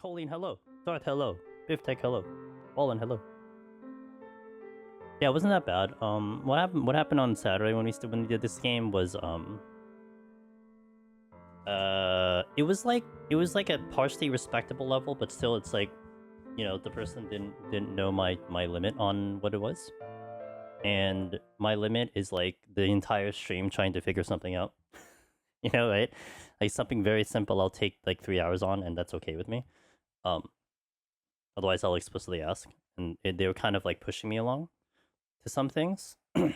Colleen, hello. Darth, hello. Biftech, hello. Wallen, hello. Yeah, it wasn't that bad. What happened on Saturday when we did this game was it was like a partially respectable level, but still it's like, you know, the person didn't know my limit on what it was. And my limit is like the entire stream trying to figure something out. You know, right? Like something very simple I'll take like 3 hours on, and that's okay with me. Otherwise I'll explicitly ask. And they were kind of like pushing me along to some things. And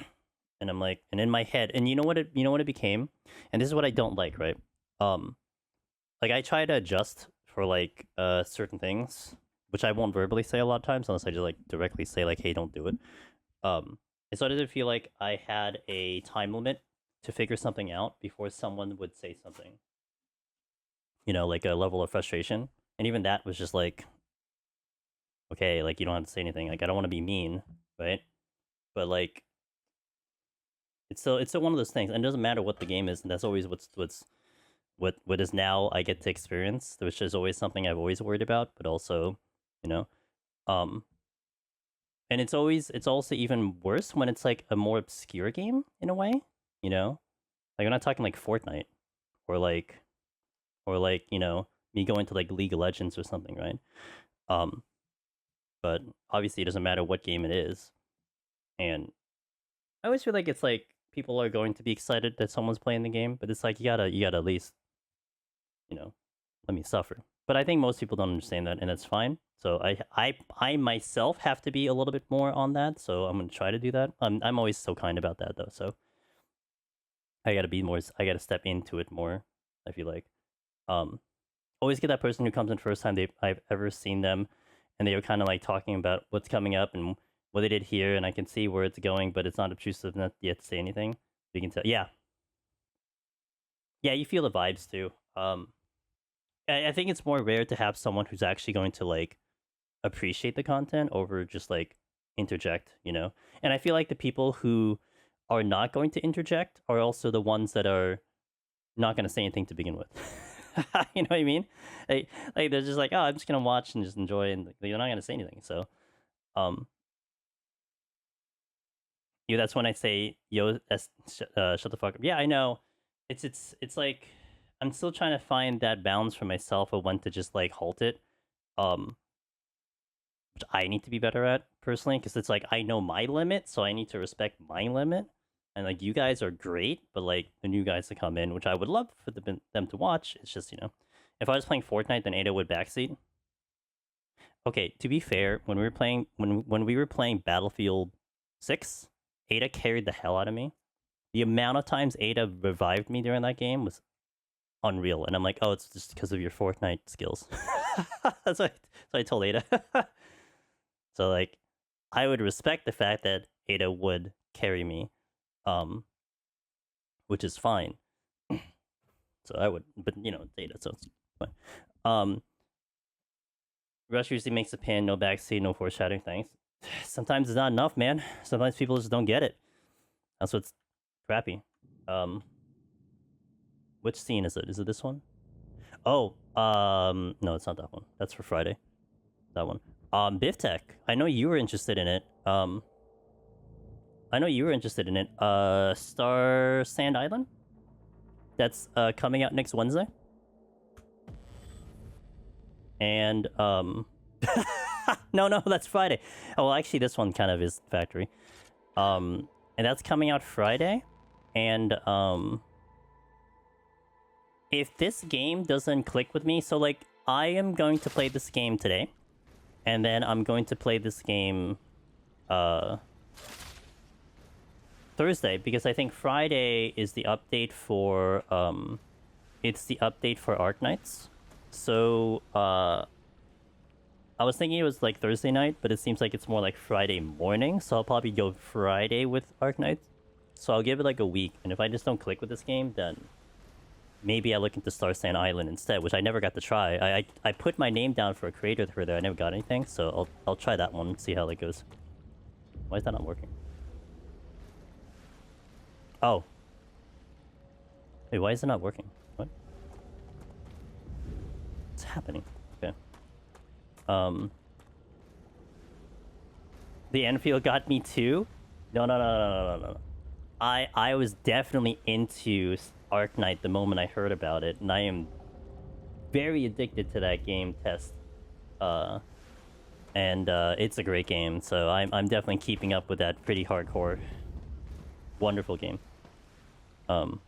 I'm like, and in my head, and you know what it became? And this is what I don't like, right? Like I try to adjust for like certain things, which I won't verbally say a lot of times unless I just like directly say like, hey, don't do it. It started to feel like I had a time limit to figure something out before someone would say something. You know, like a level of frustration. And even that was just like, okay, like you don't have to say anything. Like I don't want to be mean, right? But like it's still one of those things, and it doesn't matter what the game is, and that's always what is now I get to experience, which is always something I've always worried about, but also, you know, and it's also even worse when it's like a more obscure game in a way, you know, like I'm not talking like Fortnite or like you know, me going to like League of Legends or something, right? But obviously it doesn't matter what game it is, and I always feel like it's like people are going to be excited that someone's playing the game, but it's like you gotta at least, you know, let me suffer. But I think most people don't understand that, and that's fine. So I myself have to be a little bit more on that. So I'm gonna try to do that. I'm always so kind about that though. So I gotta be more. I gotta step into it more. I feel like, always get that person who comes in first time I've ever seen them, and they were kind of like talking about what's coming up and what they did here, and I can see where it's going, but it's not obtrusive enough yet to say anything. You can tell, yeah, you feel the vibes too. I think it's more rare to have someone who's actually going to like appreciate the content over just like interject, you know. And I feel like the people who are not going to interject are also the ones that are not going to say anything to begin with. You know what I mean? Like they're just like, oh, I'm just gonna watch and just enjoy, and they're not gonna say anything. So, yeah, that's when I say, yo, shut the fuck up. Yeah, I know. It's like I'm still trying to find that balance for myself of when to just like halt it. Which I need to be better at personally, because it's like I know my limit, so I need to respect my limit. And like you guys are great, but like the new guys to come in, which I would love for them to watch. It's just, you know, if I was playing Fortnite, then Ada would backseat. Okay, to be fair, when we were playing Battlefield 6, Ada carried the hell out of me. The amount of times Ada revived me during that game was unreal, and I'm like, oh, it's just because of your Fortnite skills. That's what I told Ada. So like, I would respect the fact that Ada would carry me, which is fine. So I would, but you know, it's Ada, so it's fine. Rush usually makes a pin, no backseat, no foreshadowing. Thanks. Sometimes it's not enough, man. Sometimes people just don't get it. That's what's crappy. Which scene is it? Is it this one? Oh, no, it's not that one. That's for Friday. That one. Biftech. I know you were interested in it. Star Sand Island? That's coming out next Wednesday. And no, that's Friday. Oh, well, actually, this one kind of is Factory. And that's coming out Friday. And if this game doesn't click with me, so like I am going to play this game today, and then I'm going to play this game Thursday, because I think Friday is the update for it's the update for Arknights. So I was thinking it was like Thursday night, but it seems like it's more like Friday morning, so I'll probably go Friday with Arknights. So I'll give it like a week, and if I just don't click with this game, then maybe I look into Star Sand Island instead, which I never got to try. I put my name down for a creator for there, I never got anything, so I'll try that one and see how that goes. Why is that not working? Oh. Wait, why is it not working? What? What's happening? Okay. The Enfield got me too. No. I was definitely into Arknight the moment I heard about it, and I am very addicted to that game. Test. And it's a great game, so I'm definitely keeping up with that pretty hardcore. Wonderful game. Oh,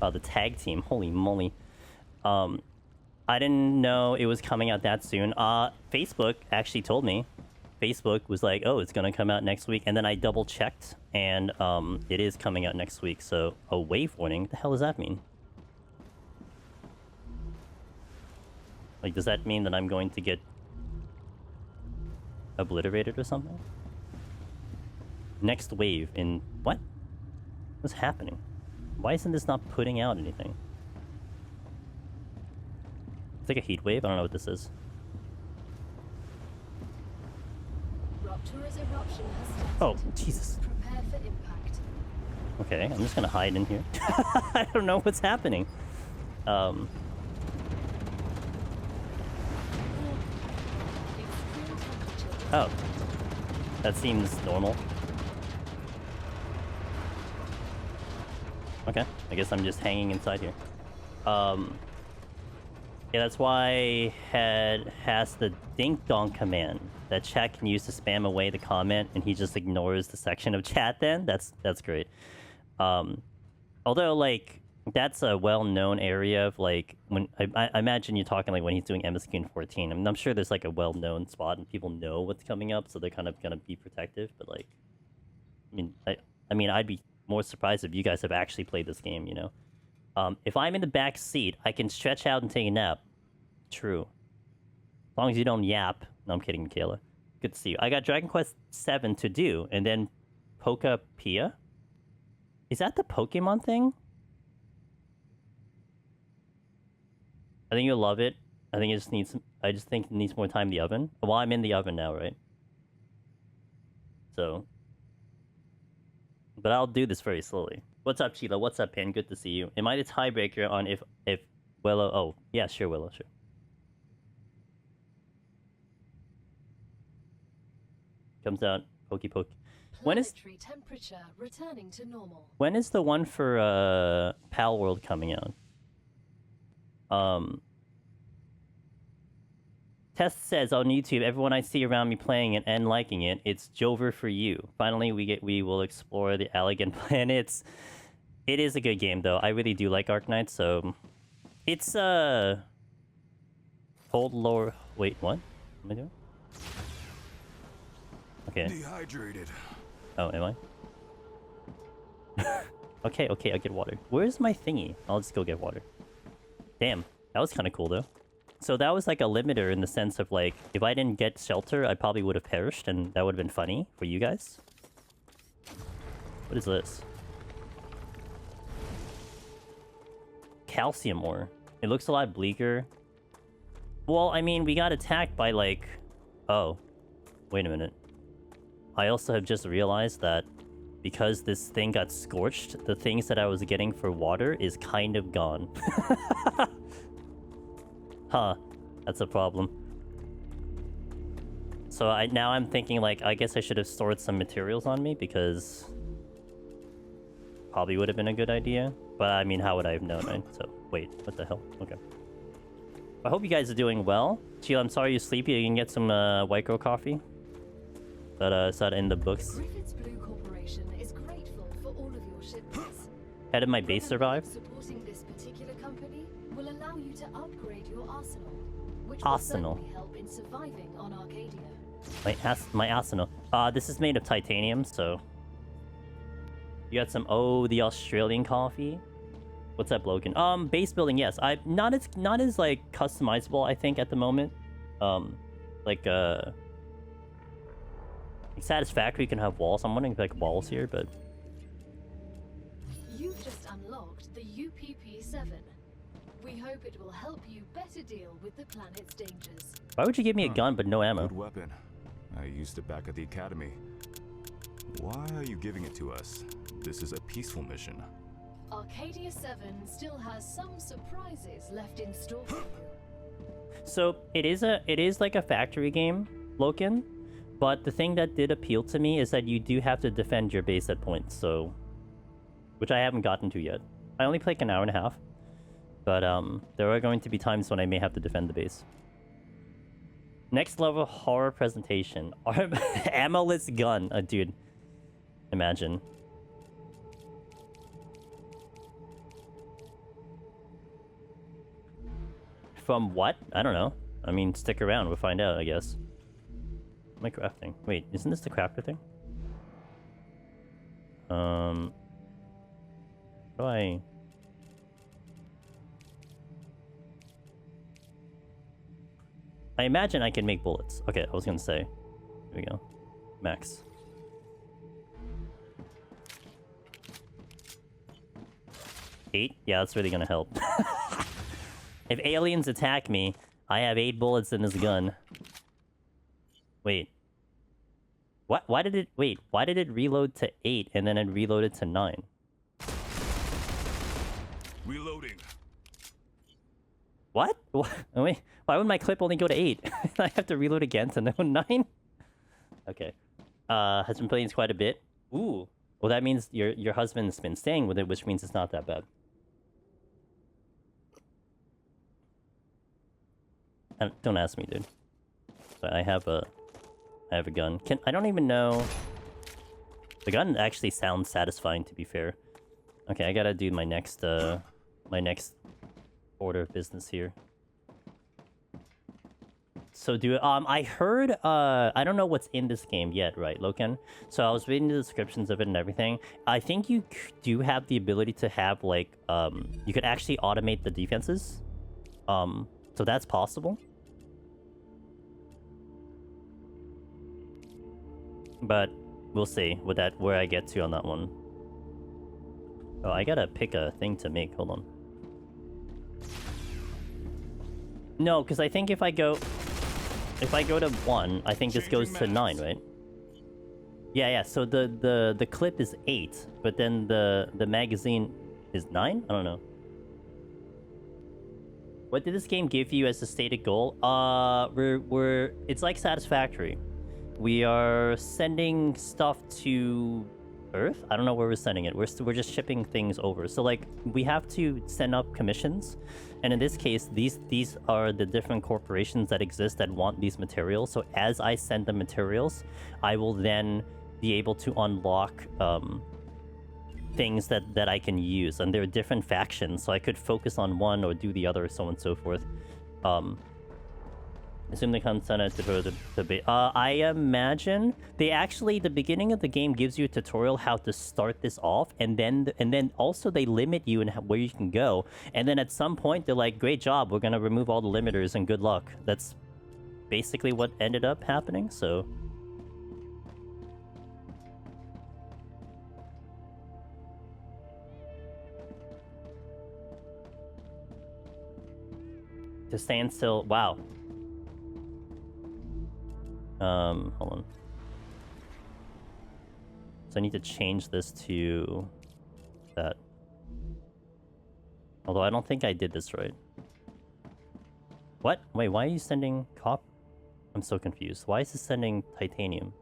the tag team, holy moly. I didn't know it was coming out that soon. Facebook actually told me. Facebook was like, oh, it's gonna come out next week, and then I double checked, and it is coming out next week. So a wave warning, what the hell does that mean? Like, does that mean that I'm going to get obliterated or something? Next wave in... What? What's happening? Why isn't this not putting out anything? It's like a heat wave? I don't know what this is. Rapture's eruption has started. Oh, Jesus. Prepare for impact. Okay, I'm just gonna hide in here. I don't know what's happening. Oh. That seems normal. Okay, I guess I'm just hanging inside here. Yeah, that's why has the dink donk command that chat can use to spam away the comment, and he just ignores the section of chat. Then that's great. Although, like, that's a well-known area of, like, when I imagine you're talking like when he's doing MSQ in 14. I mean, I'm sure there's like a well-known spot and people know what's coming up, so they're kind of gonna be protective. But like, I mean, I'd be more surprised if you guys have actually played this game, you know. If I'm in the back seat, I can stretch out and take a nap. True. As long as you don't yap. No, I'm kidding, Michaela. Good to see you. I got Dragon Quest 7 to do, and then Poca Pia? Is that the Pokemon thing? I think you'll love it. I think it just needs... I just think it needs more time in the oven. Well, I'm in the oven now, right? So... But I'll do this very slowly. What's up, Sheila? What's up, Pin? Good to see you. Am I the tiebreaker on if Willow... Oh, yeah, sure, Willow, sure. Comes out, pokey poke. When is temperature returning to normal? When is the one for Pal World coming out? Test says on YouTube, everyone I see around me playing it and liking it, it's Jover for you. Finally, we will explore the Allegan planets. It is a good game, though. I really do like Arknight, so it's hold lower. Wait, what? What am I doing? Okay. Dehydrated. Oh, am I? Okay, I'll get water. Where's my thingy? I'll just go get water. Damn, that was kind of cool, though. So that was like a limiter in the sense of, like, if I didn't get shelter, I probably would have perished, and that would have been funny for you guys. What is this? Calcium ore. It looks a lot bleaker. Well, I mean, we got attacked by, like... Oh. Wait a minute. I also have just realized that because this thing got scorched, the things that I was getting for water is kind of gone. Huh. That's a problem. So now I'm thinking, like, I guess I should have stored some materials on me, because... Probably would have been a good idea. But, I mean, how would I have known, right? So, wait. What the hell? Okay. I hope you guys are doing well. Chill, I'm sorry you're sleepy. You can get some white girl coffee. But it's not in the books. Griffith's Blue Corporation is grateful for all of your shipments. How did my base survive? Supporting this particular company will allow you to upgrade your arsenal, which Arsenal. will certainly help in surviving on Arcadia. My arsenal. This is made of titanium, so... You got some... Oh, the Australian coffee? What's up, Logan? Base building, yes. Not as like customizable, I think, at the moment. Like Satisfactory can have walls. I'm wondering if like walls here, but You've just unlocked the UPP-7. We hope it will help you better deal with the planet's dangers. why would you give me a gun but no ammo? Good weapon. I used it back at the academy. Why are you giving it to us? This is a peaceful mission. Arcadia 7 still has some surprises left in store for you. So it is like a factory game, Loken, but the thing that did appeal to me is that you do have to defend your base at points, so which I haven't gotten to yet. I only played like an hour and a half, but there are going to be times when I may have to defend the base. Next level horror presentation. Ammoless gun. Dude. Imagine. From what? I don't know. I mean, stick around. We'll find out, I guess. What am I crafting? Wait, isn't this the crafter thing? How do I... I imagine I can make bullets. Okay, I was gonna say. Here we go. Max. Eight? Yeah, that's really gonna help. If aliens attack me, I have 8 bullets in this gun. Wait. What? Why did it... Wait, why did it reload to 8 and then it reloaded to 9? Reloading. What? Wait, why would my clip only go to 8? I have to reload again to 9? Okay. Has been playing this quite a bit. Ooh. Well, that means your husband's been staying with it, which means it's not that bad. Don't ask me, dude. But I have a gun. I don't even know... The gun actually sounds satisfying, to be fair. Okay, I gotta do my next order of business here. So I heard, I don't know what's in this game yet, right, Loken? So I was reading the descriptions of it and everything. I think you do have the ability to have, like, you could actually automate the defenses. So that's possible. But we'll see where I get to on that one. Oh, I gotta pick a thing to make. Hold on. No, because I think if I go to 1, I think this goes to 9, right? Yeah. So the clip is 8, but then the magazine is 9. I don't know. What did this game give you as a stated goal? It's like Satisfactory. We are sending stuff to Earth. I don't know where we're sending it. We're just shipping things over. So like we have to send up commissions, and in this case, these are the different corporations that exist that want these materials. So as I send the materials, I will then be able to unlock things that I can use, and there are different factions, so I could focus on one or do the other, so on and so forth. Assume they come send it to I imagine they actually, the beginning of the game gives you a tutorial how to start this off, and then also they limit you in where you can go, and then at some point they're like, great job, we're gonna remove all the limiters and good luck. That's basically what ended up happening. So to stand still. Wow. Hold on. So I need to change this to that. Although I don't think I did this right. What? Wait, why are you sending copper? I'm so confused. Why is this sending titanium?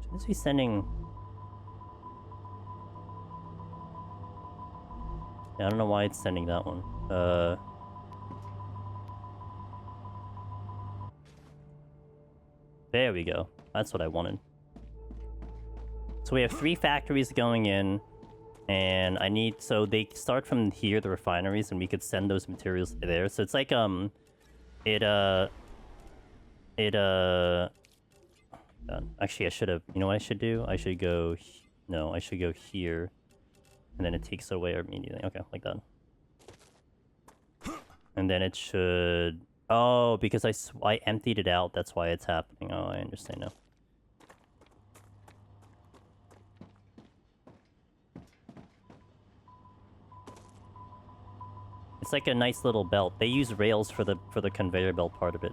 Should this be sending... I don't know why it's sending that one. There we go. That's what I wanted. So we have 3 factories going in, and I need... So they start from here, the refineries, and we could send those materials there. So it's like, actually, I should have... You know what I should do? I should go... No, I should go here. And then it takes away immediately. Okay, like that. And then it should... Oh, because I emptied it out. That's why it's happening. Oh, I understand now. It's like a nice little belt. They use rails for the conveyor belt part of it.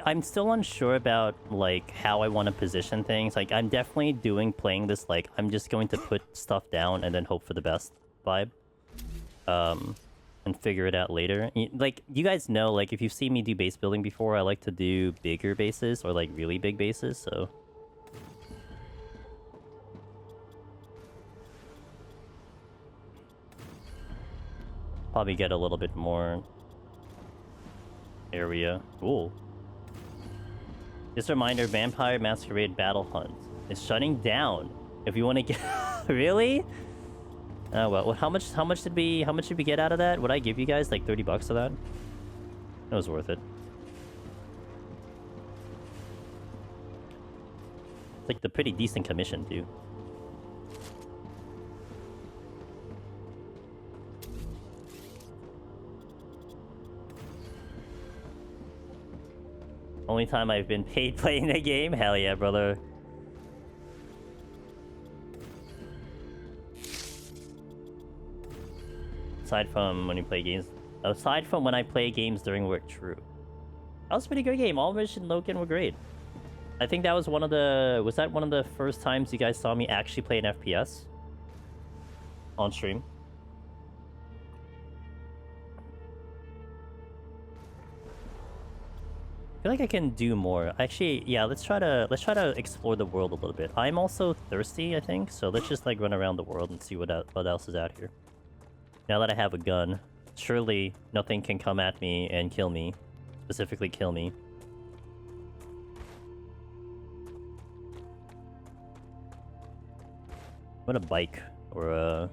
I'm still unsure about like how I want to position things. Like I'm definitely playing this like I'm just going to put stuff down and then hope for the best vibe. And figure it out later. Like you guys know, like if you've seen me do base building before, I like to do bigger bases or like really big bases, so probably get a little bit more area. Cool. Just a reminder, Vampire Masquerade Battle Hunt is shutting down. If you want to get... Really? Oh well, how much did we get out of that? Would I give you guys like 30 bucks for that? It was worth it. It's like the pretty decent commission too. Only time I've been paid playing the game? Hell yeah, brother. Aside from when you play games... Aside from when I play games during work, true. That was a pretty good game. All Mission and Loken were great. I think that was one of the... Was that one of the first times you guys saw me actually play an FPS? On stream? I feel like I can do more. Actually, yeah, let's try to explore the world a little bit. I'm also thirsty, I think, so let's just like run around the world and see what else is out here. Now that I have a gun, surely nothing can come at me and kill me. Specifically kill me. What a bike or a...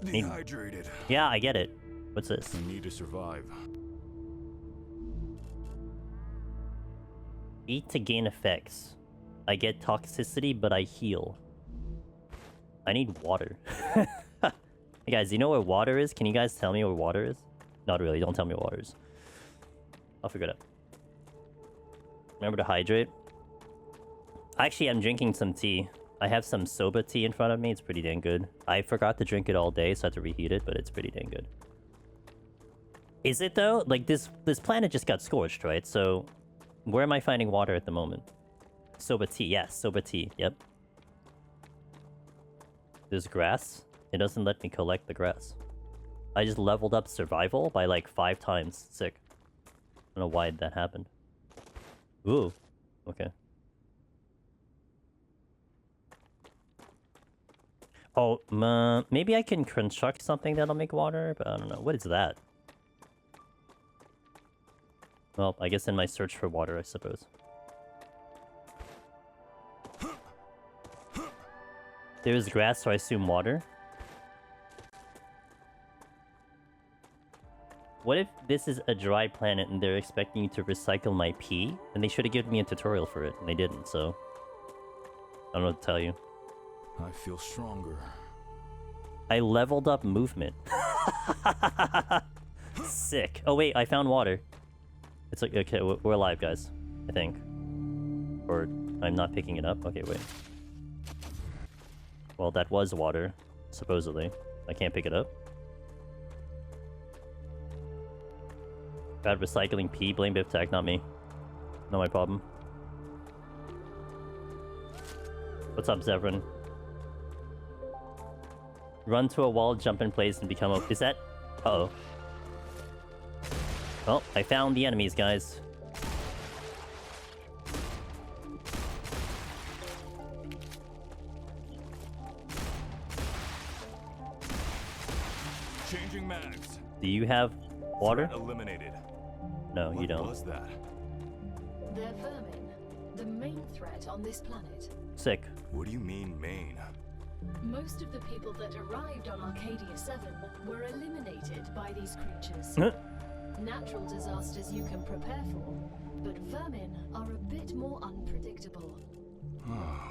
Dehydrated. Yeah, I get it. What's this? You need to survive. Eat to gain effects. I get toxicity, but I heal. I need water. Hey guys, you know where water is? Can you guys tell me where water is? Not really, don't tell me where water is. I'll figure it out. Remember to hydrate. Actually, I'm drinking some tea. I have some soba tea in front of me. It's pretty dang good. I forgot to drink it all day, so I had to reheat it, but it's pretty dang good. Is it though? Like this planet just got scorched, right? So where am I finding water at the moment? Soba tea, yes, soba tea, yep. There's grass. It doesn't let me collect the grass. I just leveled up survival by like 5 times. Sick. I don't know why that happened. Ooh. Okay. Oh, maybe I can construct something that'll make water, but I don't know. What is that? Well, I guess in my search for water, I suppose. There's grass, so I assume water. What if this is a dry planet and they're expecting you to recycle my pee? Then they should have given me a tutorial for it, and they didn't, so... I don't know what to tell you. I feel stronger. I leveled up movement. Sick. Oh wait, I found water. It's like, okay, we're alive, guys. I think. Or, I'm not picking it up? Okay, wait. Well, that was water, supposedly. I can't pick it up. Bad recycling pee, blame Biff Tech, not me. Not my problem. What's up, Zevran? Run to a wall, jump in place, and become a... Is that... Uh-oh. Well, I found the enemies, guys. Changing mags. Do you have water? Threat eliminated. No, you don't. What was that? They're vermin, the main threat on this planet. Sick. What do you mean, main? Most of the people that arrived on Arcadia 7 were eliminated by these creatures. Natural disasters you can prepare for, but vermin are a bit more unpredictable.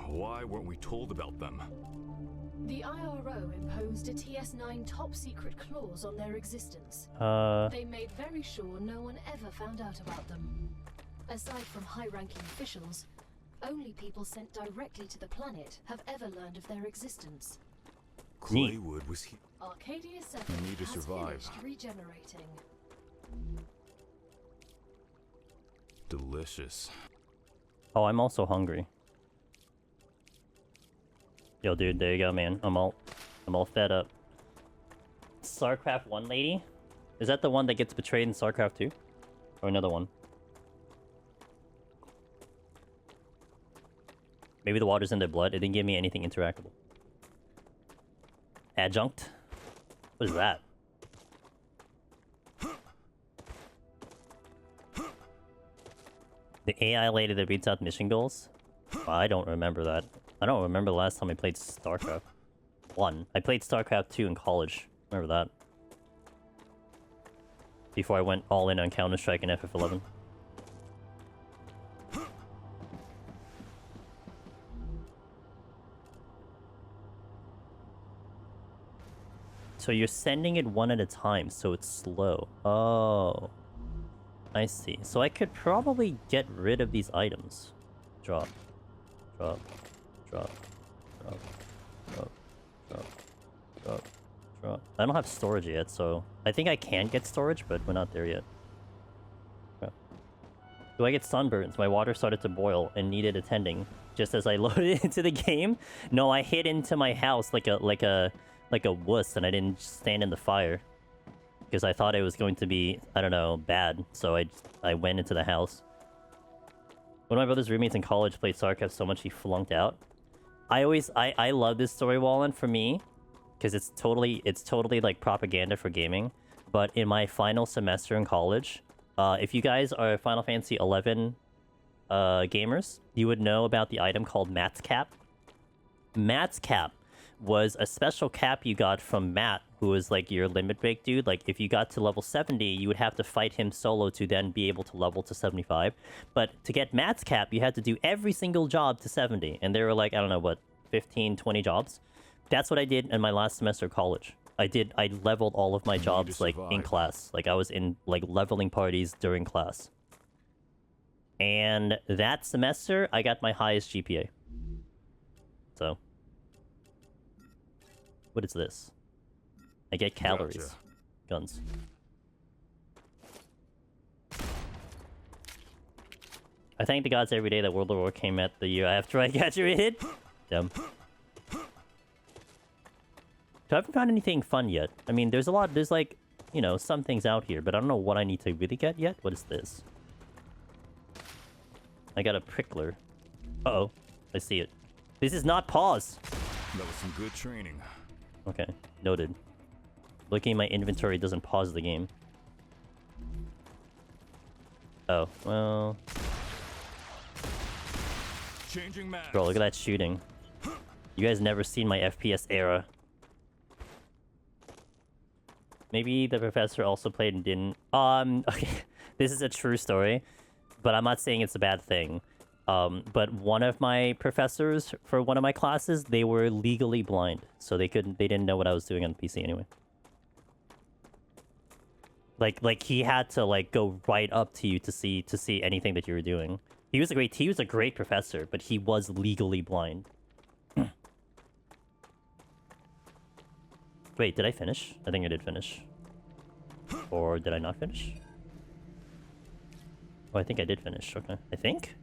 Why weren't we told about them? The IRO imposed a TS9 top-secret clause on their existence. They made very sure no one ever found out about them. Aside from high-ranking officials, only people sent directly to the planet have ever learned of their existence. Claywood was here. Arcadia 7 You need to has survive. finished regenerating. Delicious. Oh, I'm also hungry. Yo, dude, there you go, man. I'm all fed up. StarCraft 1 lady? Is that the one that gets betrayed in StarCraft 2? Or another one? Maybe the water's in their blood. It didn't give me anything interactable. Adjunct? What is that? The AI lady that reads out mission goals? I don't remember that. I don't remember the last time I played StarCraft 1. I played StarCraft 2 in college. Remember that. Before I went all in on Counter-Strike and FF11. So you're sending it one at a time, so it's slow. Oh. I see. So I could probably get rid of these items. Drop. Drop. Drop. Drop. Drop. Drop. Drop. Drop. I don't have storage yet, so... I think I can get storage, but we're not there yet. Okay. Do I get sunburns? My water started to boil and needed attending. Just as I loaded into the game? No, I hid into my house like a wuss, and I didn't stand in the fire. Because I thought it was going to be, I don't know, bad. So I went into the house. One of my brother's roommates in college played StarCraft so much he flunked out. I love this story, Wallen, for me. Because it's totally like propaganda for gaming. But in my final semester in college, if you guys are Final Fantasy 11 gamers, you would know about the item called Matt's Cap. Matt's Cap was a special cap you got from Matt, who was like your limit break dude. Like if you got to level 70, you would have to fight him solo to then be able to level to 75. But to get Matt's cap, you had to do every single job to 70. And there were like, I don't know, what, 15, 20 jobs? That's what I did in my last semester of college. I leveled all of my jobs like in class. Like I was in like leveling parties during class. And that semester, I got my highest GPA. So... what is this? I get calories. Gotcha. Guns. I thank the gods every day that World of War came out the year after I graduated. Dumb. So I haven't found anything fun yet. I mean, there's like, you know, some things out here, but I don't know what I need to really get yet. What is this? I got a prickler. Uh-oh. I see it. This is not pause. That was some good training. Okay, noted. Looking at my inventory doesn't pause the game. Oh, well... Changing mags. Bro, look at that shooting. You guys never seen my FPS era. Maybe the professor also played and didn't... okay. This is a true story, but I'm not saying it's a bad thing. But one of my professors for one of my classes, they were legally blind, so they didn't know what I was doing on PC anyway. Like he had to like go right up to you to see anything that you were doing. He was a great professor, but he was legally blind. Wait, did I finish? I think I did finish. Or did I not finish? Oh, I think I did finish. Okay, I think.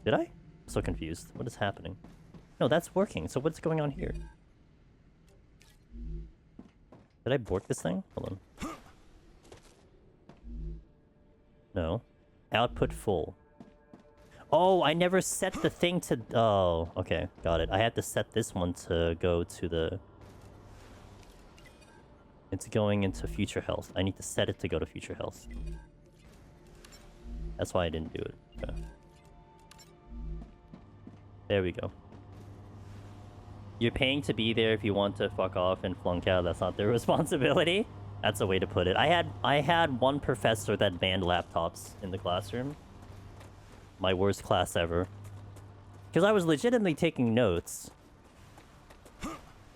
Did I? I'm so confused. What is happening? No, that's working. So what's going on here? Did I bork this thing? Hold on. No. Output full. Oh, I never set the thing to... oh, okay. Got it. I had to set this one to go to the... it's going into future health. I need to set it to go to future health. That's why I didn't do it. Okay. There we go. You're paying to be there if you want to fuck off and flunk out. That's not their responsibility. That's a way to put it. I had one professor that banned laptops in the classroom. My worst class ever. Because I was legitimately taking notes.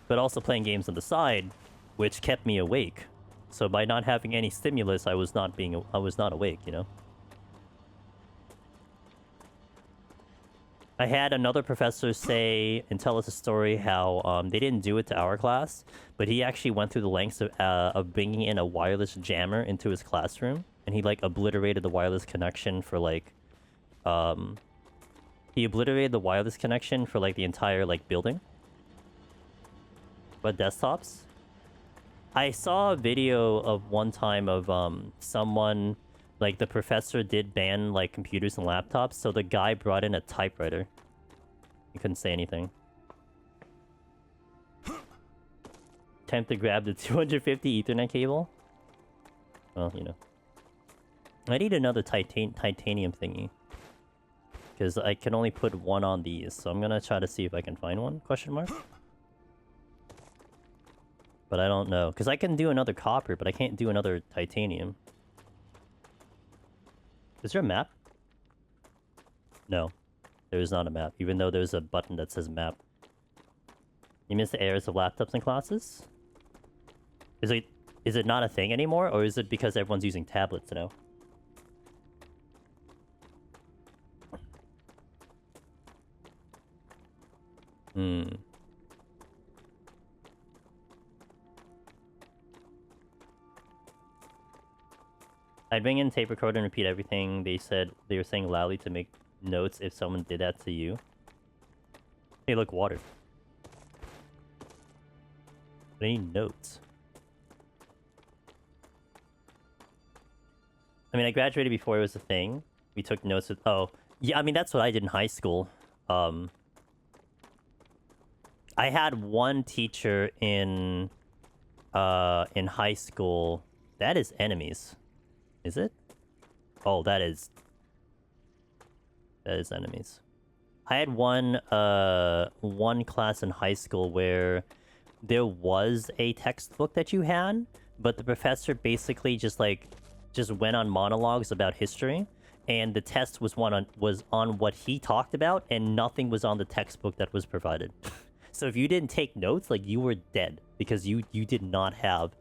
But also playing games on the side, which kept me awake. So by not having any stimulus, I was not awake, you know? I had another professor say and tell us a story how they didn't do it to our class, but he actually went through the lengths of bringing in a wireless jammer into his classroom, and he like obliterated the wireless connection for like He obliterated the wireless connection for like the entire like building. But desktops? I saw a video of one time of someone, like the professor did ban like computers and laptops, so the guy brought in a typewriter. He couldn't say anything. Attempt to grab the 250 Ethernet cable. Well, you know. I need another titanium thingy. Because I can only put one on these, so I'm gonna try to see if I can find one, question mark? But I don't know, because I can do another copper, but I can't do another titanium. Is there a map? No. There is not a map, even though there's a button that says map. You miss the errors of laptops in classes? Is it not a thing anymore, or is it because everyone's using tablets now? I'd bring in tape recorder and repeat everything they said. They were saying loudly to make notes if someone did that to you. Hey, look, water. I need notes. I mean, I graduated before it was a thing. We took notes with... Oh, yeah, I mean, that's what I did in high school. I had one teacher in high school. That is enemies. Is it? Oh, that is enemies. I had one class in high school where there was a textbook that you had, but the professor basically just went on monologues about history, and the test was on what he talked about, and nothing was on the textbook that was provided. So if you didn't take notes, like, you were dead because you did not have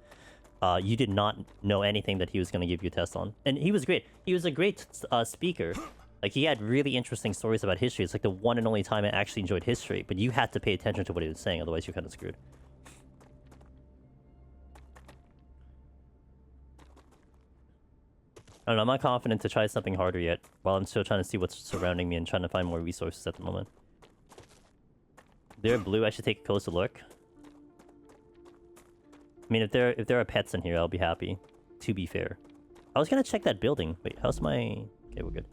you did not know anything that he was going to give you a test on. And he was great. He was a great speaker. Like, he had really interesting stories about history. It's like the one and only time I actually enjoyed history, but you had to pay attention to what he was saying, otherwise you're kind of screwed. I don't know, I'm not confident to try something harder yet, while I'm still trying to see what's surrounding me and trying to find more resources at the moment. They're blue, I should take a closer look. I mean, if there are pets in here, I'll be happy, to be fair. I was gonna check that building. Wait, how's my... Okay, we're good.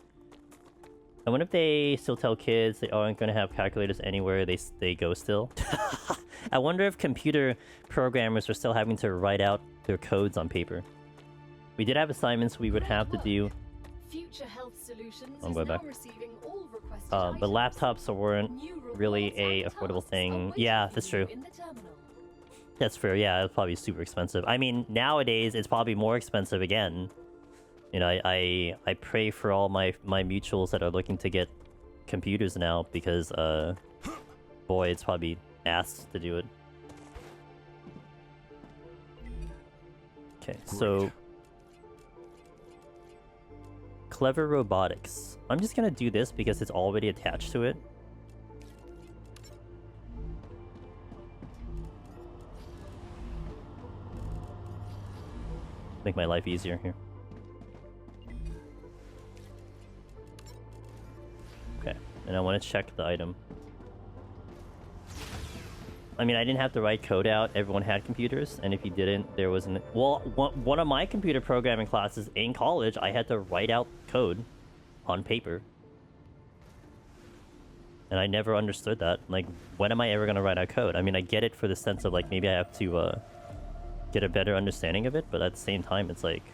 I wonder if they still tell kids they aren't gonna have calculators anywhere they go still. I wonder if computer programmers are still having to write out their codes on paper. We did have assignments we would have to do. Future Health Solutions I'm going back. But laptops weren't really a affordable thing. Yeah, that's true. That's fair. Yeah, it's probably super expensive. I mean, nowadays it's probably more expensive again. You know, I pray for all my mutuals that are looking to get computers now because boy, it's probably ass to do it. Okay, so clever robotics. I'm just gonna do this because it's already attached to it. Make my life easier here. Okay, and I want to check the item. I mean, I didn't have to write code out. Everyone had computers, and if you didn't, there wasn't... Well, one of my computer programming classes in college, I had to write out code on paper. And I never understood that. Like, when am I ever going to write out code? I mean, I get it for the sense of, like, maybe I have to get a better understanding of it, but at the same time, it's like...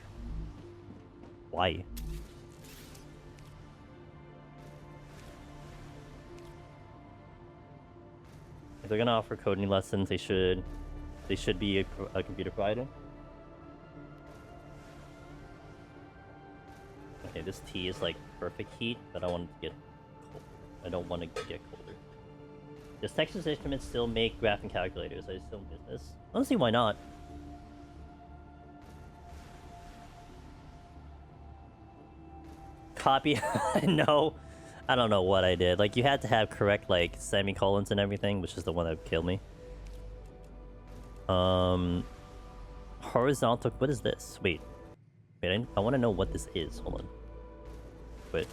Why? If they're gonna offer coding lessons, they should be a computer provider. Okay, this tea is like perfect heat, but I want it to get cold. I don't want to get colder. Does Texas Instruments still make graphing calculators? I still miss this. I don't see why not. Copy? No. I don't know what I did. Like, you had to have correct, like, semicolons and everything, which is the one that killed me. Horizontal... What is this? Wait. Wait, I want to know what this is. Hold on. Wait.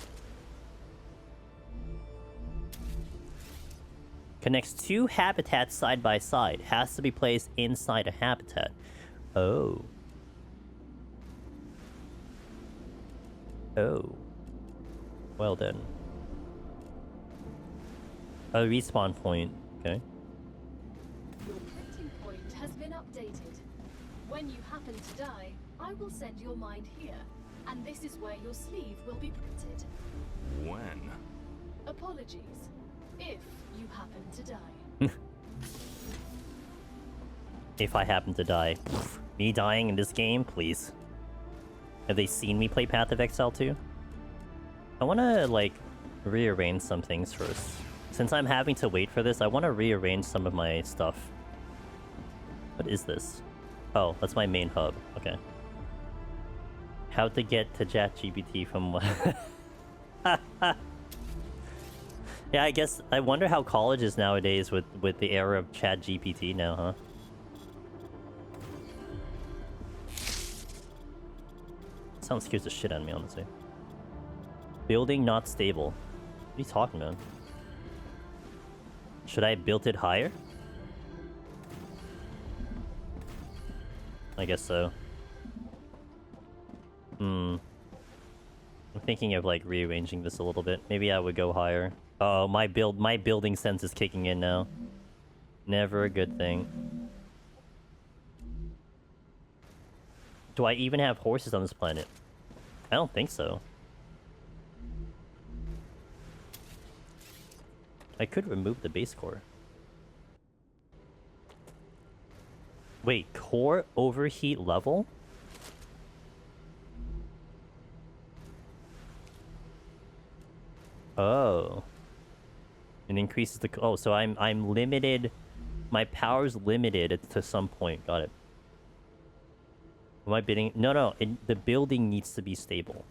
Connects two habitats side by side. Has to be placed inside a habitat. Oh. Oh. Well then. A respawn point. Okay. Your printing point has been updated. When you happen to die, I will send your mind here, and this is where your sleeve will be printed. When? Apologies, if you happen to die. If I happen to die. Me dying in this game, please. Have they seen me play Path of Exile 2? I want to, like, rearrange some things first. Since I'm having to wait for this, I want to rearrange some of my stuff. What is this? Oh, that's my main hub. Okay. How to get to ChatGPT from what? Yeah, I guess I wonder how college is nowadays with the era of ChatGPT now, huh? Sounds scares the shit out of me, honestly. Building not stable. What are you talking about? Should I have built it higher? I guess so. I'm thinking of like rearranging this a little bit. Maybe I would go higher. Oh, my building sense is kicking in now. Never a good thing. Do I even have horses on this planet? I don't think so. I could remove the base core. Wait, core overheat level? Oh. It increases the... Oh, so I'm limited... My power's limited to some point. Got it. Am I bidding? No. The building needs to be stable.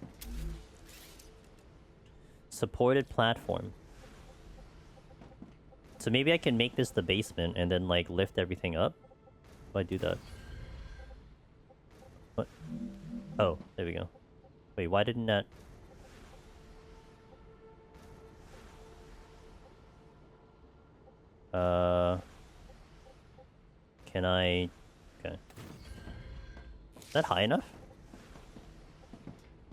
Supported platform. So maybe I can make this the basement and then, like, lift everything up? How do I do that? What? Oh, there we go. Wait, why didn't that... Can I... Okay. Is that high enough?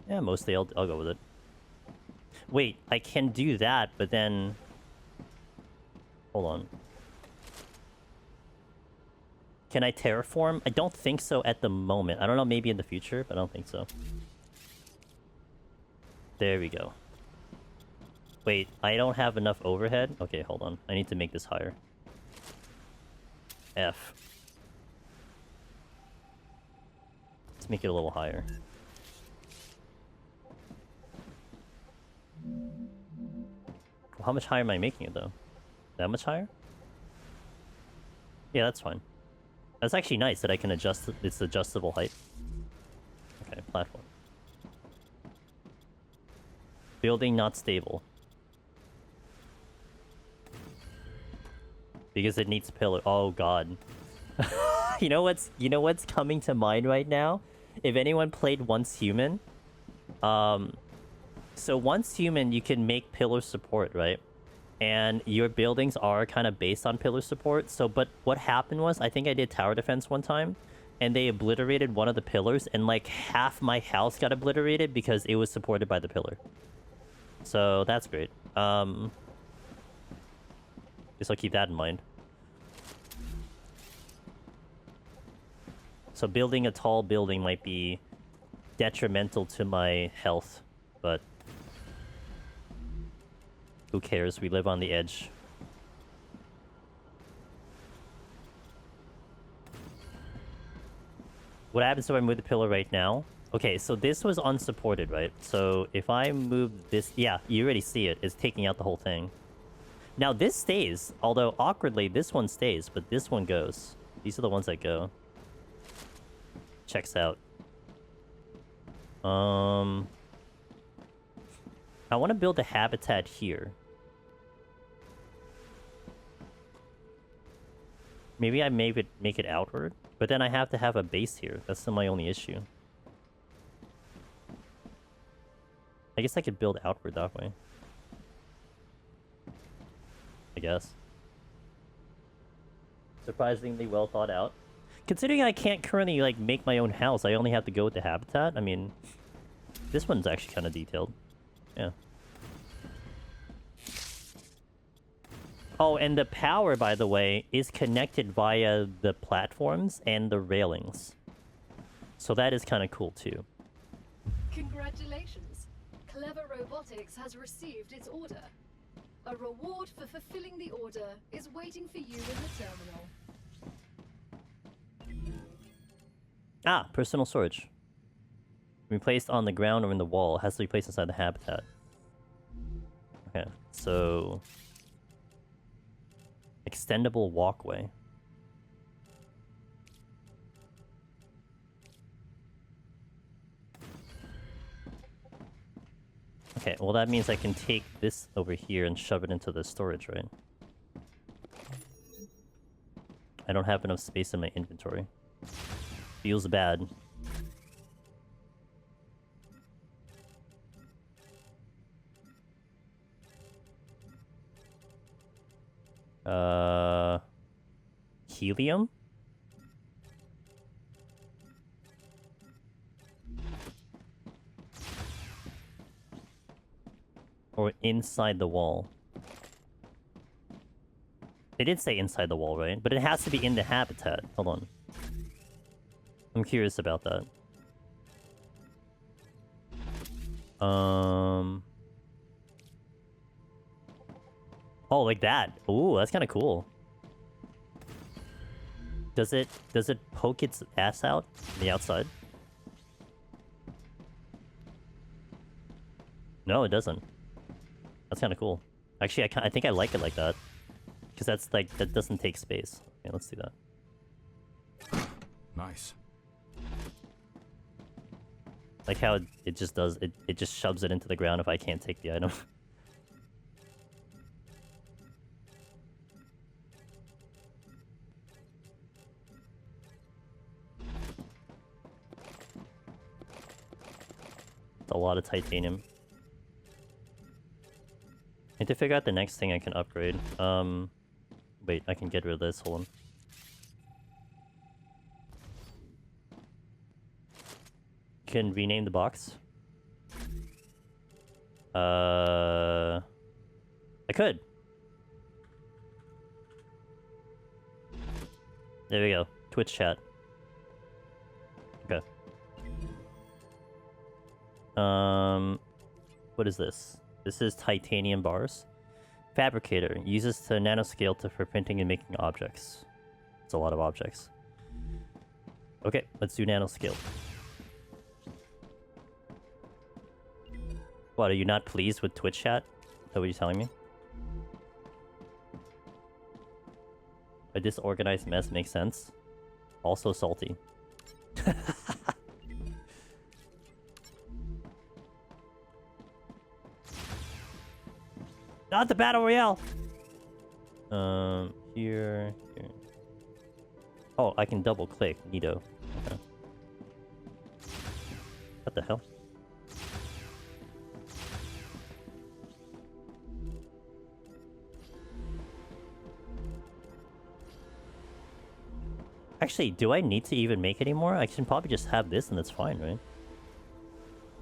Yeah, mostly I'll go with it. Wait, I can do that, but then... Hold on. Can I terraform? I don't think so at the moment. I don't know, maybe in the future, but I don't think so. There we go. Wait, I don't have enough overhead? Okay, hold on. I need to make this higher. F. Let's make it a little higher. Well, how much higher am I making it, though? That much higher? Yeah, that's fine. That's actually nice that I can adjust its adjustable height. Okay, platform. Building not stable. Because it needs pillar. Oh god. You know what's coming to mind right now? If anyone played Once Human, so Once Human you can make pillar support, right? And your buildings are kind of based on pillar support. So, but what happened was, I think I did tower defense one time, and they obliterated one of the pillars, and like half my house got obliterated because it was supported by the pillar. So that's great. Guess I'll keep that in mind. So building a tall building might be detrimental to my health, but who cares? We live on the edge. What happens if I move the pillar right now? Okay, so this was unsupported, right? So if I move this... Yeah, you already see it. It's taking out the whole thing. Now this stays, although awkwardly this one stays, but this one goes. These are the ones that go. Checks out. I want to build a habitat here. Maybe I make it outward, but then I have to have a base here. That's my only issue. I guess I could build outward that way. I guess. Surprisingly well thought out. Considering I can't currently, like, make my own house, I only have to go with the habitat. I mean, this one's actually kind of detailed. Yeah. Oh, and the power, by the way, is connected via the platforms and the railings. So that is kind of cool, too. Congratulations. Clever Robotics has received its order. A reward for fulfilling the order is waiting for you in the terminal. Ah, personal storage. Can be placed on the ground or in the wall. It has to be placed inside the habitat. Okay, so... extendable walkway. Okay, well that means I can take this over here and shove it into the storage, right? I don't have enough space in my inventory. Feels bad. Helium? Or inside the wall? They did say inside the wall, right? But it has to be in the habitat. Hold on. I'm curious about that. Oh, like that. Ooh, that's kind of cool. Does it poke its ass out on the outside? No, it doesn't. That's kind of cool. Actually, I think I like it like that. Because that's like, that doesn't take space. Okay, let's do that. Nice. Like how it just does, it just shoves it into the ground if I can't take the item. It's a lot of titanium. Need to figure out the next thing I can upgrade. Wait, I can get rid of this, hold on. Can rename the box? I could. There we go. Twitch chat. Okay. What is this? This is titanium bars. Fabricator. Uses to nanoscale for printing and making objects. It's a lot of objects. Okay, let's do nanoscale. What, are you not pleased with Twitch chat? Is that what you're telling me? A disorganized mess makes sense. Also salty. Not the battle royale. Here. Oh, I can double click. Neato. Okay. What the hell? Actually, do I need to even make any more? I can probably just have this and that's fine, right?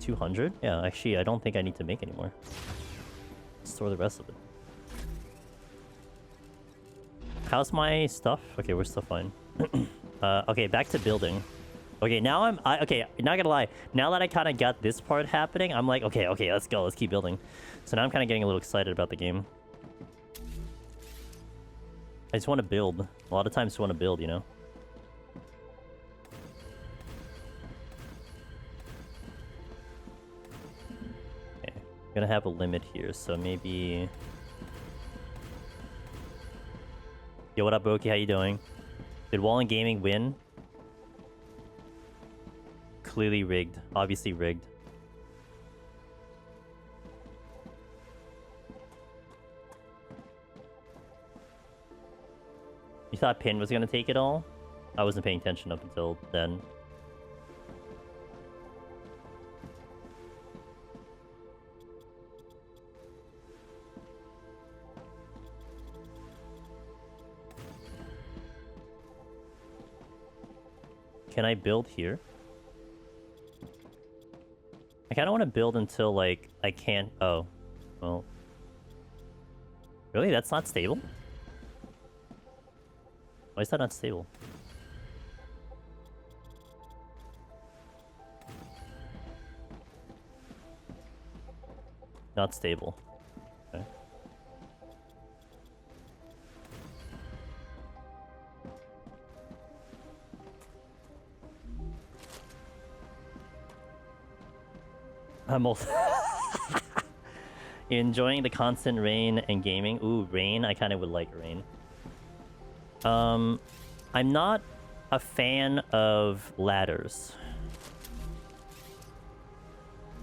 200? Yeah, actually, I don't think I need to make any more. Store the rest of it. How's my stuff? Okay, we're still fine. Okay, back to building. Okay, now okay, not gonna lie. Now that I kind of got this part happening, I'm like, okay, let's go. Let's keep building. So now I'm kind of getting a little excited about the game. I just want to build. A lot of times I want to build, you know? Gonna have a limit here, so maybe... Yo, what up, Boki? How you doing? Did Wall and Gaming win? Clearly rigged. Obviously rigged. You thought Pin was gonna take it all? I wasn't paying attention up until then. Can I build here? I kind of want to build until, like, I can't... Oh. Well... Really? That's not stable? Why is that not stable? Not stable. Okay. I'm also enjoying the constant rain and gaming. Ooh, rain. I kind of would like rain. I'm not a fan of ladders.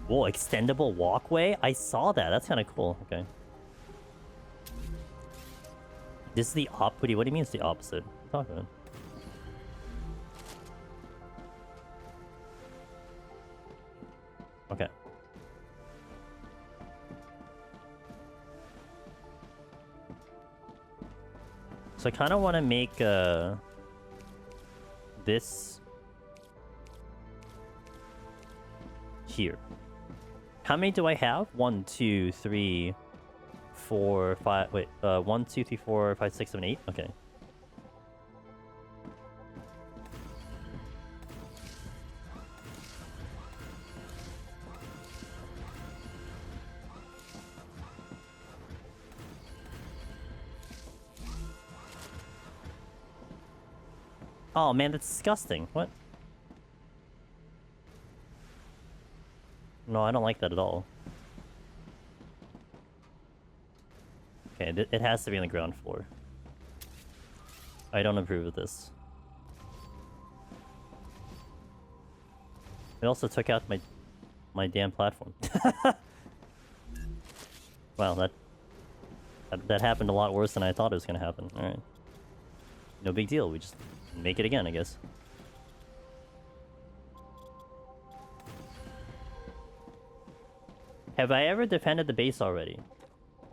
Whoa, extendable walkway? I saw that. That's kind of cool. Okay. This is the what do you mean it's the opposite? What are you talking about? Okay. So I kind of want to make this here. How many do I have? 1, 2, 3, 4, 5. Wait, 1, 2, 3, 4, 5, 6, 7, 8. Okay. Oh man, that's disgusting. What? No, I don't like that at all. Okay, it has to be on the ground floor. I don't approve of this. It also took out my damn platform. Wow, that happened a lot worse than I thought it was gonna happen. Alright. No big deal, we just make it again, I guess. Have I ever defended the base already?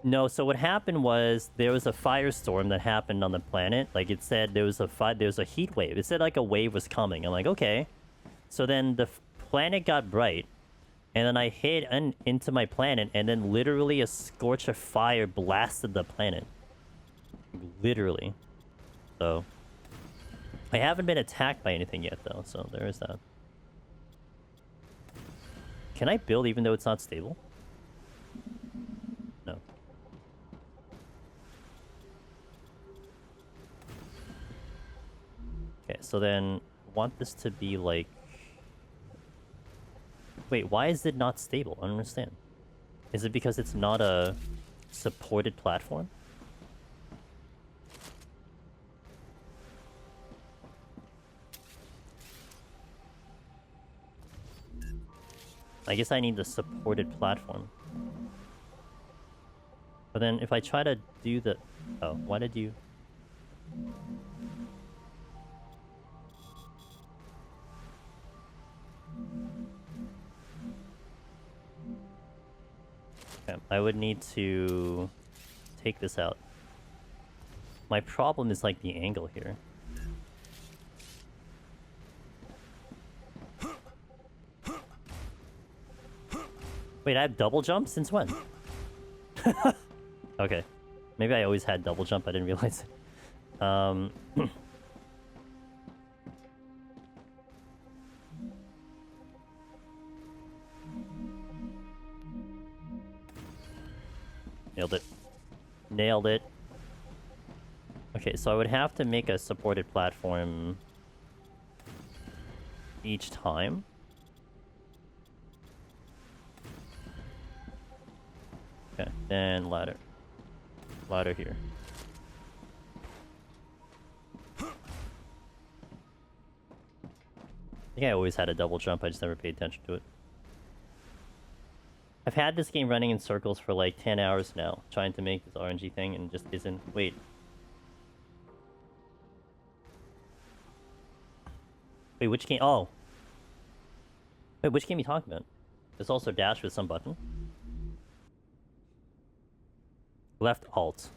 No, so what happened was there was a firestorm that happened on the planet. Like it said there was a heat wave. It said like a wave was coming. I'm like, okay. So then the planet got bright, and then I hit into my planet, and then literally a scorch of fire blasted the planet. Literally. So I haven't been attacked by anything yet though, so there is that. Can I build even though it's not stable? No. Okay, so then I want this to be like... Wait, why is it not stable? I don't understand. Is it because it's not a supported platform? I guess I need the supported platform. But then if I try to do the... Oh, why did you... Okay, I would need to take this out. My problem is like the angle here. Wait, I have double jump? Since when? Okay. Maybe I always had double jump, I didn't realize it. Nailed it. Nailed it. Okay, so I would have to make a supported platform each time. Okay, then ladder. Ladder here. I think I always had a double jump, I just never paid attention to it. I've had this game running in circles for like 10 hours now, trying to make this RNG thing, and it just isn't... Wait. Wait, which game? Oh. Wait, which game are you talking about? There's also dash with some button. Left alt.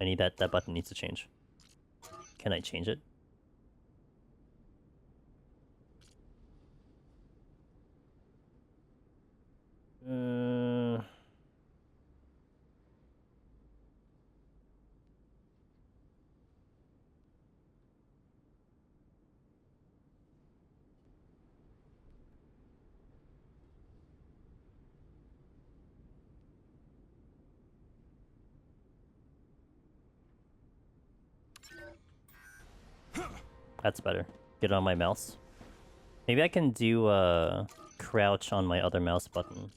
I need that button needs to change. Can I change it? That's better. Get it on my mouse. Maybe I can do crouch on my other mouse button.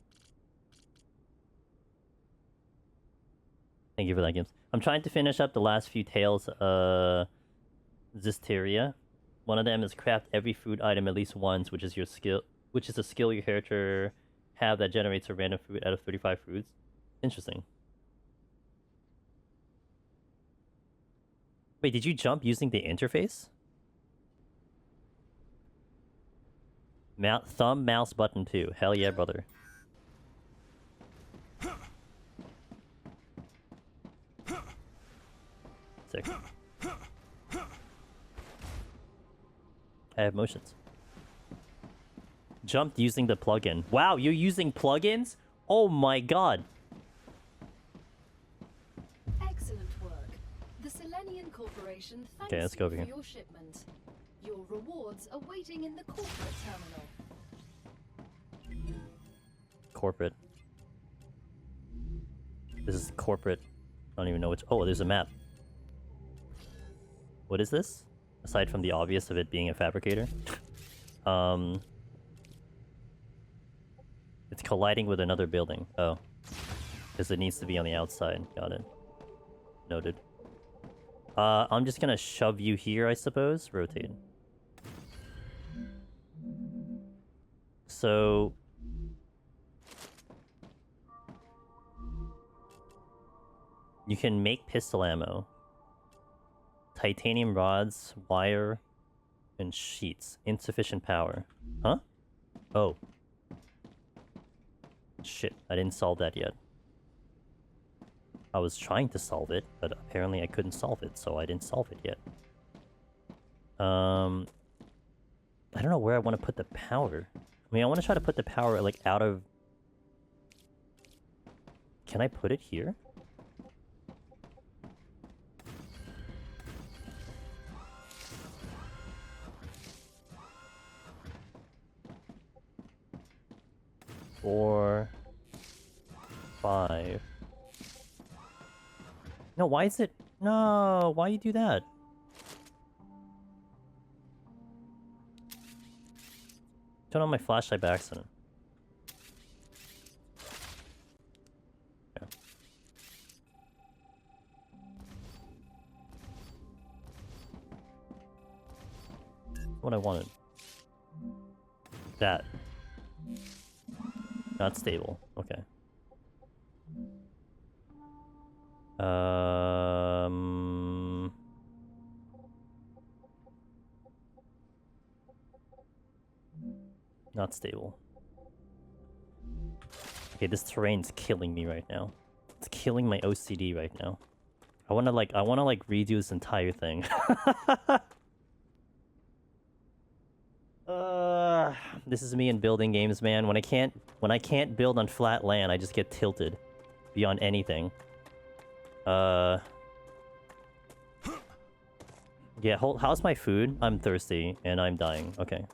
Thank you for that, Gibbs. I'm trying to finish up the last few tales Zisteria. One of them is craft every food item at least once, which is a skill your character have that generates a random food out of 35 foods. Interesting. Wait, did you jump using the interface? Thumb, mouse, button too. Hell yeah, brother. Sick. I have motions. Jumped using the plugin. Wow, you're using plugins? Oh my god. Excellent work. The Selenian Corporation thanks Okay, let's go over you for here. your shipment. Your rewards are waiting in the corporate terminal. Corporate. This is corporate. I don't even know which. Oh, there's a map. What is this? Aside from the obvious of it being a fabricator. It's colliding with another building. Oh. Because it needs to be on the outside. Got it. Noted. I'm just gonna shove you here, I suppose. Rotate. So... you can make pistol ammo. Titanium rods, wire, and sheets. Insufficient power. Huh? Oh. Shit, I didn't solve that yet. I was trying to solve it, but apparently I couldn't solve it, so I didn't solve it yet. I don't know where I want to put the power. I mean, I want to try to put the power, like, out of... Can I put it here? Four, 5. No, why is it? No, why you do that? Turn on my flashlight by accident. Yeah. What I wanted. That. Not stable. Okay. Not stable. Okay, this terrain's killing me right now. It's killing my OCD right now. I wanna redo this entire thing. This is me in building games, man. When I can't build on flat land, I just get tilted beyond anything. Yeah, how's my food? I'm thirsty and I'm dying. Okay.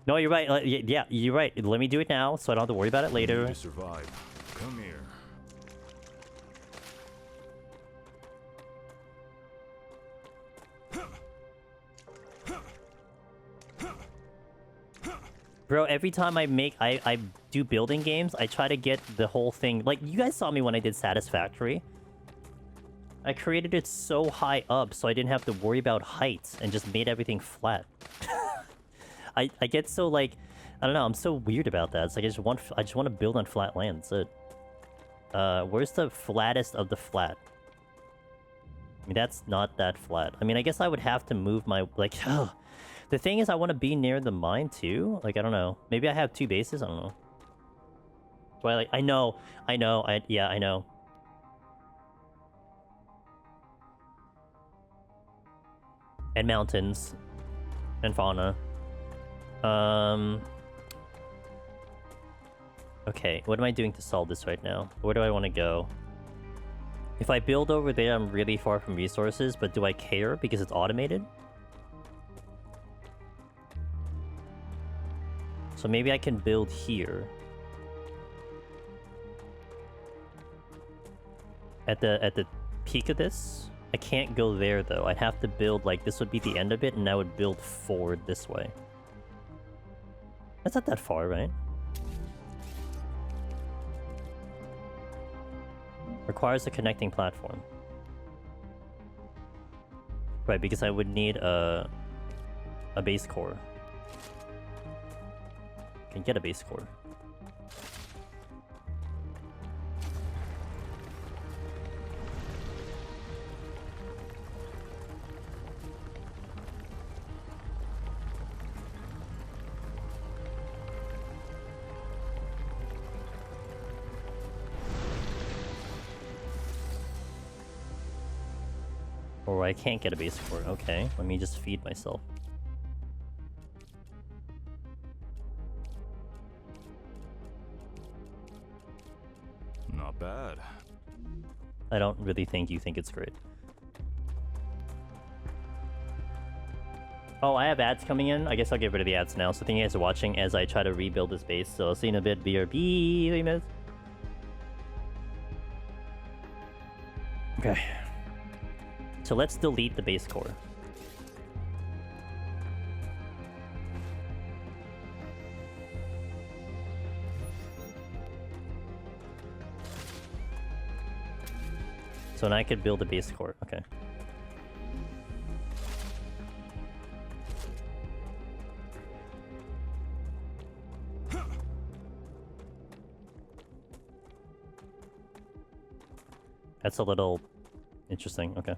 No, you're right. Yeah, you're right. Let me do it now, so I don't have to worry about it later. To survive. Come here. Bro, every time I do building games, I try to get the whole thing... Like, you guys saw me when I did Satisfactory. I created it so high up so I didn't have to worry about heights and just made everything flat. I get so, like... I don't know, I'm so weird about that. It's like I just want to build on flat land, that's it. Where's the flattest of the flat? I mean, that's not that flat. I mean, I guess I would have to move my... Like, the thing is, I want to be near the mine, too. Like, I don't know. Maybe I have 2 bases? I don't know. Do I, like... I know. Yeah, I know. And mountains. And fauna. Okay, what am I doing to solve this right now? Where do I want to go? If I build over there, I'm really far from resources, but do I care because it's automated? So maybe I can build here. At the peak of this? I can't go there though. I'd have to build, like, this would be the end of it, and I would build forward this way. That's not that far, right? Requires a connecting platform. Right, because I would need a base core. Can get a base core. Or I can't get a base core. Okay, let me just feed myself. Not bad. I don't really think you think it's great. Oh, I have ads coming in. I guess I'll get rid of the ads now. So thank you guys for watching as I try to rebuild this base. So I'll see you in a bit. BRB. 3 minutes. Okay. So let's delete the base core. So now I could build a base core. Okay. That's a little interesting. Okay.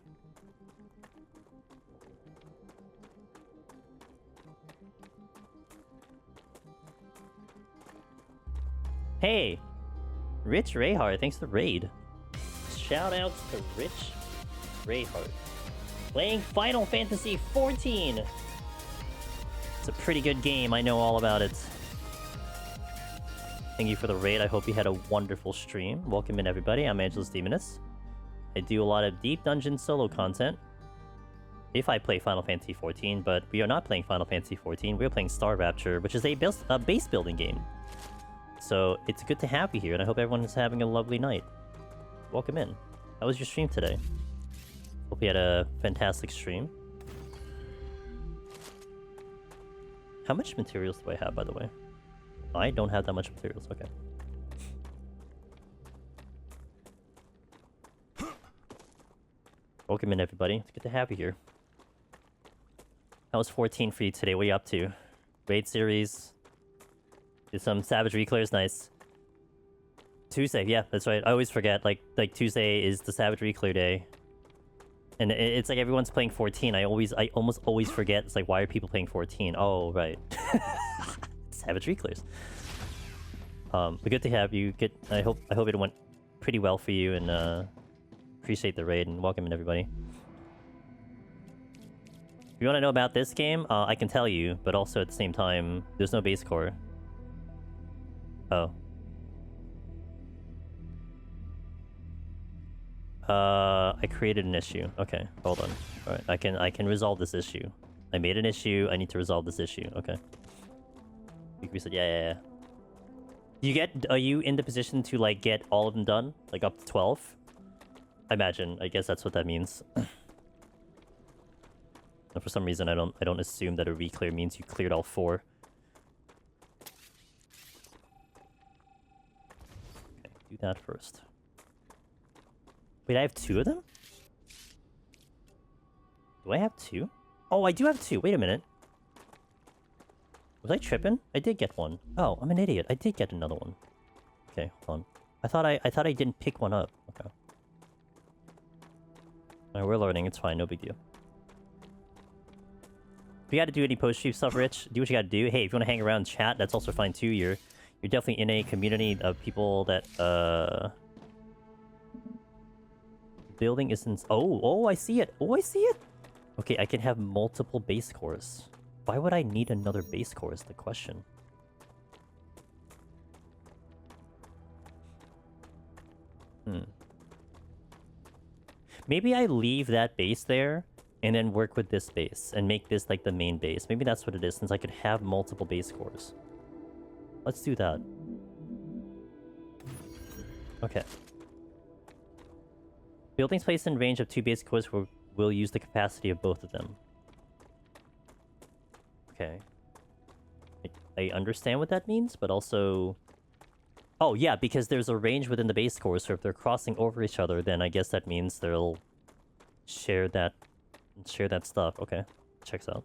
Hey, Rich Rayhart, thanks for the raid. Shout outs to Rich Rayhart. Playing Final Fantasy 14. It's a pretty good game. I know all about it. Thank you for the raid. I hope you had a wonderful stream. Welcome in, everybody. I'm Angelus Demonus. I do a lot of deep dungeon solo content. If I play Final Fantasy 14, but we are not playing Final Fantasy 14. We're playing StarRapture, which is a base building game. So it's good to have you here, and I hope everyone is having a lovely night. Welcome in. How was your stream today? Hope you had a fantastic stream. How much materials do I have, by the way? I don't have that much materials. Okay. Welcome in, everybody. It's good to have you here. How was 14 for you today? What are you up to? Raid series? Did some Savage Reclairs? Nice. Tuesday, yeah, that's right. I always forget. Like Tuesday is the Savage Reclair day, and it's like everyone's playing 14. I almost always forget. It's like, why are people playing 14? Oh, right. Savage Reclairs. But good to have you. Good. I hope it went pretty well for you, and appreciate the raid and welcome in, everybody. If you want to know about this game, I can tell you, but also at the same time, there's no base core. Oh. I created an issue. Okay, hold on. Alright, I can resolve this issue. I made an issue, I need to resolve this issue. Okay. We said, yeah. Are you in the position to, like, get all of them done? Like, up to 12? I imagine. I guess that's what that means. And for some reason, I don't assume that a reclear means you cleared all 4. Okay, do that first. Wait, I have 2 of them? Do I have 2? Oh, I do have 2. Wait a minute. Was I tripping? I did get one. Oh, I'm an idiot. I did get another one. Okay, hold on. I thought I didn't pick one up. Okay. Alright, we're learning. It's fine. No big deal. If you got to do any post-stream stuff, Rich, do what you got to do. Hey, if you want to hang around and chat, that's also fine too. You're definitely in a community of people that building isn't. Oh, I see it. Oh, I see it. Okay, I can have multiple base cores. Why would I need another base core is the question. Maybe I leave that base there and then work with this base and make this like the main base. Maybe that's what it is, since I could have multiple base cores. Let's do that. Okay. Buildings placed in range of 2 base cores will use the capacity of both of them. Okay. I understand what that means, but also... Oh, yeah, because there's a range within the base core, so if they're crossing over each other, then I guess that means they'll share that stuff. Okay, checks out.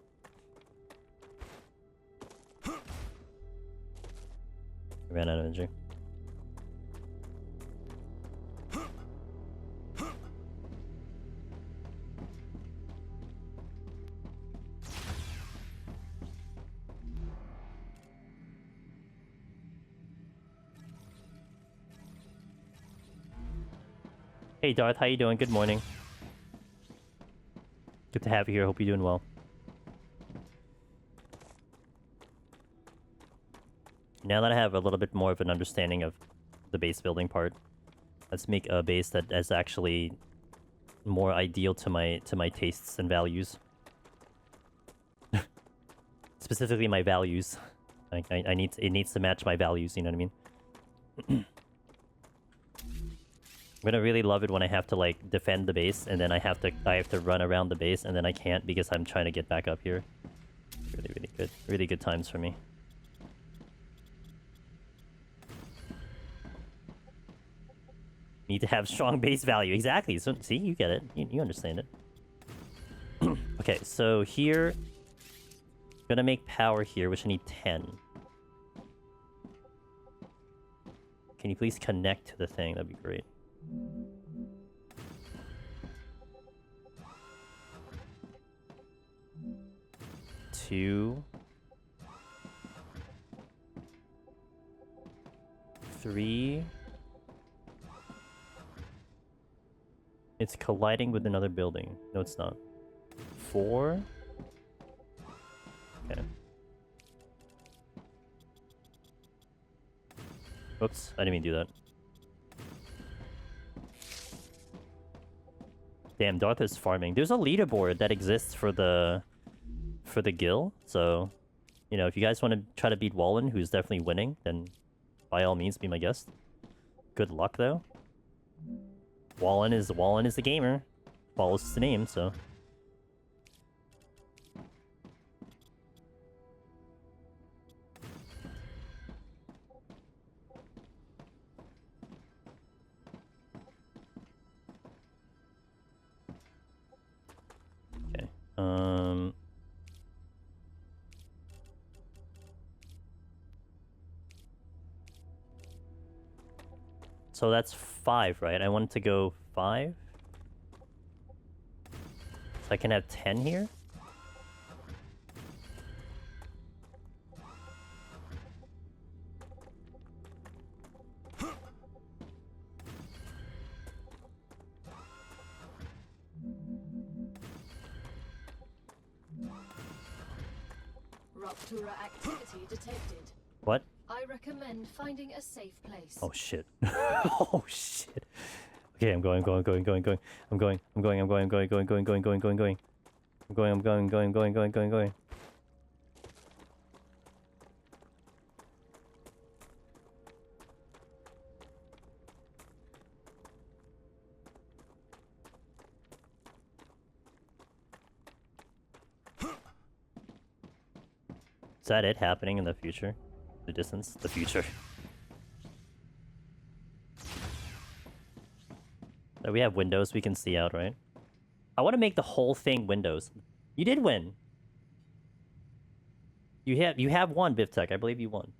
Ran out of energy. Hey Darth, how you doing? Good morning. Good to have you here. Hope you're doing well. Now that I have a little bit more of an understanding of the base building part, let's make a base that is actually more ideal to my tastes and values. Specifically my values. It needs to match my values, you know what I mean? I'm gonna really love it when I have to like defend the base and then I have to run around the base and then I can't because I'm trying to get back up here. Really good. Really good times for me. Need to have strong base value. Exactly. So see, you get it. You understand it. Okay, so here gonna make power here, which I need 10. Can you please connect to the thing? That'd be great. 2, 3. It's colliding with another building. No, it's not. 4. Okay. Oops, I didn't mean to do that. Damn, Darth is farming. There's a leaderboard that exists for the guild, so you know, if you guys want to try to beat Wallen, who's definitely winning, then by all means be my guest. Good luck though. Wallen is the gamer. Follows the name, so. Okay. So that's 5, right? I wanted to go 5. So I can have 10 here? Rupture activity detected. What? I recommend finding a safe place. Oh shit. Oh shit. Okay, I'm going. I'm going. Is that it happening in the future? The distance? The future. We have windows we can see out, right? I want to make the whole thing windows. You did win. You have won, Bivtech. I believe you won.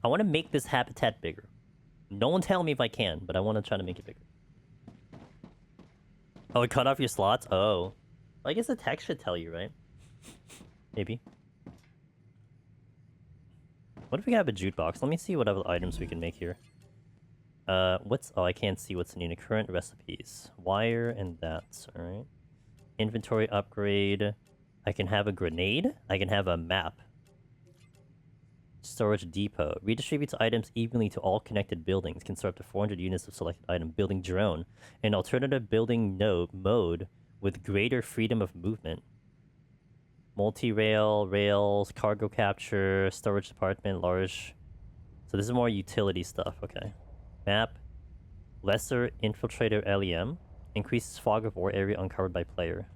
I want to make this habitat bigger. No one tell me if I can, but I want to try to make it bigger. Oh, it cut off your slots? Oh. I guess the text should tell you, right? Maybe. What if we have a jute box? Let me see what other items we can make here. What's... Oh, I can't see what's in the current recipes. Wire and that, alright. Inventory upgrade. I can have a grenade. I can have a map. Storage depot. Redistributes items evenly to all connected buildings. Can store up to 400 units of selected item. Building drone. An alternative building mode with greater freedom of movement. Multi-rail, rails, cargo capture, storage department, large... So this is more utility stuff, okay. Map. Lesser infiltrator LEM. Increases fog of war area uncovered by player.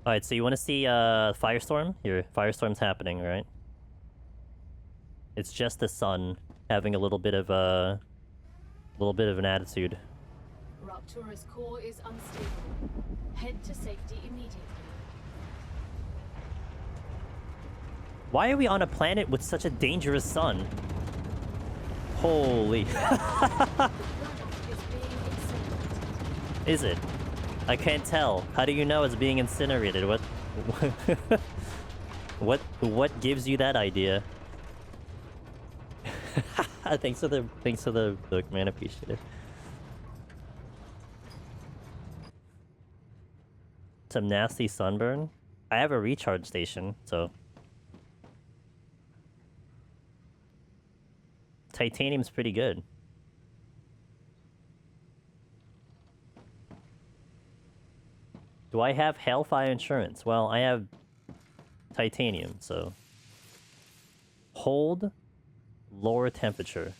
Alright, so you want to see Firestorm? Here, Firestorm's happening, right? It's just the sun having a little bit of an attitude. Raptura's core is unstable. Head to safety immediately. Why are we on a planet with such a dangerous sun? Holy. Is it? I can't tell. How do you know it's being incinerated? What what gives you that idea? thanks for the look, man. Appreciate it. Some nasty sunburn. I have a recharge station, so titanium's pretty good. Do I have Hellfire insurance? Well, I have titanium, so... Hold lower temperature.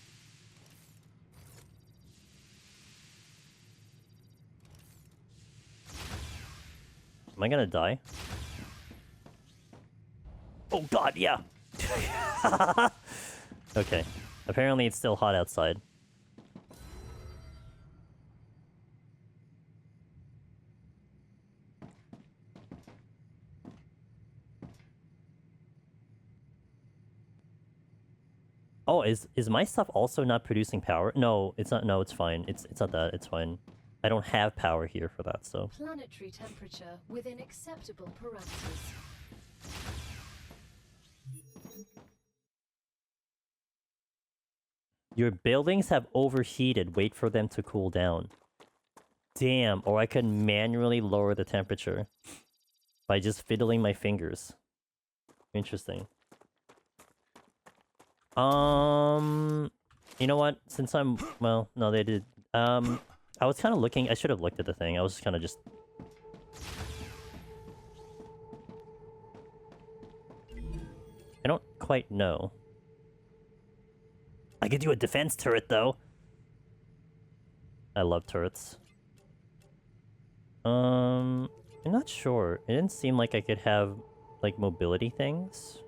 Am I gonna die? Oh god, yeah! Okay. Apparently it's still hot outside. Oh, is my stuff also not producing power? No, it's not. No, it's fine. It's not that. It's fine. I don't have power here for that, so... Planetary temperature within acceptable parameters. Your buildings have overheated. Wait for them to cool down. Damn, or I could manually lower the temperature by just fiddling my fingers. Interesting. You know what? Since I'm... Well, no, they did... I was kind of looking... I should have looked at the thing. I was kind of just... I don't quite know. I could do a defense turret, though. I love turrets. I'm not sure. It didn't seem like I could have, like, mobility things.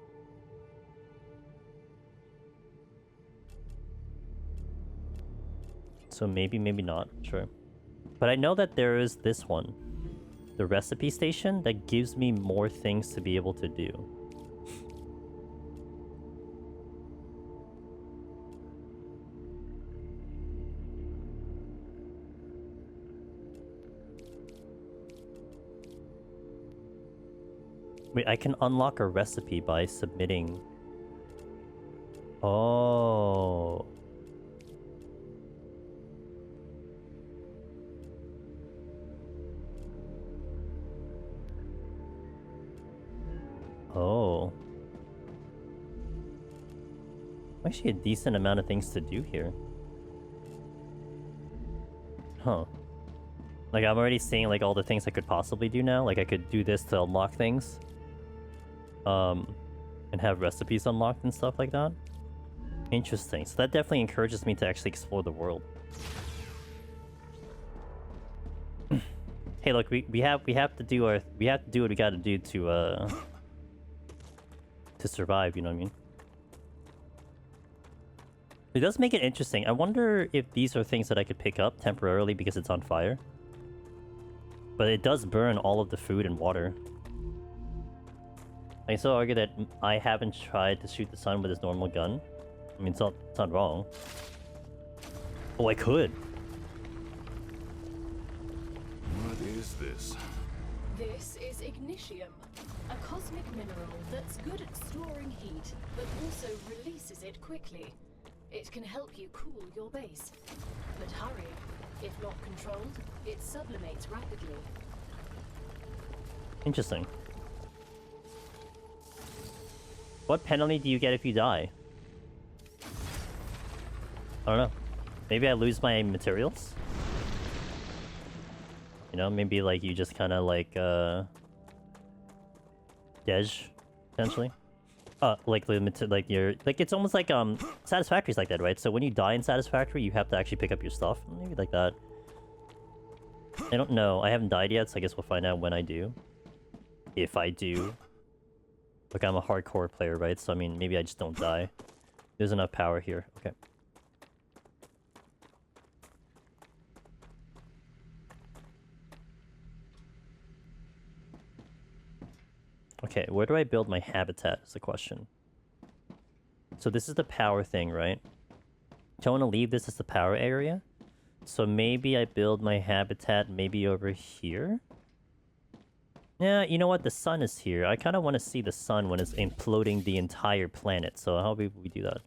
So maybe, maybe not. Sure. But I know that there is this one. The recipe station that gives me more things to be able to do. Wait, I can unlock a recipe by submitting... Oh... Oh. Actually a decent amount of things to do here. Huh. Like, I'm already seeing, like, all the things I could possibly do now. Like, I could do this to unlock things. And have recipes unlocked and stuff like that. Interesting. So that definitely encourages me to actually explore the world. Hey, look, we have to do what we gotta do to survive, you know what I mean? It does make it interesting. I wonder if these are things that I could pick up temporarily because it's on fire. But it does burn all of the food and water. I can still argue that I haven't tried to shoot the sun with his normal gun. I mean, it's not wrong. Oh, I could. What is this? This is ignitium, a cosmic mineral that's good at storing heat, but also releases it quickly. It can help you cool your base. But hurry. If not controlled, it sublimates rapidly. Interesting. What penalty do you get if you die? I don't know. Maybe I lose my materials? You know, maybe like you just kind of like dej, potentially. Like you're like it's almost like Satisfactory's like that, right? So when you die in Satisfactory, you have to actually pick up your stuff. Maybe like that. I don't know. I haven't died yet, so I guess we'll find out when I do. If I do. Look, I'm a hardcore player, right? So I mean, maybe I just don't die. There's enough power here. Okay. Okay, where do I build my habitat is the question. So this is the power thing, right? Do I want to leave this as the power area? So maybe I build my habitat maybe over here? Yeah, you know what? The sun is here. I kind of want to see the sun when it's imploding the entire planet. So how do we do that?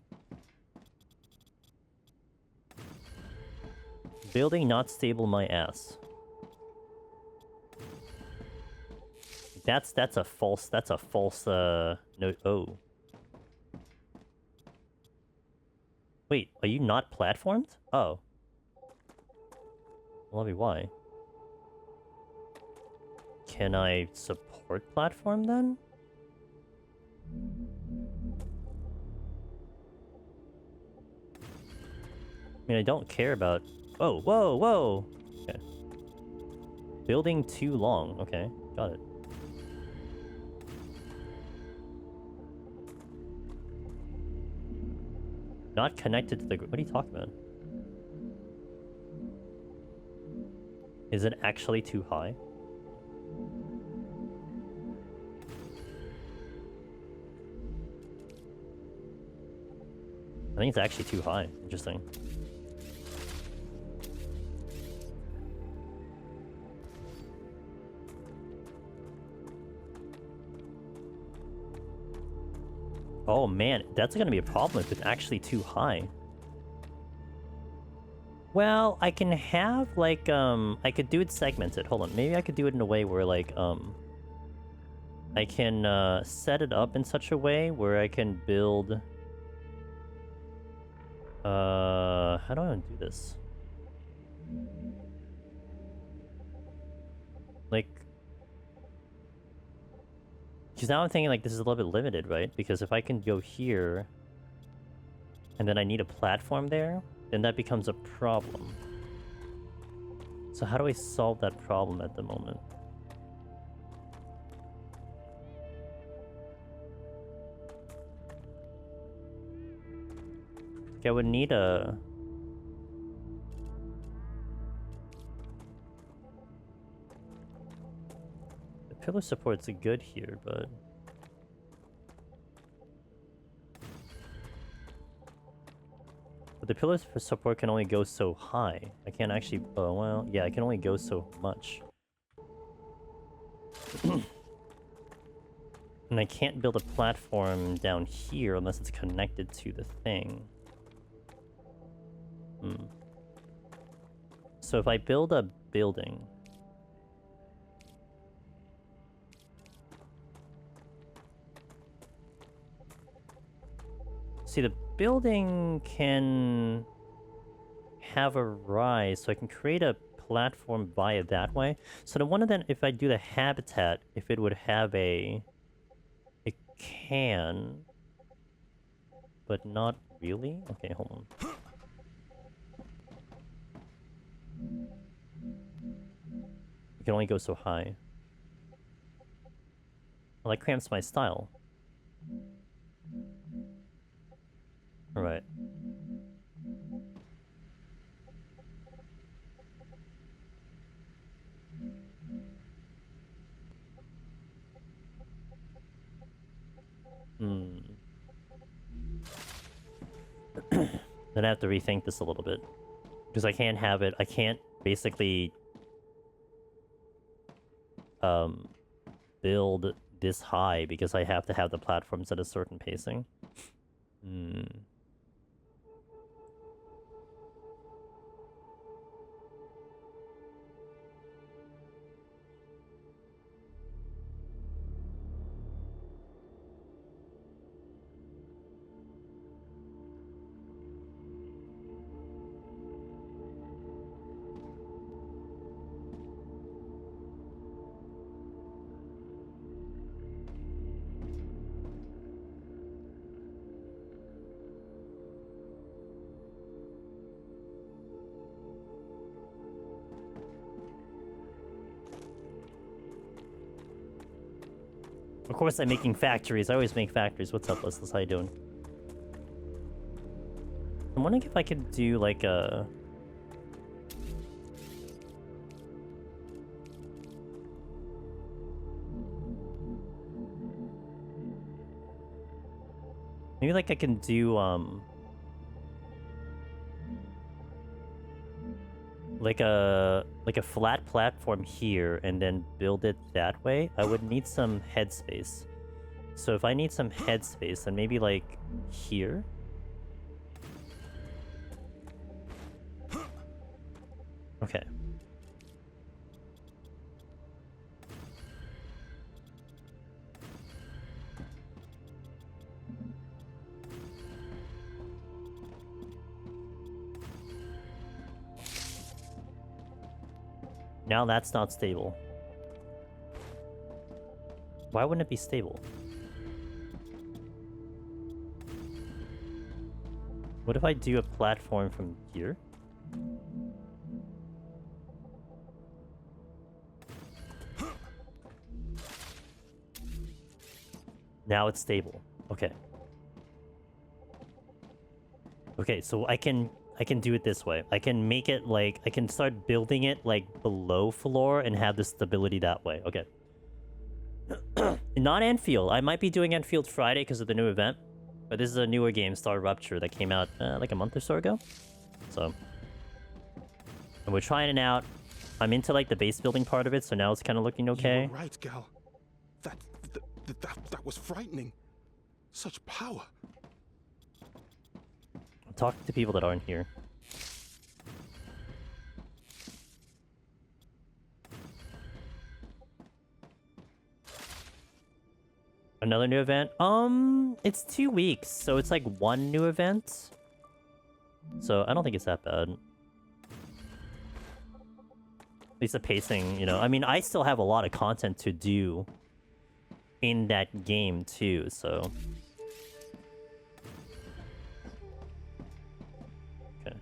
Building not stable my ass. That's a false no. Oh. Wait, are you not platformed? Oh. Well, why? Can I support platform then? I mean, I don't care about... Oh, whoa, whoa! Okay. Building too long. Okay, got it. Not connected to the... What are you talking about? Is it actually too high? I think it's actually too high. Interesting. Oh man, that's gonna be a problem if it's actually too high. Well, I can have like I could do it segmented. Hold on, maybe I could do it in a way where like I can set it up in such a way where I can build how do I want to do this? Like, because now I'm thinking like this is a little bit limited, right? Because if I can go here and then I need a platform there, then that becomes a problem. So how do I solve that problem at the moment? I would need a... The pillar support's good here, but... But the pillar support can only go so high. I can't actually... Oh, well, yeah, I can only go so much. And I can't build a platform down here unless it's connected to the thing. So if I build a building... See, the building can have a rise, so I can create a platform via that way. So the one of them, if I do the habitat, if it would have a... It can... But not really? Okay, hold on. You can only go so high. Well, that cramps my style. Alright. Then I have to rethink this a little bit. Because I can't have it, I can't basically build this high because I have to have the platforms at a certain pacing. course I'm making factories. I always make factories. What's up, Listless? How you doing? I'm wondering if I could do like a... Maybe like I can do like a flat platform here and then build it that way. I would need some headspace. So if I need some headspace, then maybe like here. Okay. Now that's not stable. Why wouldn't it be stable? What if I do a platform from here? Now it's stable. Okay. Okay, so I can do it this way. I can make it like I can start building it like below floor and have the stability that way. Okay. Not Enfield. I might be doing Enfield Friday because of the new event. But this is a newer game, StarRupture, that came out like a month or so ago. So. And we're trying it out. I'm into like the base building part of it, so now it's kind of looking okay. You were right, Gal. That was frightening. Such power. Talk to people that aren't here. Another new event? It's 2 weeks, so it's like one new event. So I don't think it's that bad. At least the pacing, you know. I mean, I still have a lot of content to do in that game too, so... Okay.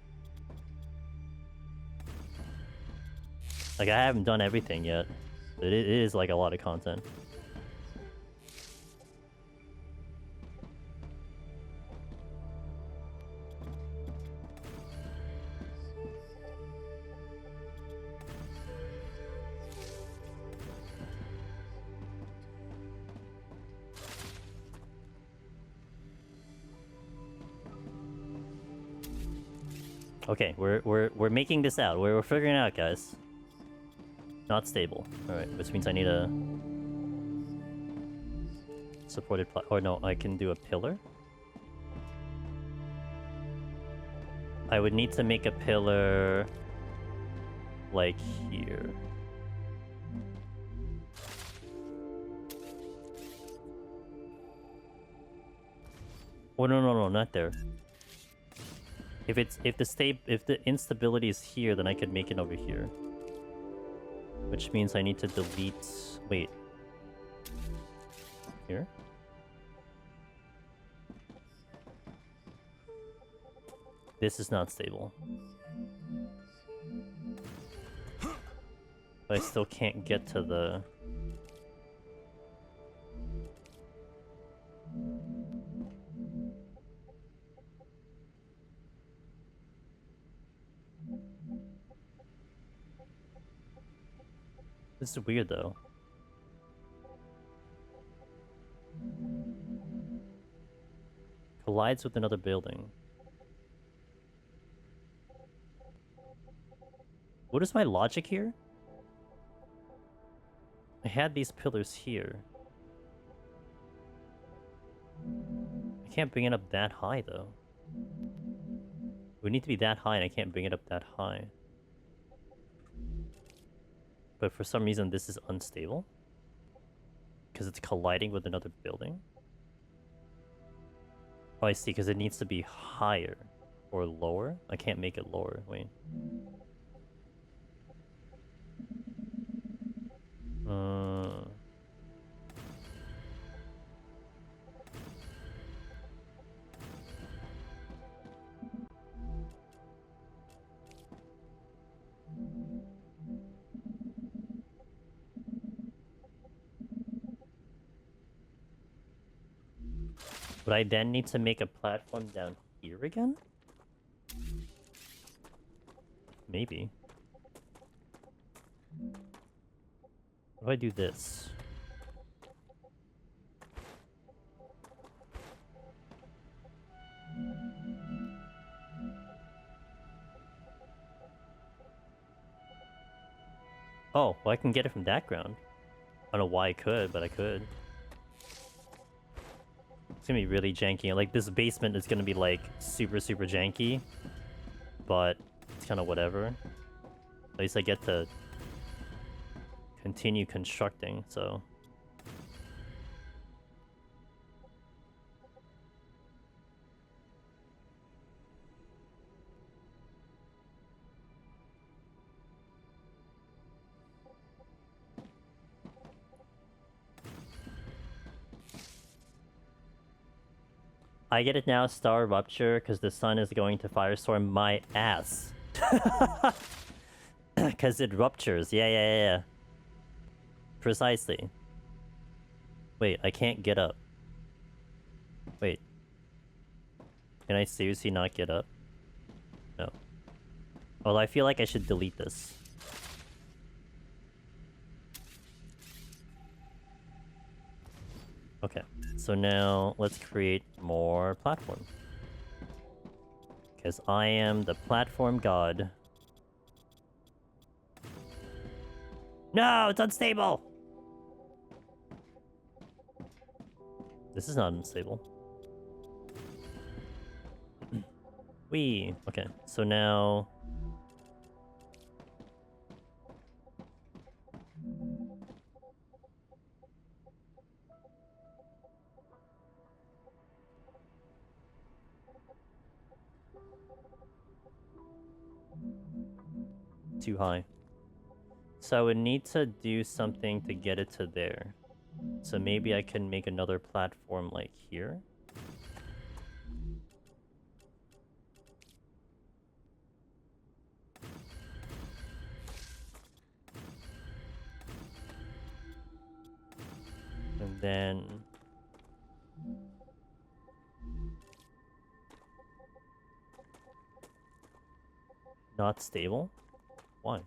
Like, I haven't done everything yet, but it is like a lot of content. Okay, we're making this out. We're figuring it out, guys. Not stable. Alright, which means I need a supported or no, I can do a pillar. I would need to make a pillar like here. Oh no, not there. If the instability is here, then I could make it over here. Which means I need to delete... Wait. Here? This is not stable. But I still can't get to the... This is weird, though. Collides with another building. What is my logic here? I had these pillars here. I can't bring it up that high, though. It would need to be that high, and I can't bring it up that high. But for some reason, this is unstable. Because it's colliding with another building. Oh, I see, because it needs to be higher. Or lower. I can't make it lower. Wait. Would I then need to make a platform down here again? Maybe. What do I do this? Oh, well I can get it from that ground. I don't know why I could, but I could. It's gonna be really janky. Like, this basement is gonna be, like, super janky. But it's kind of whatever. At least I get to continue constructing, so... I get it now, StarRupture, because the sun is going to firestorm my ass. Because it ruptures. Yeah. Precisely. Wait, I can't get up. Wait. Can I seriously not get up? No. Well, I feel like I should delete this. Okay, so now let's create more platform. Because I am the platform god. No, it's unstable! This is not unstable. Wee. Okay, so now... Too high. So I would need to do something to get it to there. So maybe I can make another platform like here. And then... Not stable? Why? I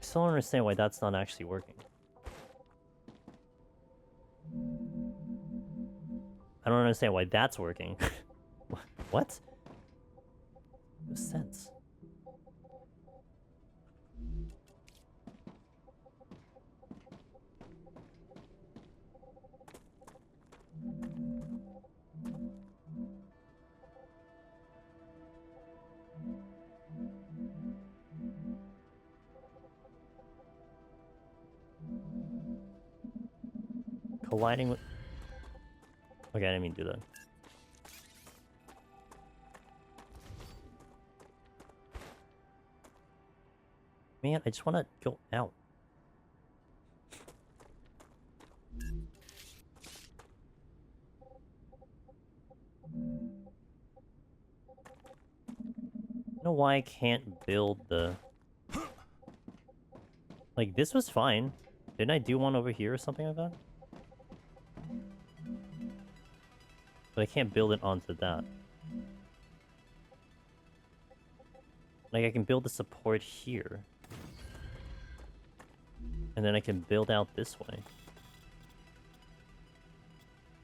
still don't understand why that's not actually working. I don't understand why that's working. What? No sense. Colliding with... Okay, I didn't mean to do that. Man, I just want to go out. I don't know why I can't build the... Like, this was fine. Didn't I do one over here or something like that? But I can't build it onto that. Like, I can build the support here. And then I can build out this way.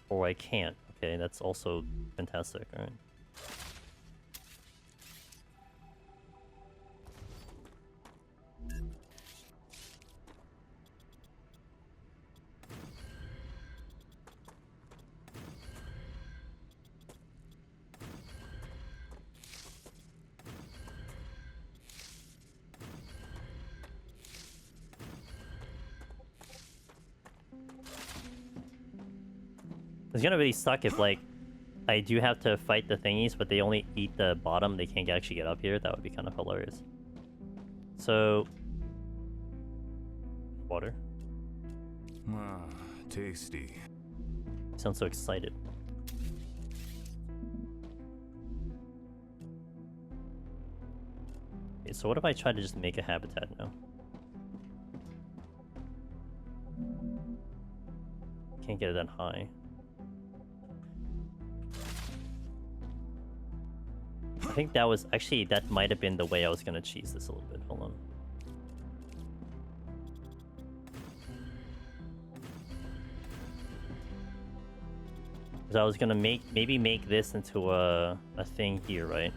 Or I can't. Okay, that's also fantastic, alright. It's gonna really suck if, like, I do have to fight the thingies, but they only eat the bottom. They can't actually get up here. That would be kind of hilarious. So... Water. Ah, tasty. You sound so excited. Okay, so what if I try to just make a habitat now? Can't get it that high. I think that was... Actually, that might have been the way I was gonna cheese this a little bit. Hold on. Because I was gonna maybe make this into a thing here, right?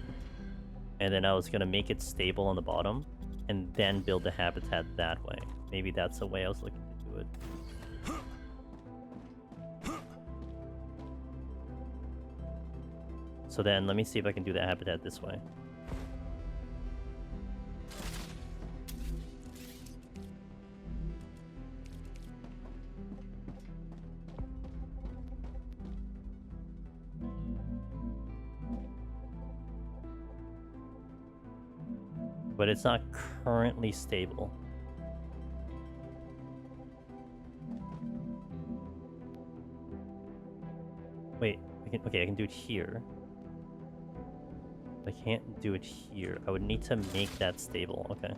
And then I was gonna make it stable on the bottom, and then build the habitat that way. Maybe that's the way I was looking to do it. So then, let me see if I can do the habitat this way. But it's not currently stable. Wait, okay, I can do it here. I can't do it here. I would need to make that stable. Okay.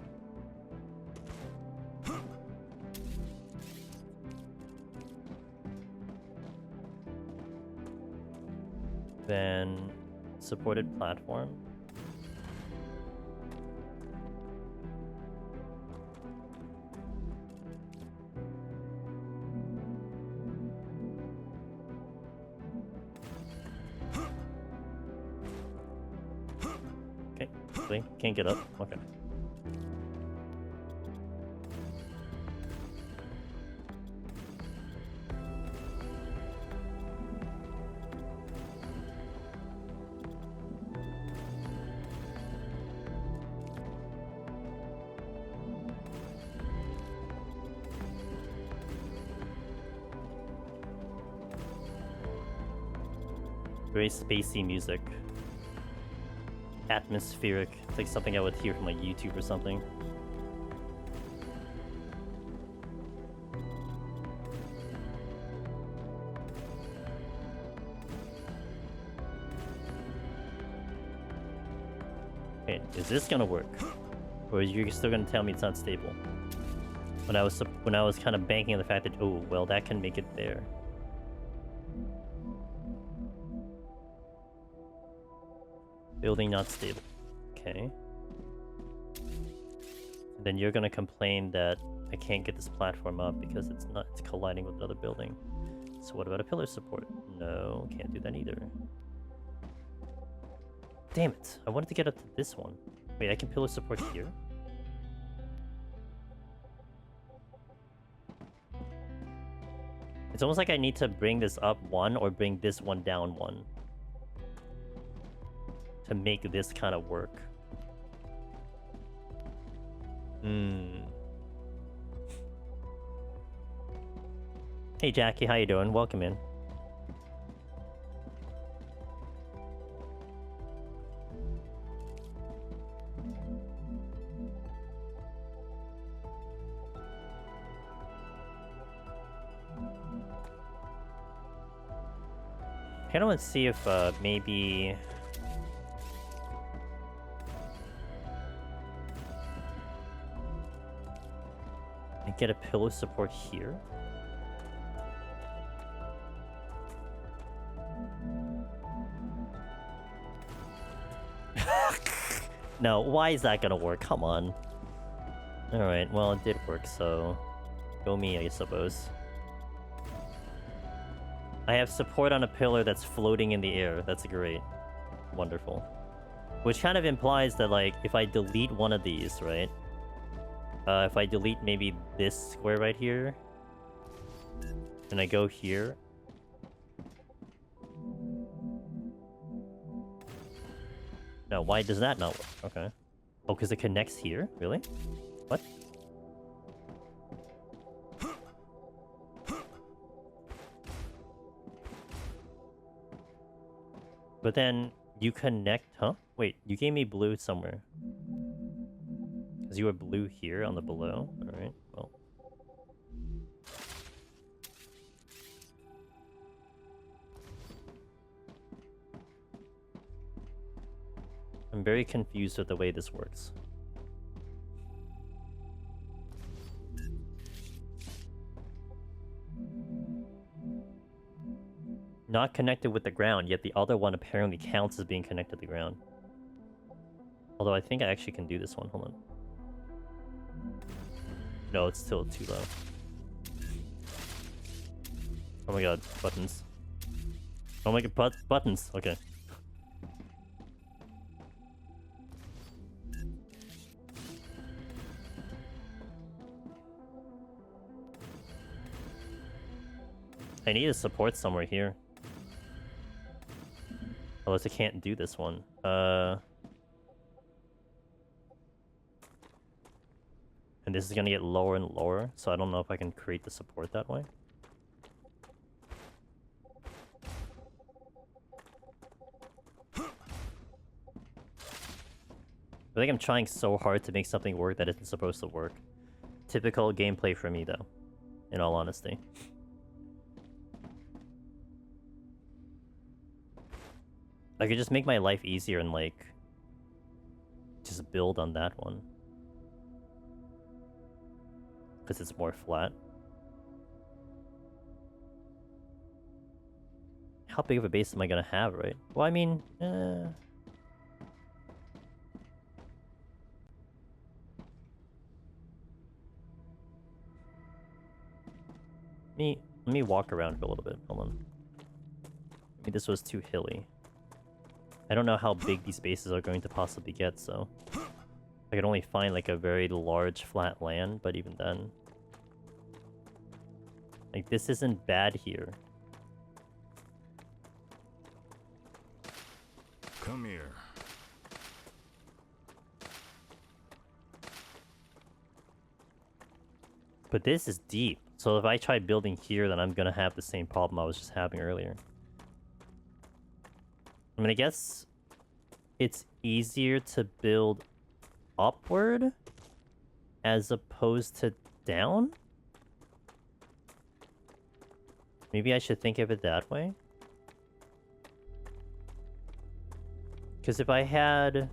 Then supported platform. Okay, can't get up. Okay. Very spacey music. Atmospheric. It's like something I would hear from like YouTube or something. Okay, is this gonna work? Or are you still gonna tell me it's not stable? When I was kind of banking on the fact that, oh well, that can make it there. Building not stable. Okay. And then you're gonna complain that I can't get this platform up because it's colliding with another building. So what about a pillar support? No, can't do that either. Damn it! I wanted to get up to this one. Wait, I can pillar support here? It's almost like I need to bring this up one or bring this one down one to make this kind of work. Hey Jackie, how you doing? Welcome in. I kind of want to see if maybe... I get a pillow support here. No, why is that gonna work? Come on. Alright, well it did work, so... Go me, I suppose. I have support on a pillar that's floating in the air. That's great. Wonderful. Which kind of implies that, like, if I delete one of these, right? If I delete maybe this square right here, and I go here. No, why does that not work? Okay. Oh, because it connects here? Really? What? But then you connect, huh? Wait, you gave me blue somewhere. Because you were blue here on the below. Alright, well. I'm very confused with the way this works. Not connected with the ground, yet the other one apparently counts as being connected to the ground. Although I think I actually can do this one. Hold on. No, it's still too low. Oh my god, buttons. Oh my god, buttons. Okay. I need a support somewhere here. Unless I can't do this one. And this is gonna get lower and lower, so I don't know if I can create the support that way. I think I'm trying so hard to make something work that isn't supposed to work. Typical gameplay for me, though, in all honesty. I could just make my life easier and, like, just build on that one. Because it's more flat. How big of a base am I gonna have, right? Well, I mean, Let me walk around for a little bit. Hold on. Maybe this was too hilly. I don't know how big these bases are going to possibly get, so... I could only find, like, a very large flat land, but even then... Like, this isn't bad here. Come here. But this is deep. So if I try building here, then I'm gonna have the same problem I was just having earlier. I mean, I guess it's easier to build upward as opposed to down? Maybe I should think of it that way? Because if I had...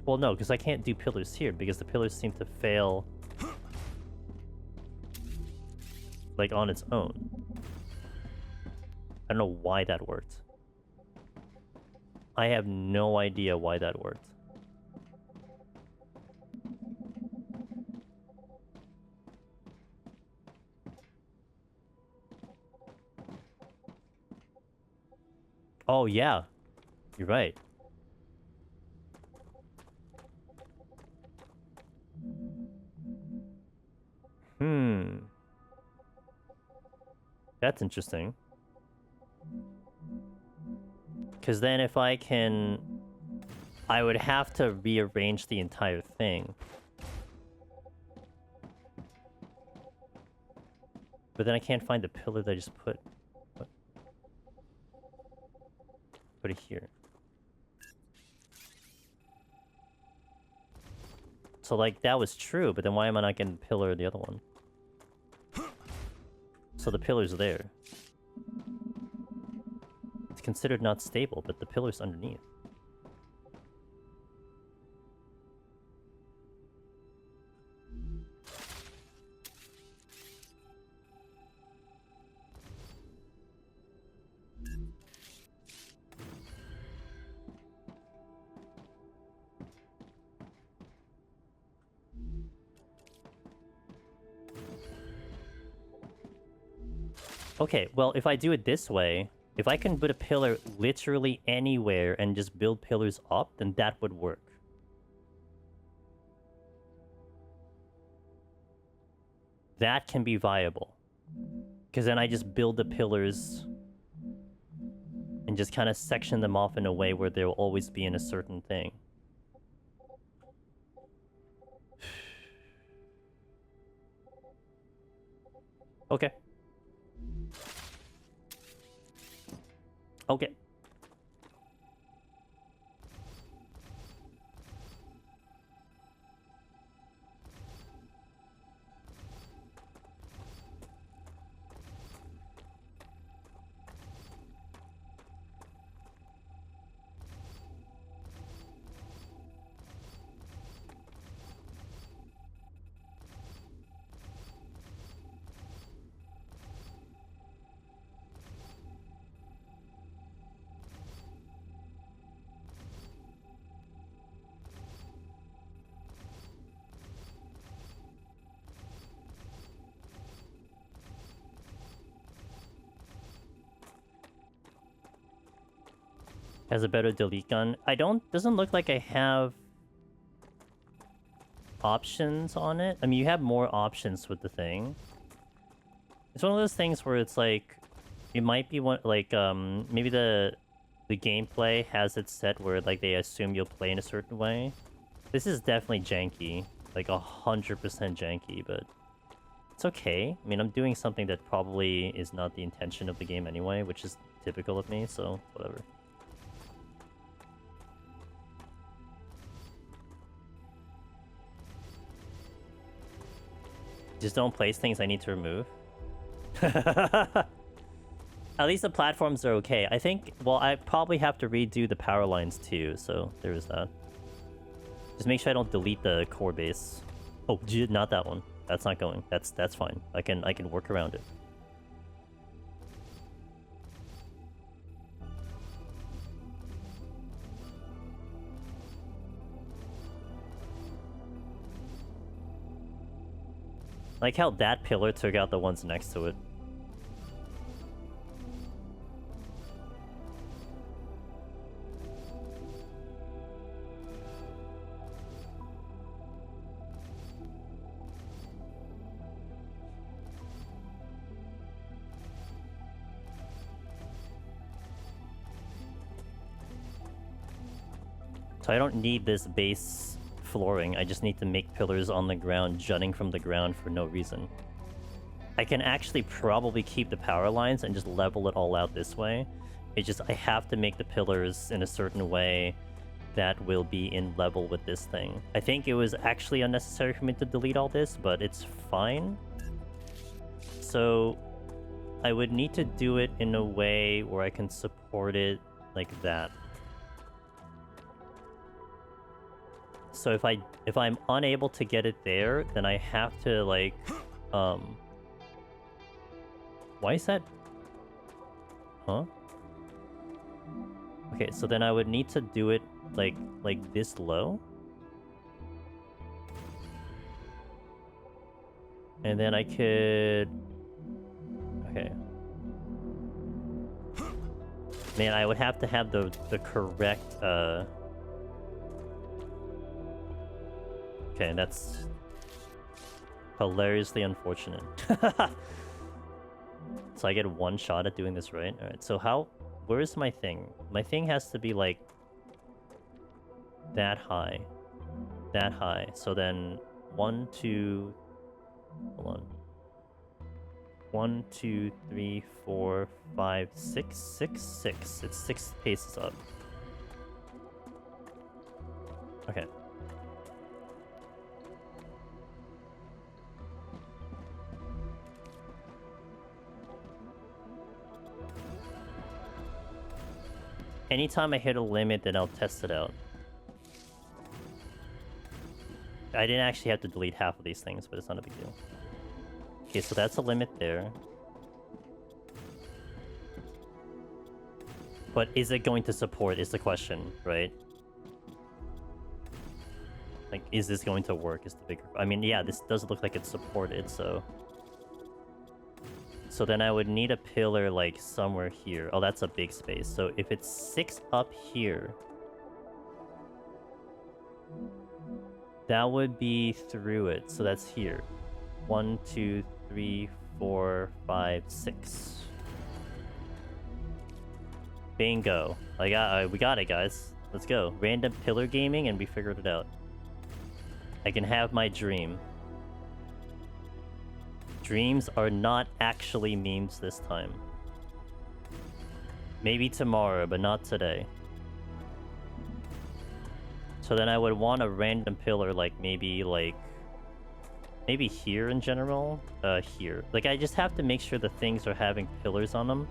Well, no, because I can't do pillars here, because the pillars seem to fail... like, on its own. I don't know why that worked. I have no idea why that worked. Oh, yeah. You're right. That's interesting. Because then if I can... I would have to rearrange the entire thing. But then I can't find the pillar that I just put. What? Put it here. So, like, that was true, but then why am I not getting the pillar or the other one? So the pillar's there. It's considered not stable, but the pillar's underneath. Okay, well, if I do it this way, if I can put a pillar literally anywhere and just build pillars up, then that would work. That can be viable. Because then I just build the pillars and just kind of section them off in a way where they'll always be in a certain thing. Okay. Okay. Has a better delete gun. Doesn't look like I have options on it. I mean, you have more options with the thing. It's one of those things where it's like, it might be one, like, maybe the gameplay has it set where, like, they assume you'll play in a certain way. This is definitely janky. Like, 100% janky, but it's okay. I mean, I'm doing something that probably is not the intention of the game anyway, which is typical of me, so whatever. Just don't place things I need to remove. At least the platforms are okay. I think, well, I probably have to redo the power lines too, so there is that. Just make sure I don't delete the core base. Oh, not that one. That's not going. That's fine. I can work around it. Like how that pillar took out the ones next to it. So I don't need this base flooring, I just need to make pillars on the ground jutting from the ground for no reason. I can actually probably keep the power lines and just level it all out this way. It's just I have to make the pillars in a certain way that will be in level with this thing. I think it was actually unnecessary for me to delete all this, but it's fine. So I would need to do it in a way where I can support it like that. So if I'm unable to get it there, then I have to like why is that? Huh? Okay, so then I would need to do it like this low. And then I could okay. Man, I would have to have the correct okay, that's hilariously unfortunate. So I get one shot at doing this right? Alright, so where is my thing? My thing has to be like that high. That high. So then 1, 2, hold on. 1, 2, 3, 4, 5, 6, 6, 6. It's 6 paces up. Okay. Anytime I hit a limit, then I'll test it out. I didn't actually have to delete half of these things, but it's not a big deal. Okay, so that's a limit there. But is it going to support is the question, right? Like, is this going to work is the bigger... I mean, yeah, this does look like it's supported, so... So then I would need a pillar, like, somewhere here. Oh, that's a big space. So if it's 6 up here... that would be through it. So that's here. 1, 2, 3, 4, 5, 6. Bingo. We got it, guys. Let's go. Random pillar gaming, and we figured it out. I can have my dream. Dreams are not actually memes this time. Maybe tomorrow, but not today. So then I would want a random pillar, like maybe here in general. Here. Like, I just have to make sure the things are having pillars on them.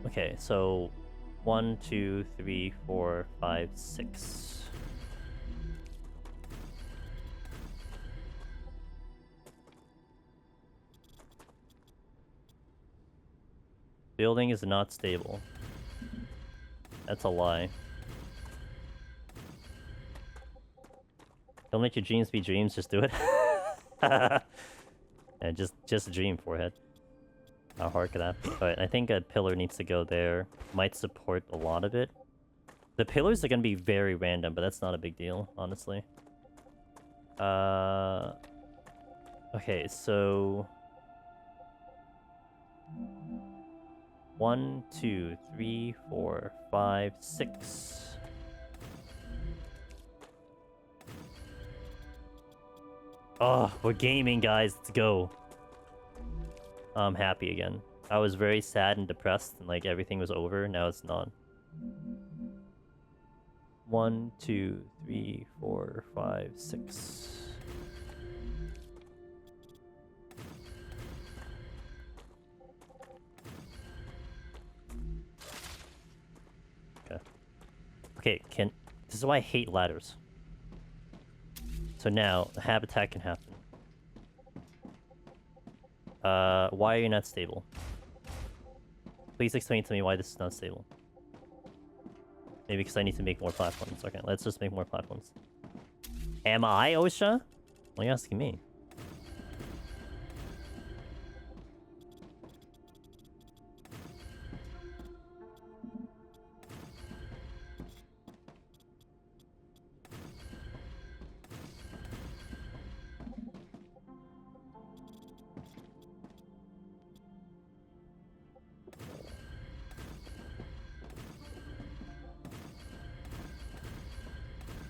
Okay, so 1, 2, 3, 4, 5, 6. Building is not stable. That's a lie. Don't let your dreams be dreams, just do it. Yeah, just dream, forehead. How hard could that be? Alright, I think a pillar needs to go there. Might support a lot of it. The pillars are gonna be very random, but that's not a big deal, honestly. Okay, so 1, 2, 3, 4, 5, 6. Oh, we're gaming, guys. Let's go. I'm happy again. I was very sad and depressed, and like everything was over. Now it's not. 1, 2, 3, 4, 5, 6. Okay. Okay, this is why I hate ladders. So now, the habitat can happen. Why are you not stable? Please explain to me why this is not stable. Maybe because I need to make more platforms. Okay, let's just make more platforms. Am I, OSHA? Why are you asking me?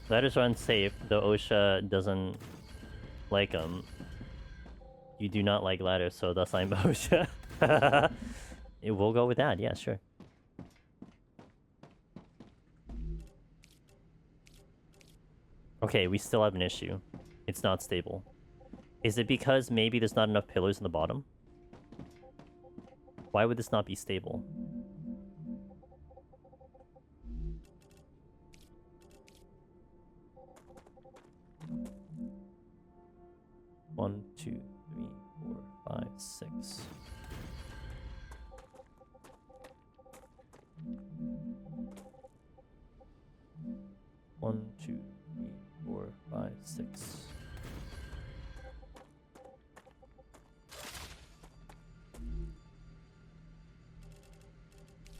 Ladders are unsafe, though OSHA doesn't like them. You do not like ladders, so thus I'm OSHA. We'll go with that, yeah, sure. Okay, we still have an issue. It's not stable. Is it because maybe there's not enough pillars in the bottom? Why would this not be stable? One, 2, 3, 4, 5, 6. One, 2, 3, 4, 5, 6.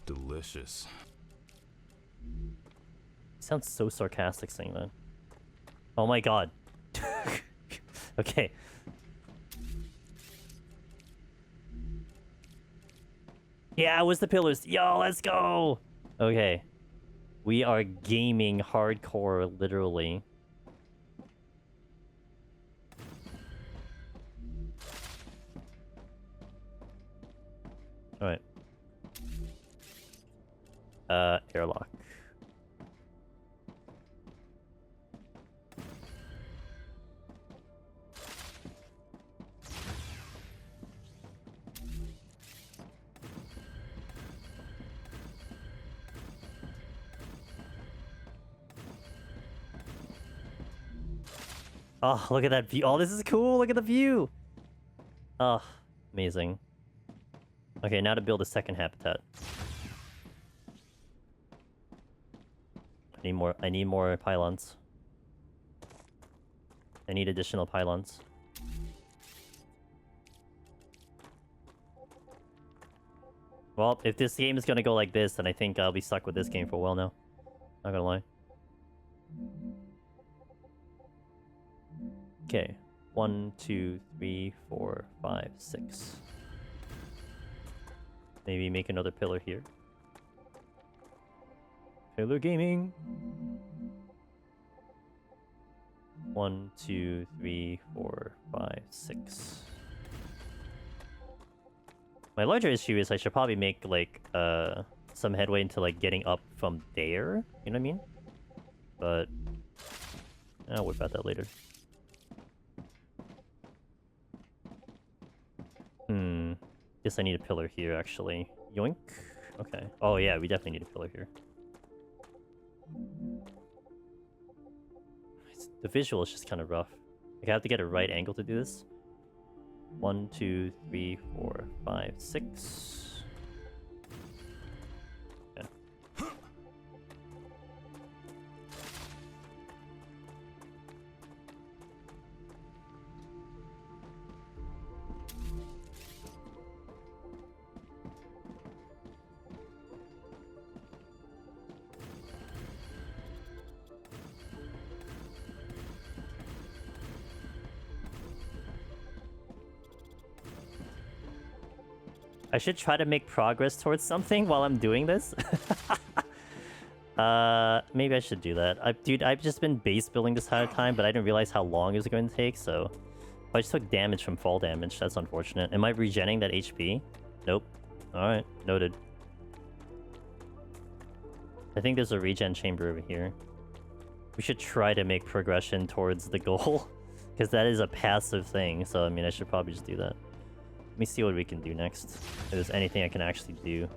Delicious. Sounds so sarcastic saying that. Oh my god. Okay. Yeah, it was the pillars. Yo, let's go! Okay. We are gaming hardcore, literally. Alright. Airlock. Oh, look at that view. Oh, this is cool. Look at the view. Oh, amazing. Okay, now to build a second habitat. I need more pylons. I need additional pylons. Well, if this game is gonna go like this, then I think I'll be stuck with this game for a while now. Not gonna lie. Okay. 1, 2, 3, 4, 5, 6. Maybe make another pillar here. Pillar gaming. 1, 2, 3, 4, 5, 6. My larger issue is I should probably make like some headway into like getting up from there. You know what I mean? But I'll worry about that later. Guess I need a pillar here, actually. Yoink. Okay. Oh, yeah, we definitely need a pillar here. The visual is just kind of rough. Like, I have to get a right angle to do this. 1, 2, 3, 4, 5, 6. Okay. I should try to make progress towards something while I'm doing this. Maybe I should do that. Dude, I've just been base building this entire time, but I didn't realize how long it was going to take, so... I just took damage from fall damage. That's unfortunate. Am I regenerating that HP? Nope. Alright, noted. I think there's a regen chamber over here. We should try to make progression towards the goal. Because that is a passive thing, so I mean, I should probably just do that. Let me see what we can do next. If there's anything I can actually do.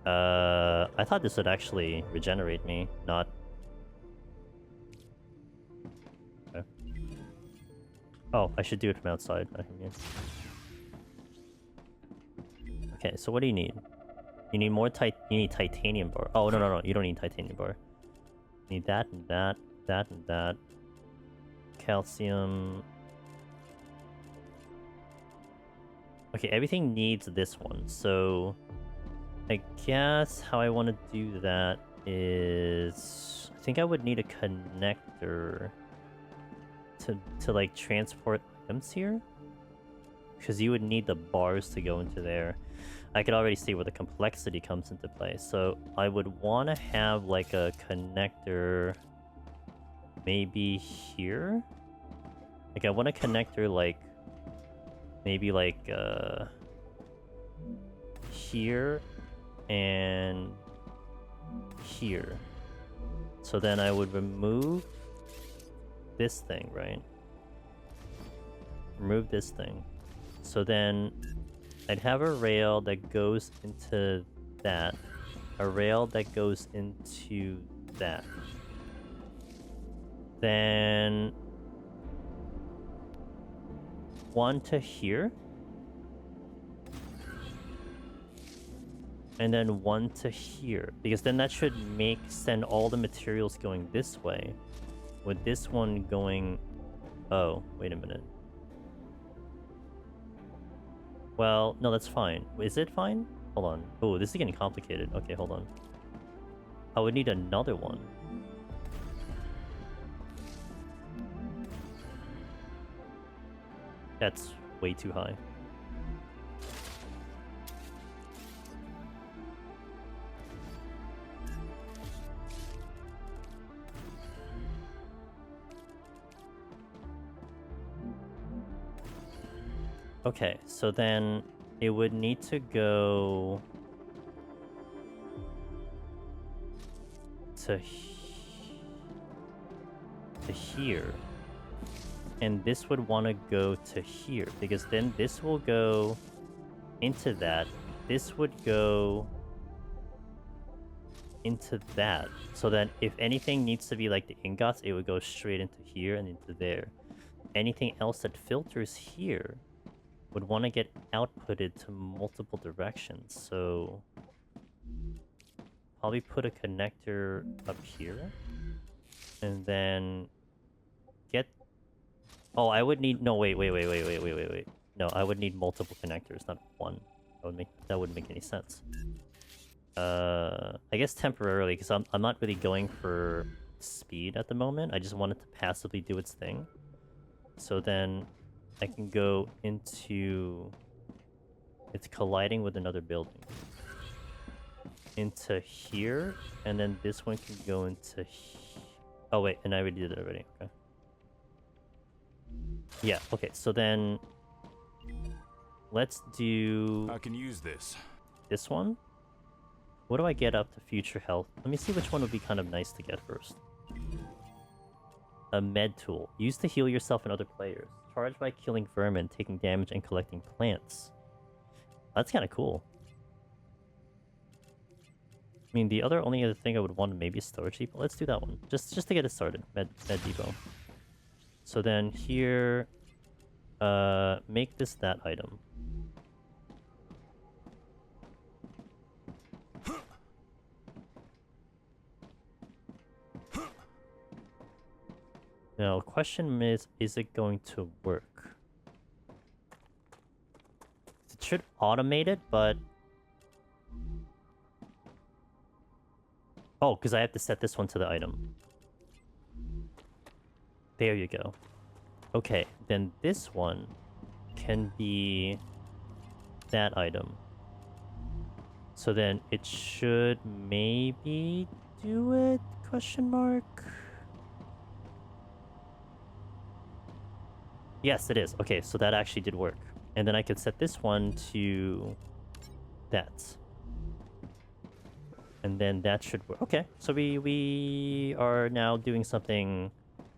I thought this would actually regenerate me, not... Okay. Oh, I should do it from outside. Okay, so what do you need? You need more you need titanium bar. Oh, no, you don't need titanium bar. You need that and that, that and that. Calcium. Okay, everything needs this one, so... I guess how I want to do that is... I think I would need a connector to like transport items here, because you would need the bars to go into there. I could already see where the complexity comes into play, so I would want to have like a connector maybe here. Like I want a connector like maybe like here and here. So then I would remove this thing, right? Remove this thing. So then I'd have a rail that goes into that. A rail that goes into that. Then one to here. And then one to here. Because then that should send all the materials going this way. With this one going... Oh, wait a minute. Well, no, that's fine. Is it fine? Hold on. Oh, this is getting complicated. Okay, hold on. I would need another one. That's way too high. Okay, so then it would need to go to here. And this would want to go to here, because then this will go into that. This would go into that. So then if anything needs to be like the ingots, it would go straight into here and into there. Anything else that filters here would want to get outputted to multiple directions, so probably put a connector up here, and then get... Oh, I would need... No, wait. No, I would need multiple connectors, not one. That wouldn't make any sense. I guess temporarily, because I'm not really going for speed at the moment. I just want it to passively do its thing. So then I can go into... It's colliding with another building. Into here, and then this one can go into... Oh wait, and I already did it already, okay. Yeah, okay, so then... Let's do... I can use this. This one? What do I get up to future health? Let me see which one would be kind of nice to get first. A med tool. Used to heal yourself and other players. Charged by killing vermin, taking damage, and collecting plants. That's kind of cool. I mean, the only other thing I would want maybe is storage depot. Let's do that one. Just to get it started. Med depot. So then here... make this that item. Now, question is it going to work? It should automate it, but... Oh, because I have to set this one to the item. There you go. Okay, then this one can be that item. So then it should maybe do it? Question mark. Yes, it is. Okay, so that actually did work. And then I could set this one to that. And then that should work. Okay, so we are now doing something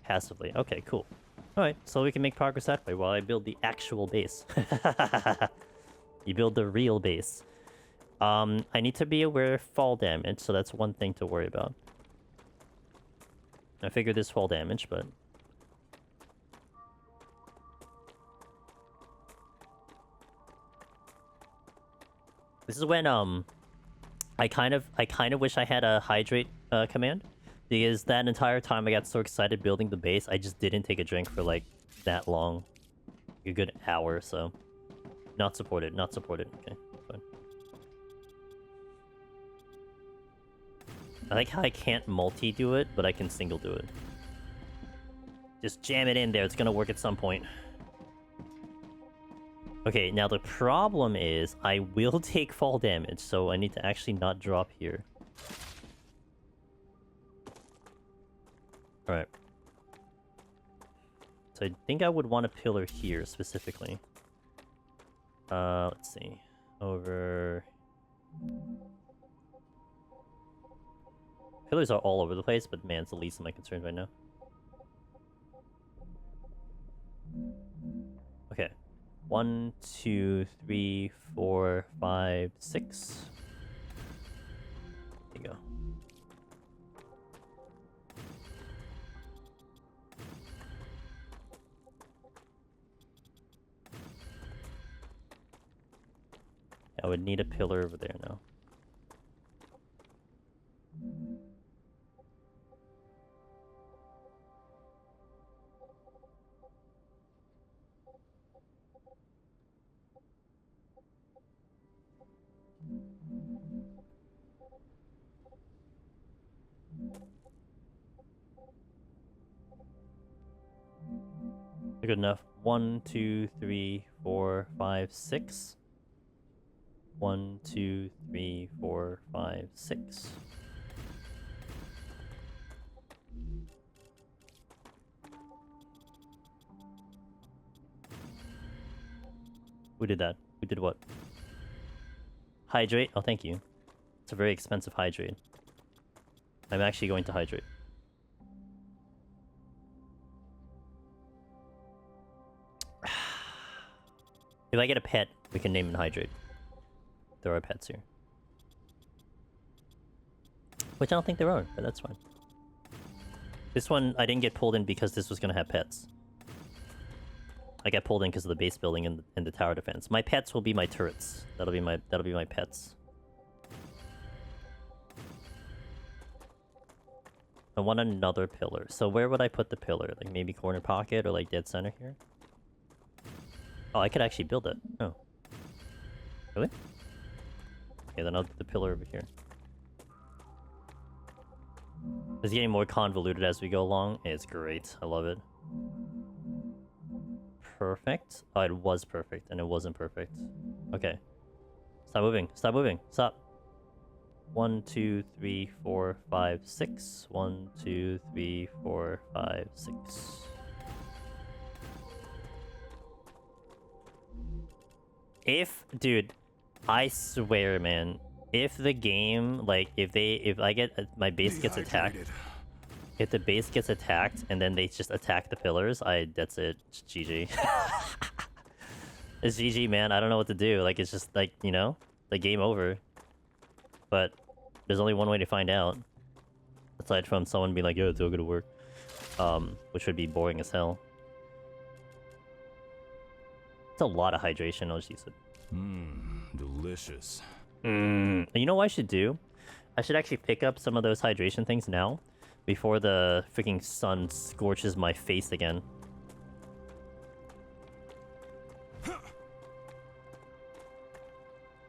passively. Okay, cool. Alright, so we can make progress that way while I build the actual base. You build the real base. I need to be aware of fall damage, so that's one thing to worry about. I figured this fall damage, but... This is when, I kind of wish I had a hydrate, command. Because that entire time I got so excited building the base, I just didn't take a drink for, like, that long. A good hour or so. Not supported, not supported. Okay, fine. I like how I can't multi-do it, but I can single do it. Just jam it in there, it's gonna work at some point. Okay, now the problem is, I will take fall damage, so I need to actually not drop here. Alright. So I think I would want a pillar here, specifically. Let's see. Over... Pillars are all over the place, but man, it's the least of my concerns right now. Okay. 1, 2, 3, 4, 5, 6. There you go. I would need a pillar over there now. Good enough. 1, 2, 3, 4, 5, 6. 1, 2, 3, 4, 5, 6. Who did that? Who did what? Hydrate? Oh, thank you. It's a very expensive hydrate. I'm actually going to hydrate. If I get a pet, we can name him Hydrate. There are pets here. Which I don't think there are, but that's fine. This one, I didn't get pulled in because this was going to have pets. I got pulled in because of the base building and the tower defense. My pets will be my turrets. That'll be my pets. I want another pillar. So where would I put the pillar? Like maybe corner pocket or like dead center here? Oh, I could actually build it. Oh. Really? Okay, then I'll put the pillar over here. It's getting more convoluted as we go along. It's great. I love it. Perfect. Oh, it was perfect, and it wasn't perfect. Okay. Stop moving. Stop moving. Stop. 1, 2, 3, 4, 5, 6. 1, 2, 3, 4, 5, 6. If, dude, I swear, man, if the game, like, if I get, my base gets attacked, if the base gets attacked and then they just attack the pillars, that's it. It's GG. It's GG, man. I don't know what to do. Like, it's just, like, you know, the game over. But there's only one way to find out. Aside from someone being like, yo, it's all gonna work. Which would be boring as hell. It's a lot of hydration. I'll just use it. Delicious. You know what I should do? I should actually pick up some of those hydration things now. Before the freaking sun scorches my face again.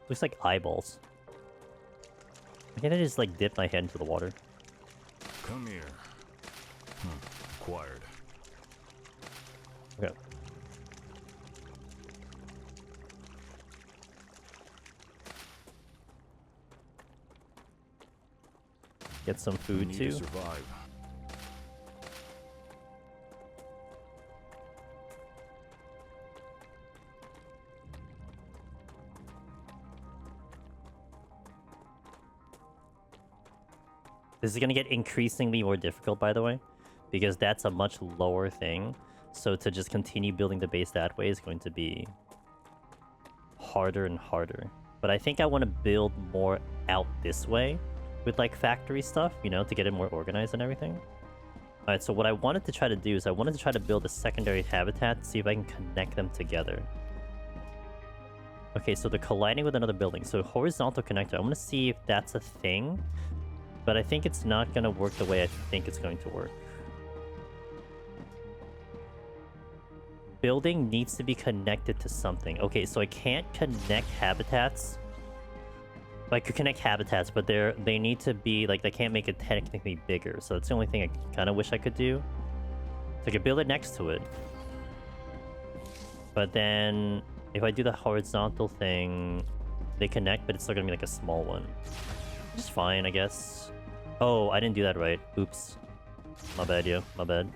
Looks like eyeballs. Why can't I just like dip my head into the water? Come here. Acquired. Okay. Get some You food need too. to survive. This is gonna get increasingly more difficult, by the way, because that's a much lower thing. So to just continue building the base that way is going to be harder and harder. But I think I want to build more out this way with like factory stuff, you know, to get it more organized and everything. Alright, so what I wanted to try to do is I wanted to try to build a secondary habitat to see if I can connect them together. Okay, so they're colliding with another building. So horizontal connector, I want to see if that's a thing. But I think it's not going to work the way I think it's going to work. Building needs to be connected to something. Okay, so I can't connect habitats. I could connect habitats, but they need to be, like, they can't make it technically bigger. So that's the only thing I kind of wish I could do. So I could build it next to it. But then, if I do the horizontal thing, they connect, but it's still going to be like a small one. Which is fine, I guess. Oh, I didn't do that right. Oops. My bad, yo. My bad.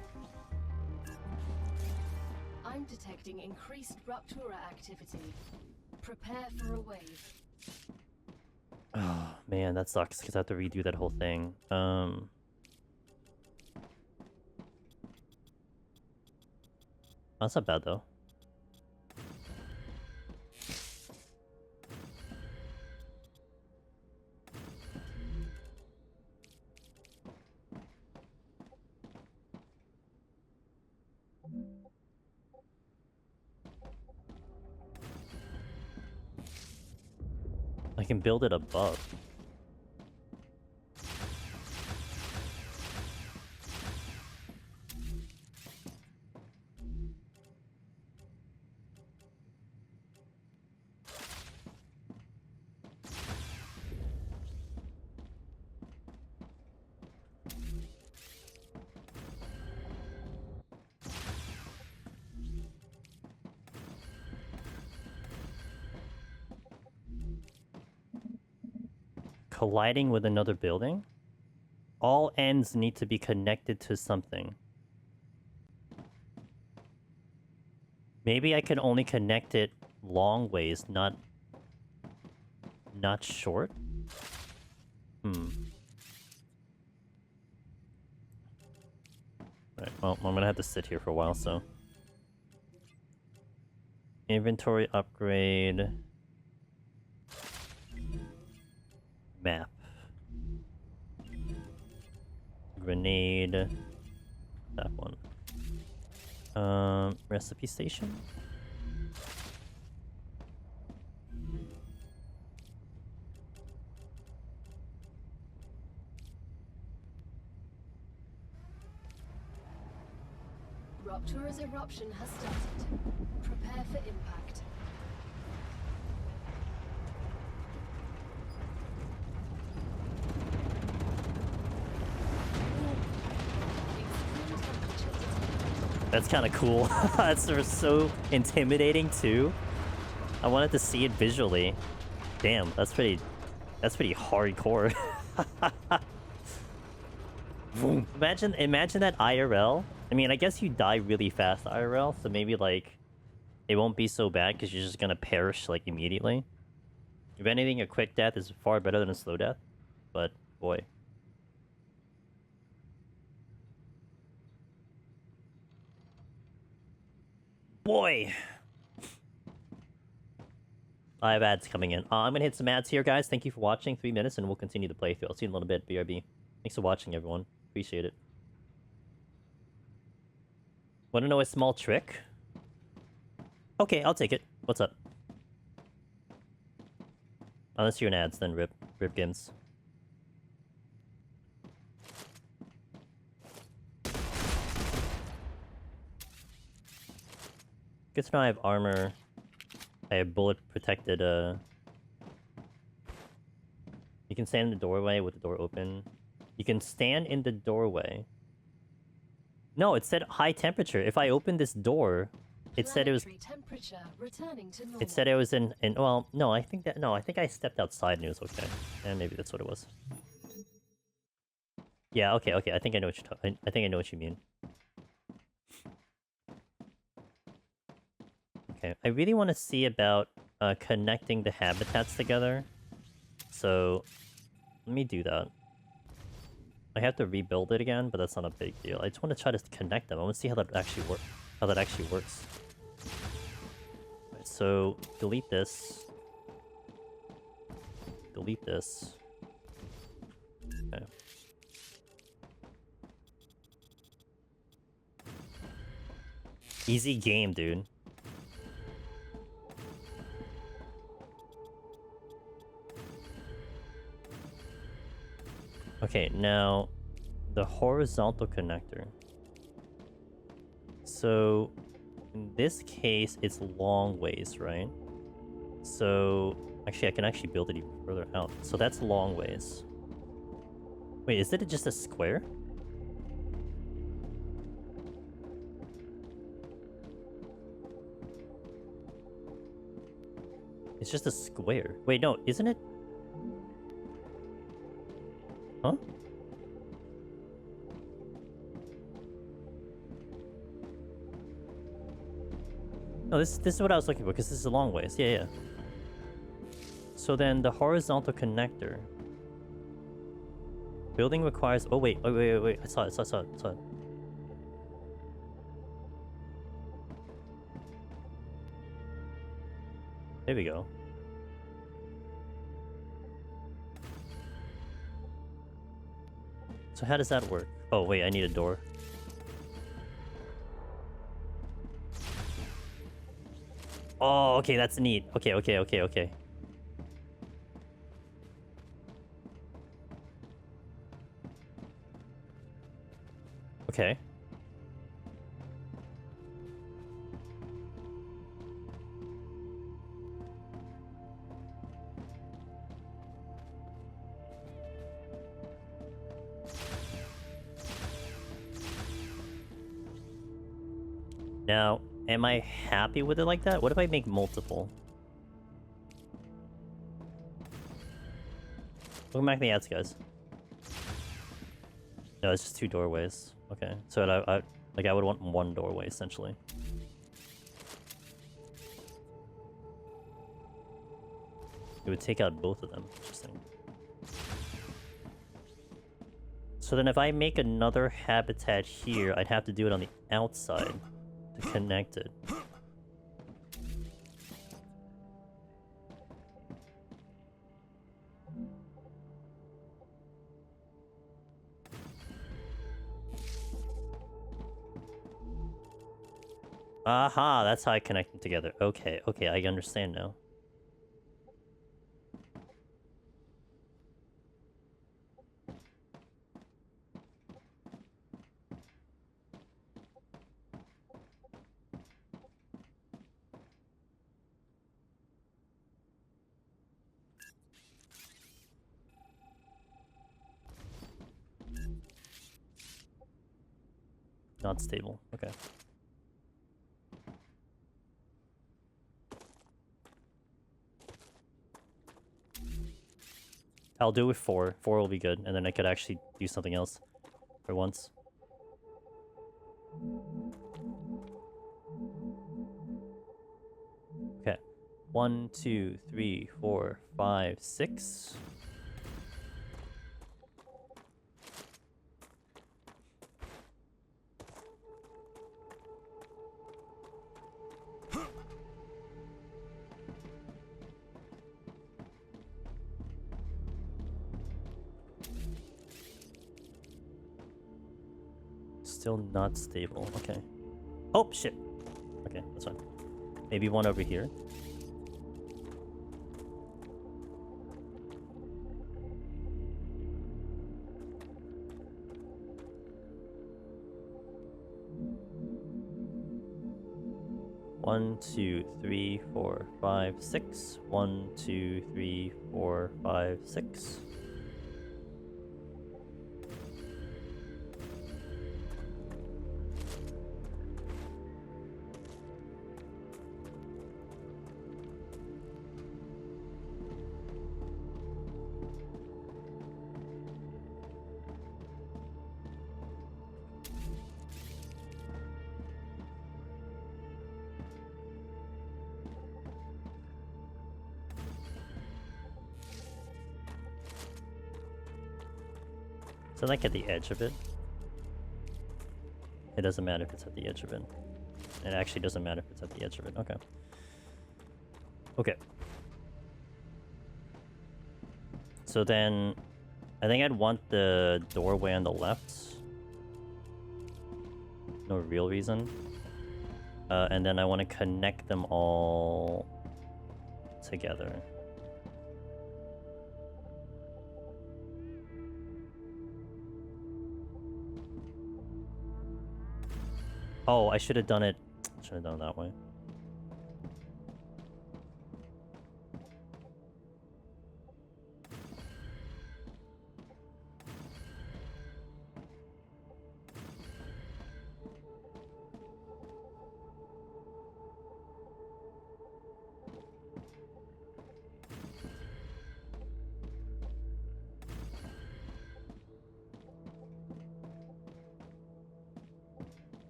I'm detecting increased Ruptura activity. Prepare for a wave. Oh, man, that sucks, because I have to redo that whole thing. That's not bad, though. I can build it above. Colliding with another building? All ends need to be connected to something. Maybe I can only connect it long ways, not short? Hmm. Right, well, I'm gonna have to sit here for a while, so... Inventory upgrade... Map. Grenade. That one. Recipe station? Ruptura's eruption has started. Prepare for impact. That's kind of cool. That's so intimidating too. I wanted to see it visually. Damn, that's pretty hardcore. Imagine that IRL. I mean, I guess you die really fast IRL, so maybe like it won't be so bad because you're just gonna perish like immediately. If anything, a quick death is far better than a slow death. But boy. Boy! I have ads coming in. I'm gonna hit some ads here, guys. Thank you for watching. 3 minutes, and we'll continue the playthrough. I'll see you in a little bit, BRB. Thanks for watching, everyone. Appreciate it. Want to know a small trick? Okay, I'll take it. What's up? Unless you're in ads, then rip games. Good to know I have armor. I have bullet protected, You can stand in the doorway with the door open. You can stand in the doorway. No, it said high temperature. If I open this door, it said it was... temperature returning to normal. It said it was in... Well, no, I think I stepped outside and it was okay. And maybe that's what it was. Yeah, okay, okay. I think I know what you're talking. I think I know what you mean. Okay, I really want to see about connecting the habitats together. So let me do that. I have to rebuild it again, but that's not a big deal. I just want to try to connect them. I want to see how that actually works. Right, so delete this. Delete this. Okay. Easy game, dude. Okay, now the horizontal connector. So in this case, it's long ways, right? So actually, I can actually build it even further out. So that's long ways. Wait, is it just a square? It's just a square. Wait, no, isn't it? Huh? No, this is what I was looking for, because this is a long ways. Yeah, yeah. So then the horizontal connector. Building requires... Oh, wait. Oh, wait. I saw it. There we go. So how does that work? Oh, wait. I need a door. Oh, okay. That's neat. Okay. Okay. Now, am I happy with it like that? What if I make multiple? Welcome back to the ads, guys. No, it's just 2 doorways. Okay, so I would want 1 doorway essentially. It would take out both of them. Interesting. So then if I make another habitat here, I'd have to do it on the outside to connect it. Aha, that's how I connect them together. Okay, I understand now. Not stable. Okay. I'll do it with 4. 4 will be good, and then I could actually do something else for once. Okay. 1, 2, 3, 4, 5, 6. Still not stable. Okay. Oh, shit. Okay, that's fine. Maybe 1 over here. One, 2, 3, 4, 5, 6. 1, 2, 3, 4, 5, 6. So like at the edge of it. It doesn't matter if it's at the edge of it. It actually doesn't matter if it's at the edge of it. Okay. Okay. So then, I think I'd want the doorway on the left. No real reason. And then I want to connect them all together. Oh, I should have done it. Should have done it that way.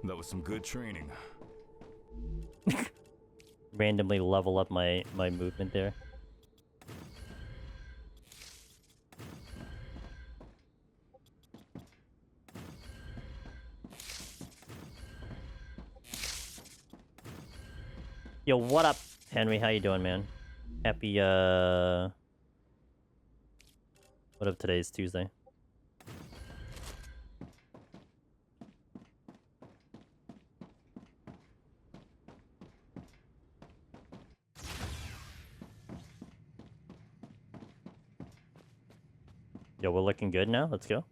That was some good training. Randomly level up my movement there. Yo, what up, Henry? How you doing, man? Happy, what up, today's Tuesday? Yo, we're looking good now. Let's go.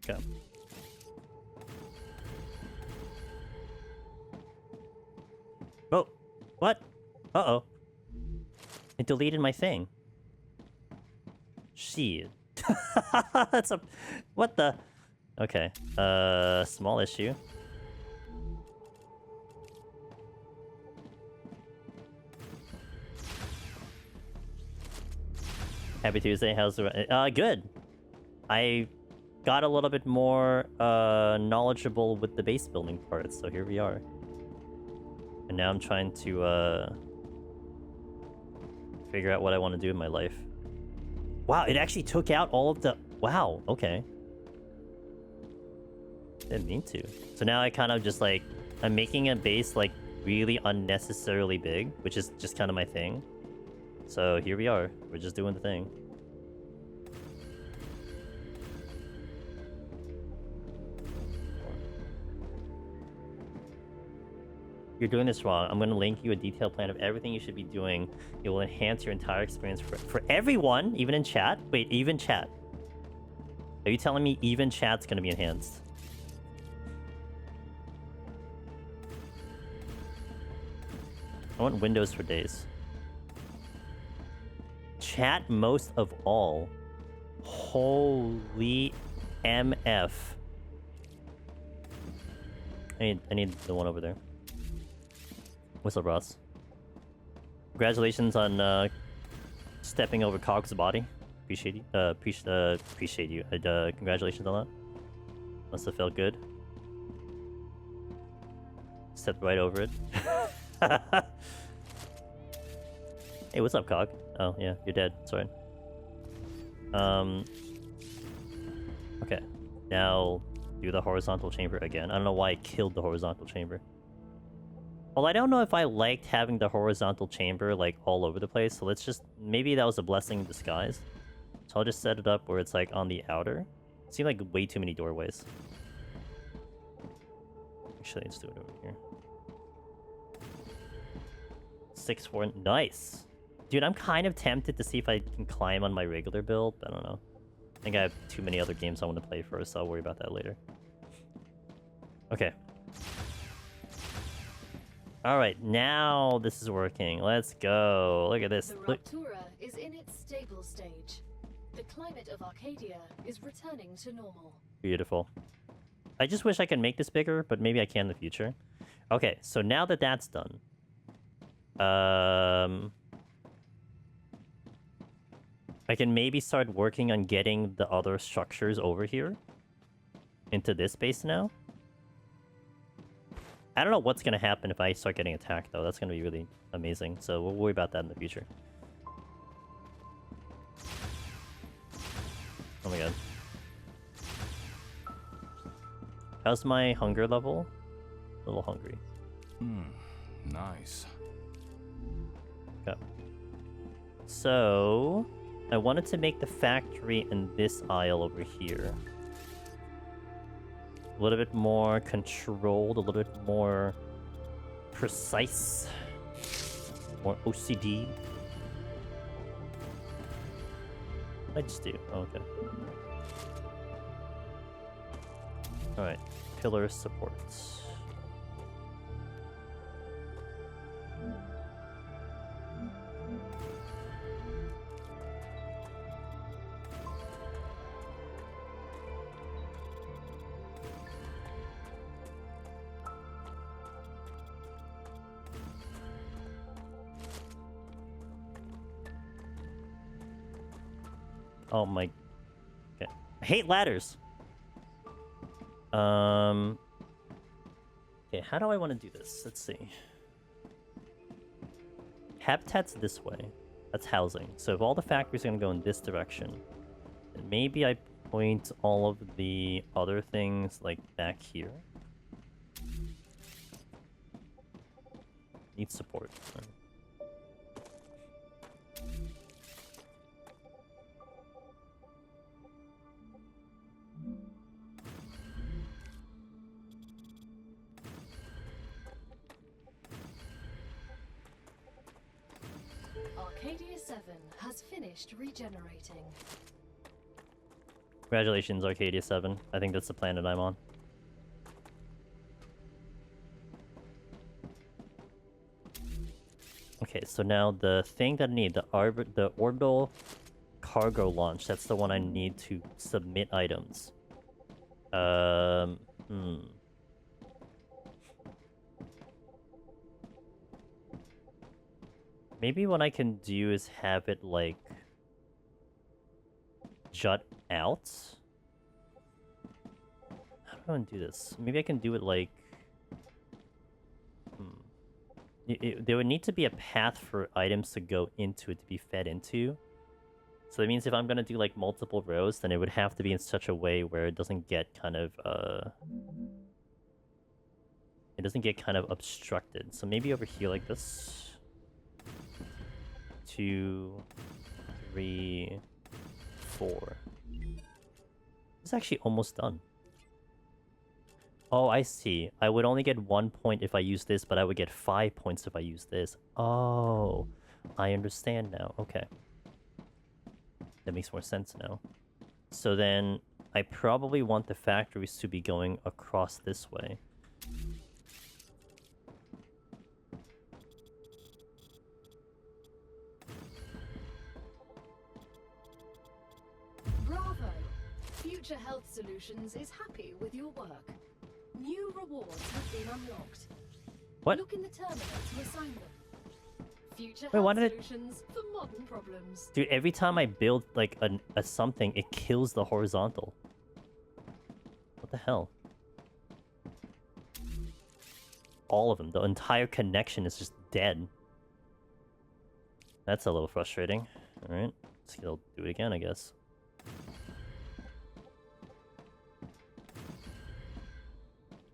Okay. Oh, what? Uh-oh. It deleted my thing. Shit. That's a... What the... Okay. Small issue. Happy Tuesday. How's the... good. I got a little bit more knowledgeable with the base building parts, so here we are. And now I'm trying to figure out what I want to do in my life. Wow, it actually took out all of the... Wow, okay. Didn't mean to. So now I kind of just like... I'm making a base like really unnecessarily big, which is just kind of my thing. So here we are. We're just doing the thing. You're doing this wrong. I'm going to link you a detailed plan of everything you should be doing. It will enhance your entire experience for everyone, even in chat. Wait, even chat. Are you telling me even chat's going to be enhanced? I want Windows for days. Chat most of all. Holy MF. I need the one over there. What's up, Ross? Congratulations on stepping over Cog's body. Appreciate you. Appreciate you. Congratulations on that. Must have felt good. Stepped right over it. Hey, what's up, Cog? Oh, yeah, you're dead. Sorry. Okay. Now, do the horizontal chamber again. I don't know why I killed the horizontal chamber. Well, I don't know if I liked having the horizontal chamber, like, all over the place. So let's just... Maybe that was a blessing in disguise. So I'll just set it up where it's, like, on the outer. It seemed like way too many doorways. Actually, let's do it over here. 6-4... Nice! Dude, I'm kind of tempted to see if I can climb on my regular build. I don't know. I think I have too many other games I want to play first, so I'll worry about that later. Okay. Alright, now this is working. Let's go. Look at this. The Look. Raptura is in its stable stage. The climate of Arcadia is returning to normal. Beautiful. I just wish I could make this bigger, but maybe I can in the future. Okay, so now that that's done... I can maybe start working on getting the other structures over here. Into this base now. I don't know what's gonna happen if I start getting attacked, though. That's gonna be really amazing. So we'll worry about that in the future. Oh my god. How's my hunger level? A little hungry. Nice. Okay. So, I wanted to make the factory in this aisle over here. A little bit more controlled, a little bit more precise. More OCD. What did I just do? Oh, okay. Alright. Pillar supports. Oh my... Okay. I hate ladders! Okay, how do I want to do this? Let's see. Habitat's this way. That's housing. So if all the factories are going to go in this direction, then maybe I point all of the other things, like, back here. Need support. Right. Arcadia 7 has finished regenerating. Congratulations, Arcadia 7. I think that's the planet I'm on. Okay, so now the thing that I need, the orbital cargo launch, that's the one I need to submit items. Maybe what I can do is have it, like, jut out? How do I want to do this? Maybe I can do it, like... there would need to be a path for items to go into it, to be fed into. So that means if I'm going to do, like, multiple rows, then it would have to be in such a way where it doesn't get kind of, it doesn't get kind of obstructed. So maybe over here like this. 2, 3, 4. It's actually almost done. Oh, I see. I would only get 1 point if I use this, but I would get 5 points if I use this. Oh, I understand now. Okay. That makes more sense now. So then, I probably want the factories to be going across this way. Bravo! Future Health Solutions is happy with your work. New rewards have been unlocked. What? Look in the terminal to assign them. Future Wait, why Health did it... Solutions for modern problems. Dude, every time I build, like, a something, it kills the horizontal. What the hell? All of them. The entire connection is just dead. That's a little frustrating. Alright. Let's do it again, I guess.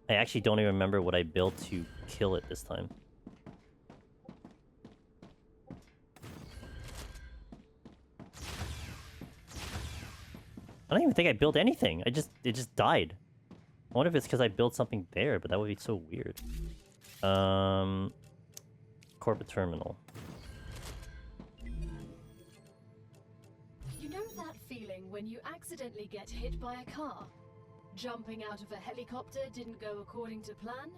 I actually don't even remember what I built to kill it this time. I don't even think I built anything. It just died. I wonder if it's because I built something there, but that would be so weird. Corporate terminal. You know that feeling when you accidentally get hit by a car? Jumping out of a helicopter didn't go according to plan?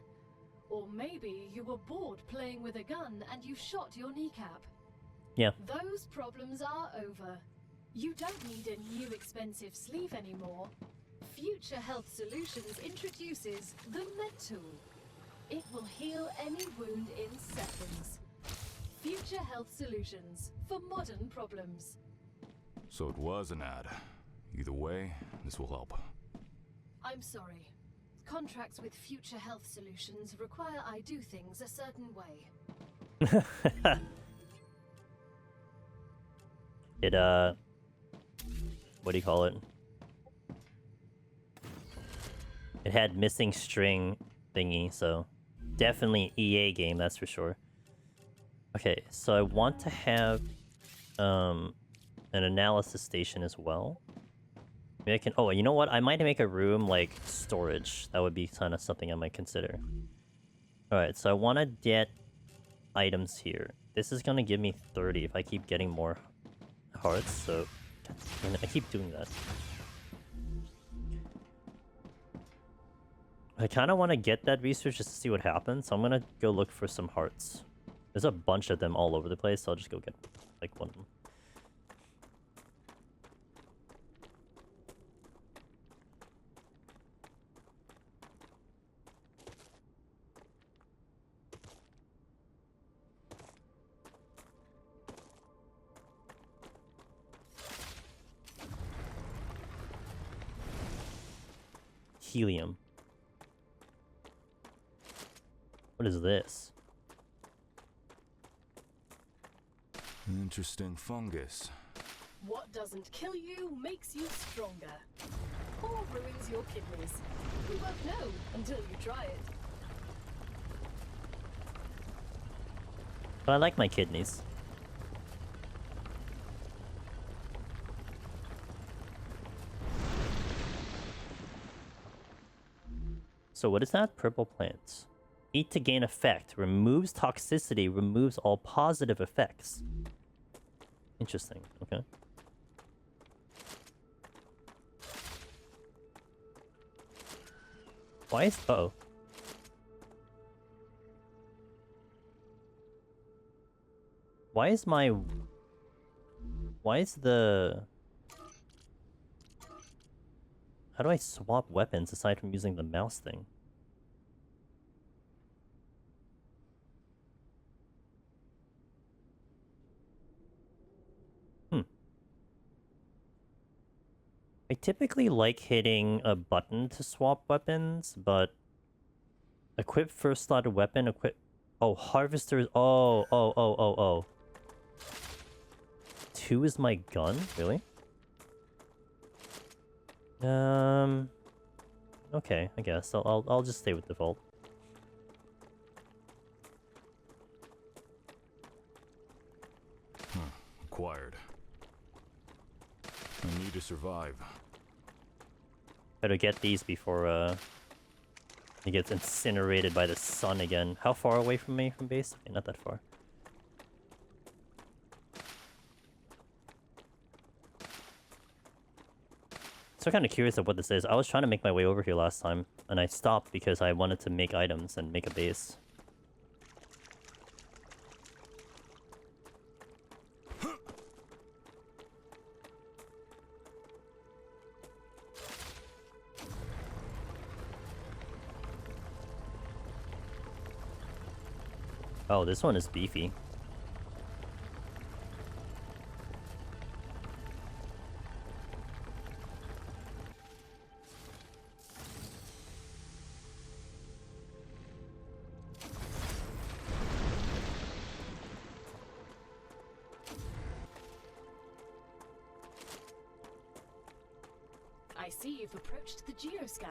Or maybe you were bored playing with a gun and you shot your kneecap. Yeah. Those problems are over. You don't need a new expensive sleeve anymore. Future Health Solutions introduces the Med Tool. It will heal any wound in seconds. Future Health Solutions for modern problems. So it was an ad. Either way, this will help. I'm sorry. Contracts with Future Health Solutions require I do things a certain way. It, what do you call it? It had missing string thingy, so definitely an EA game, that's for sure. Okay, so I want to have an analysis station as well. Maybe I can... Oh, you know what? I might make a room, like, storage. That would be kind of something I might consider. Alright, so I want to get items here. This is going to give me 30 if I keep getting more hearts, so... I keep doing that. I kind of want to get that research just to see what happens, so I'm going to go look for some hearts. There's a bunch of them all over the place, so I'll just go get, like, one of them. Helium. What is this? Interesting fungus. What doesn't kill you makes you stronger. Or ruins your kidneys. You won't know until you try it. But I like my kidneys. So what is that? Purple plants. Eat to gain effect. Removes toxicity. Removes all positive effects. Interesting. Okay. Why is... Uh-oh. Why is my... Why is the... How do I swap weapons aside from using the mouse thing? I typically like hitting a button to swap weapons, but... Equip first slotted weapon, equip... Oh, harvesters... Oh. 2 is my gun? Really? Okay, I guess. I'll just stay with default. Acquired. I need to survive. Better get these before he gets incinerated by the sun again. How far away from me from base? Okay, not that far. So kind of curious of what this is. I was trying to make my way over here last time, and I stopped because I wanted to make items and make a base. Oh, this one is beefy. I see you've approached the geoscanner.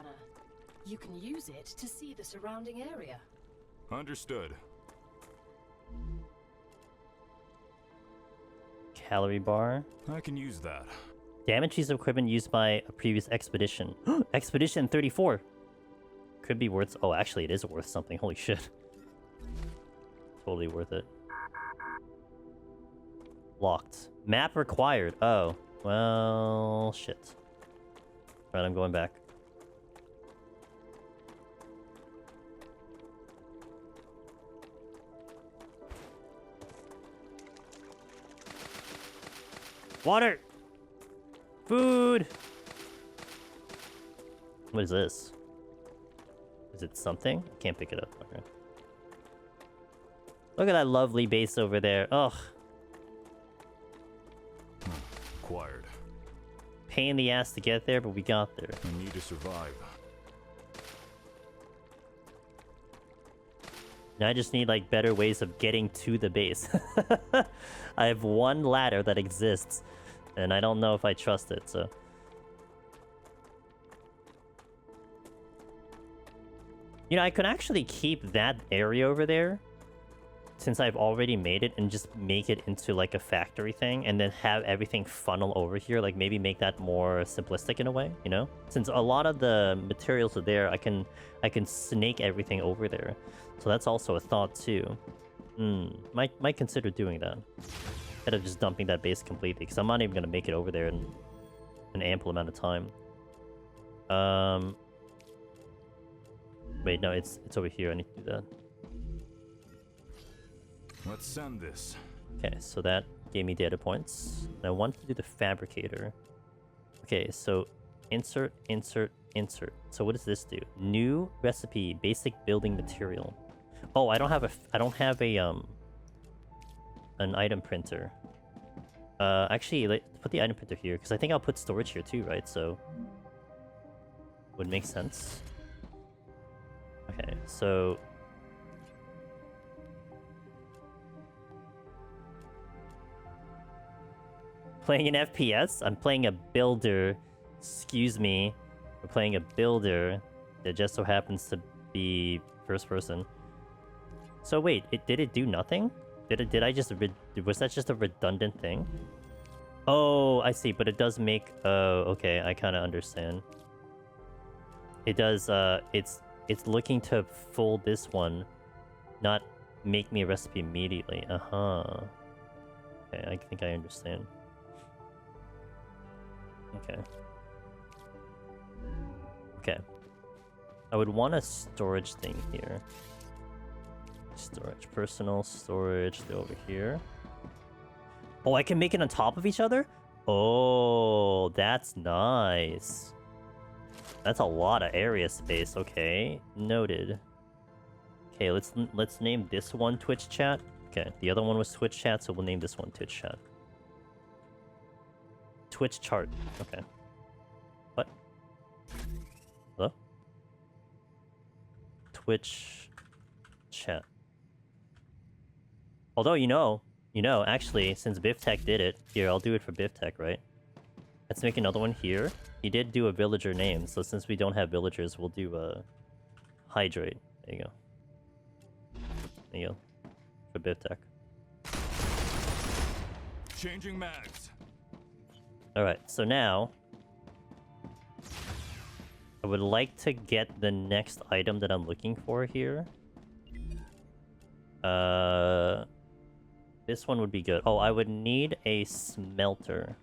You can use it to see the surrounding area. Understood. Calorie bar. I can use that. Damage piece of equipment used by a previous expedition. Expedition 34! Could be worth... Oh, actually, it is worth something. Holy shit. Totally worth it. Locked. Map required. Oh. Well, shit. Alright, I'm going back. Water! Food! What is this? Is it something? I can't pick it up. Okay. Look at that lovely base over there. Ugh. Acquired. Pain in the ass to get there, but we got there. I need to survive. Now I just need like better ways of getting to the base. I have one ladder that exists, and I don't know if I trust it, so... You know, I could actually keep that area over there, since I've already made it, and just make it into like a factory thing, and then have everything funnel over here. Like maybe make that more simplistic in a way, you know? Since a lot of the materials are there, I can snake everything over there. So that's also a thought too. Might consider doing that instead of just dumping that base completely, because I'm not even gonna make it over there in an ample amount of time. Wait, no, it's over here. I need to do that. Let's send this. Okay, so that gave me data points. And I want to do the fabricator. Okay, so insert, insert, insert. So what does this do? New recipe, basic building material. Oh, I don't have a an item printer. Actually, let's put the item printer here, because I think I'll put storage here too, right? So would make sense. Okay, so playing an FPS? I'm playing a builder. Excuse me. We're playing a builder that just so happens to be first person. So wait, did it do nothing? Did I just was that just a redundant thing? Oh, I see, but it does make okay, I kind of understand. It does it's looking to fold this one, not make me a recipe immediately. Okay, I think I understand. Okay. I would want a storage thing here. Storage, personal storage, they're over here. Oh, I can make it on top of each other? Oh, that's nice. That's a lot of area space. Okay, noted. Okay, let's name this one Twitch chat. Okay, the other one was Twitch chat, so we'll name this one Twitch chat. Twitch chart. Okay. What? Hello? Twitch chat. Although, you know, actually, since BiffTech did it, here, I'll do it for BiffTech, right? Let's make another one here. He did do a villager name, so since we don't have villagers, we'll do a hydrate. There you go. There you go. For BiffTech. Changing mags. Alright, so now I would like to get the next item that I'm looking for here. This one would be good. Oh, I would need a smelter.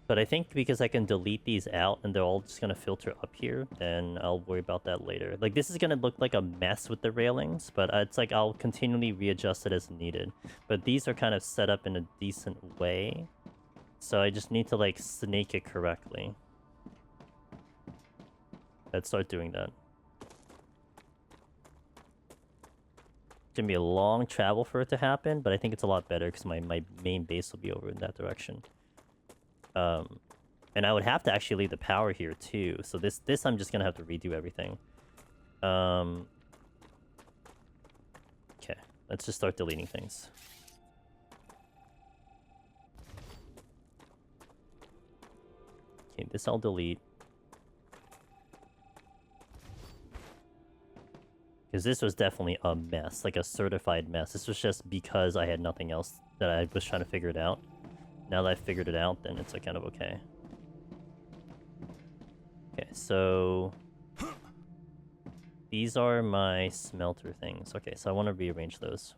But I think because I can delete these out and they're all just gonna filter up here, then I'll worry about that later. Like, this is gonna look like a mess with the railings, but it's like I'll continually readjust it as needed. But these are kind of set up in a decent way. So I just need to, like, snake it correctly. Let's start doing that. It's gonna be a long travel for it to happen, but I think it's a lot better because my main base will be over in that direction. And I would have to actually leave the power here too. So this I'm just gonna have to redo everything. Okay, let's just start deleting things. Okay, this I'll delete. Because this was definitely a mess, like a certified mess. This was just because I had nothing else that I was trying to figure it out. Now that I've figured it out, then it's like kind of okay. Okay, so these are my smelter things. Okay, so I want to rearrange those.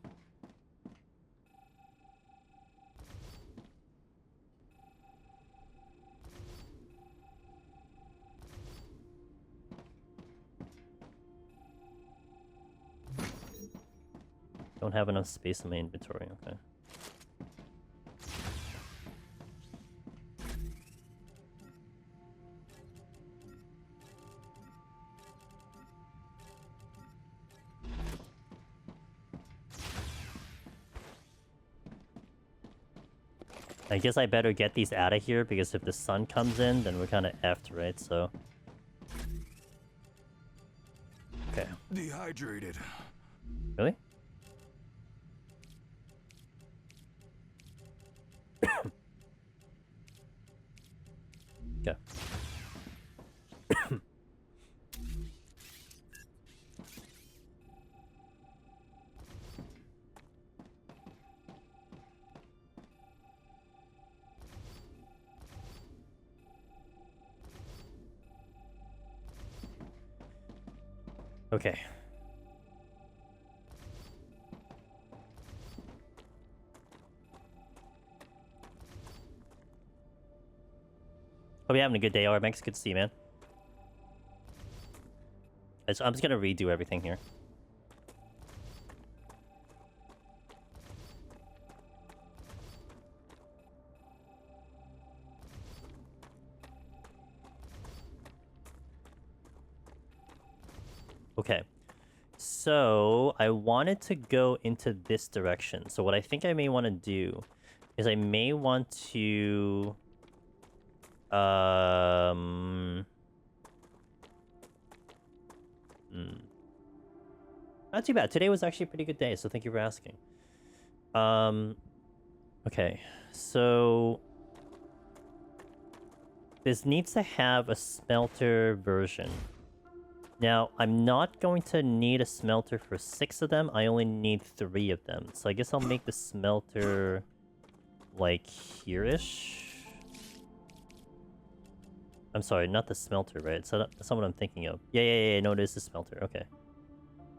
Don't have enough space in my inventory, okay. I guess I better get these out of here, because if the sun comes in, then we're kind of effed, right? So... okay. Dehydrated. Really? Okay. Okay. Hope you're having a good day, RMX. Good to see you, man. I'm just gonna redo everything here. Okay. So, I wanted to go into this direction. So what I think I may want to do is I may want to... Not too bad. Today was actually a pretty good day, so thank you for asking. Okay. So... this needs to have a smelter version. Now, I'm not going to need a smelter for 6 of them. I only need 3 of them. So I guess I'll make the smelter... like here-ish? I'm sorry, not the smelter, right? So that's not what I'm thinking of. Yeah, no, it is the smelter. Okay.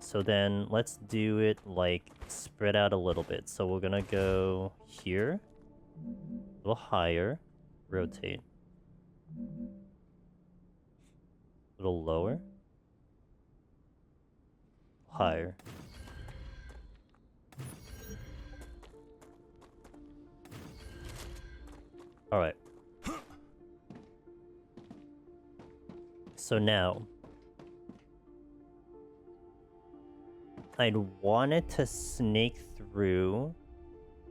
So then, let's do it, like, spread out a little bit. So we're gonna go here. A little higher. Rotate. A little lower. Higher. Alright. So now... I'd want it to snake through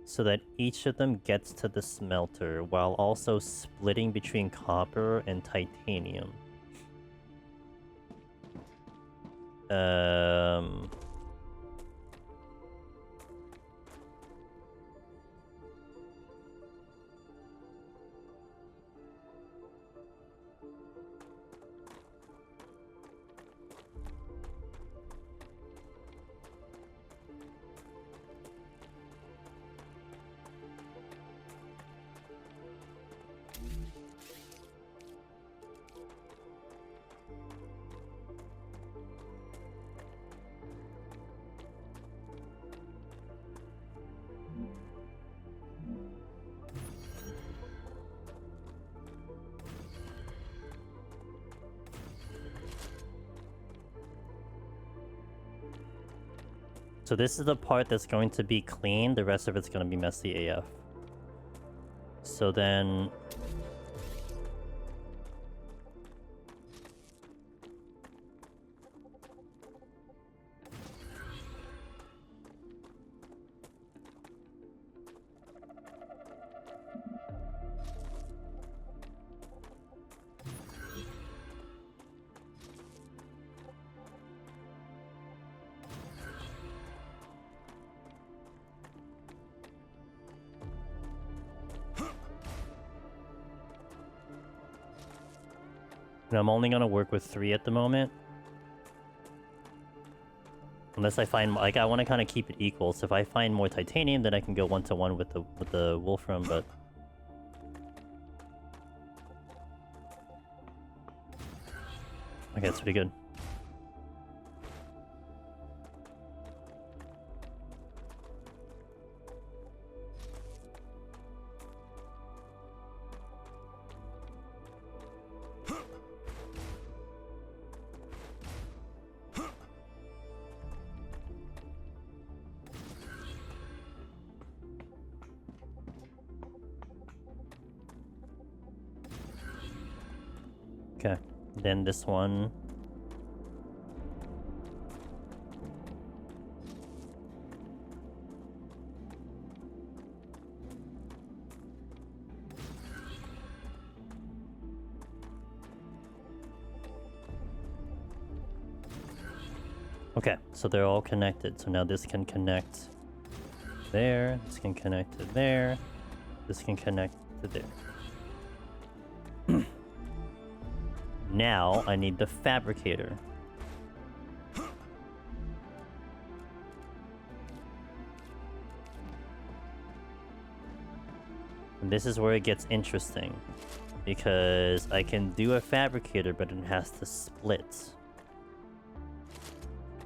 so that each of them gets to the smelter while also splitting between copper and titanium. So this is the part that's going to be clean, the rest of it's going to be messy AF. So then... and I'm only gonna work with 3 at the moment. Unless I find, like, I want to kind of keep it equal. So if I find more titanium, then I can go 1-to-1 with the wolfram. But okay, it's pretty good. Okay, then this one. Okay, so they're all connected. So now this can connect there, this can connect to there, this can connect to there. Now I need the fabricator. And this is where it gets interesting, because I can do a fabricator, but it has to split.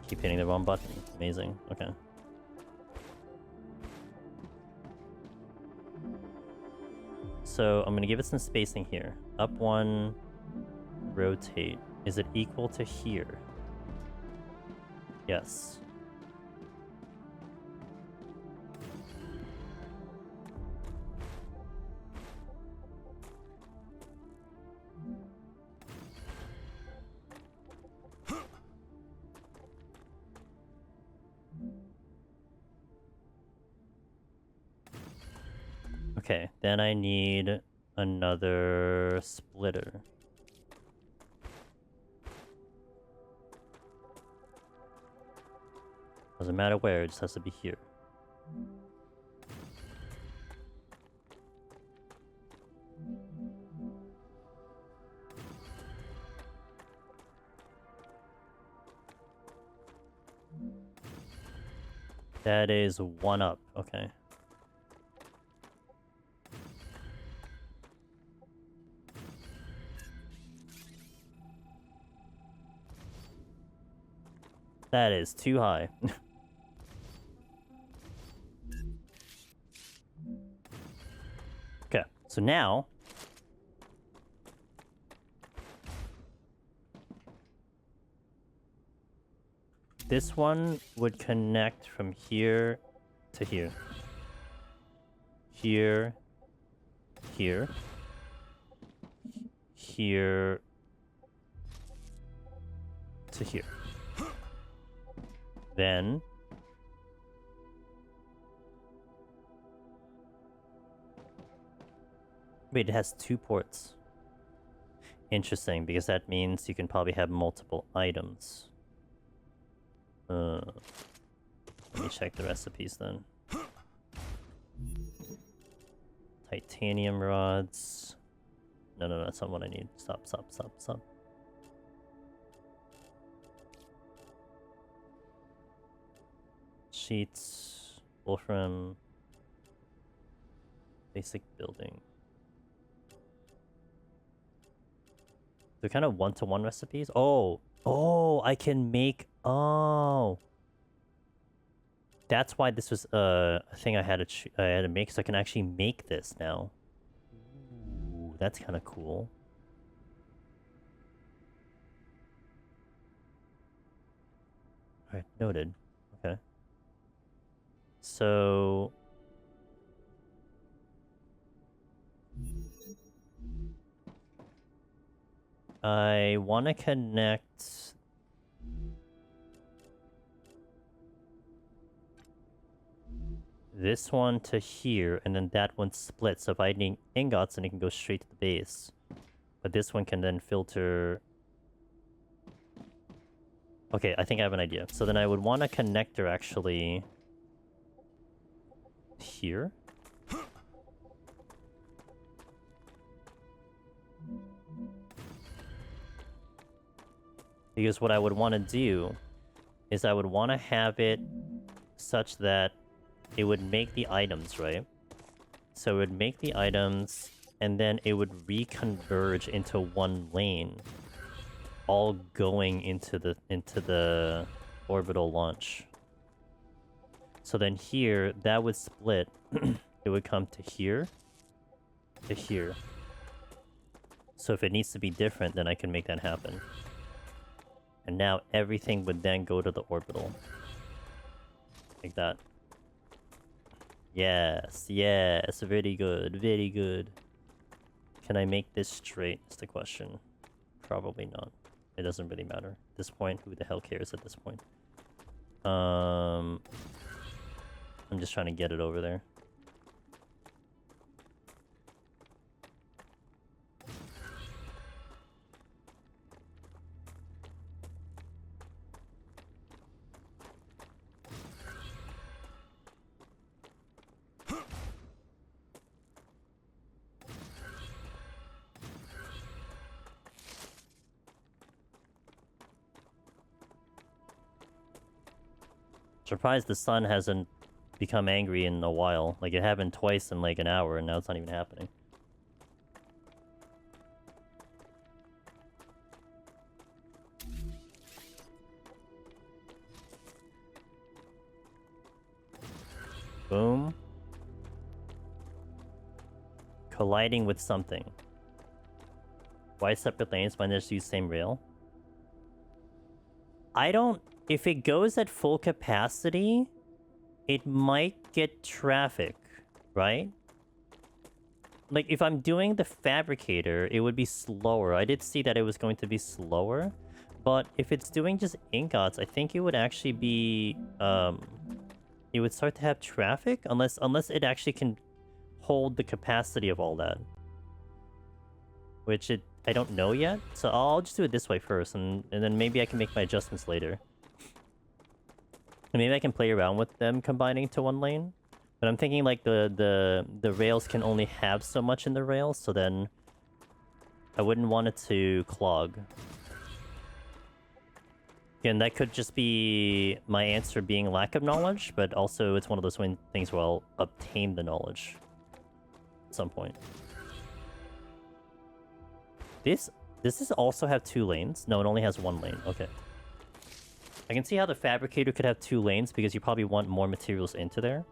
Keep hitting the wrong button. Amazing. Okay. So I'm gonna give it some spacing here. Up one, rotate. Is it equal to here? Yes. Okay, then I need another splitter. Doesn't matter where, it just has to be here. That is one up, okay. That is too high. Okay, so now this one would connect from here to here. Here, here, here to here. Then wait, it has 2 ports. Interesting, because that means you can probably have multiple items. Let me check the recipes then. Titanium rods. No, that's not what I need. Stop. Sheets, wolfram, basic building. They're kind of one-to-one recipes. Oh, I can make. Oh, that's why this was a thing I had to make. So I can actually make this now. Ooh, that's kind of cool. All right, noted. Okay. So I want to connect this one to here, and then that one splits. So if I need ingots, then it can go straight to the base. But this one can then filter. Okay, I think I have an idea. So then I would want a connector actually here. Because what I would want to do is I would want to have it such that it would make the items, right? So it would make the items, and then it would reconverge into one lane, all going into the orbital launch. So then here, that would split. It would come to here, to here. So if it needs to be different, then I can make that happen. And now everything would then go to the orbital. Like that. Yes, very good, very good. Can I make this straight is the question. Probably not. It doesn't really matter. At this point, who the hell cares at this point? I'm just trying to get it over there. Surprised the sun hasn't become angry in a while. Like, it happened twice in like an hour, and now it's not even happening. Boom. Colliding with something. Why separate lanes when there's use same rail? I don't... If it goes at full capacity, it might get traffic, right? Like, if I'm doing the fabricator, it would be slower. I did see that it was going to be slower. But if it's doing just ingots, I think it would actually be... It would start to have traffic? Unless it actually can hold the capacity of all that. Which I don't know yet. So I'll just do it this way first, and then maybe I can make my adjustments later. And maybe I can play around with them combining to one lane. But I'm thinking like the rails can only have so much in the rails, so then I wouldn't want it to clog. Again, that could just be my answer being lack of knowledge, but also it's one of those things where I'll obtain the knowledge at some point. Does this also have 2 lanes? No, it only has 1 lane. Okay. I can see how the fabricator could have 2 lanes because you probably want more materials into there.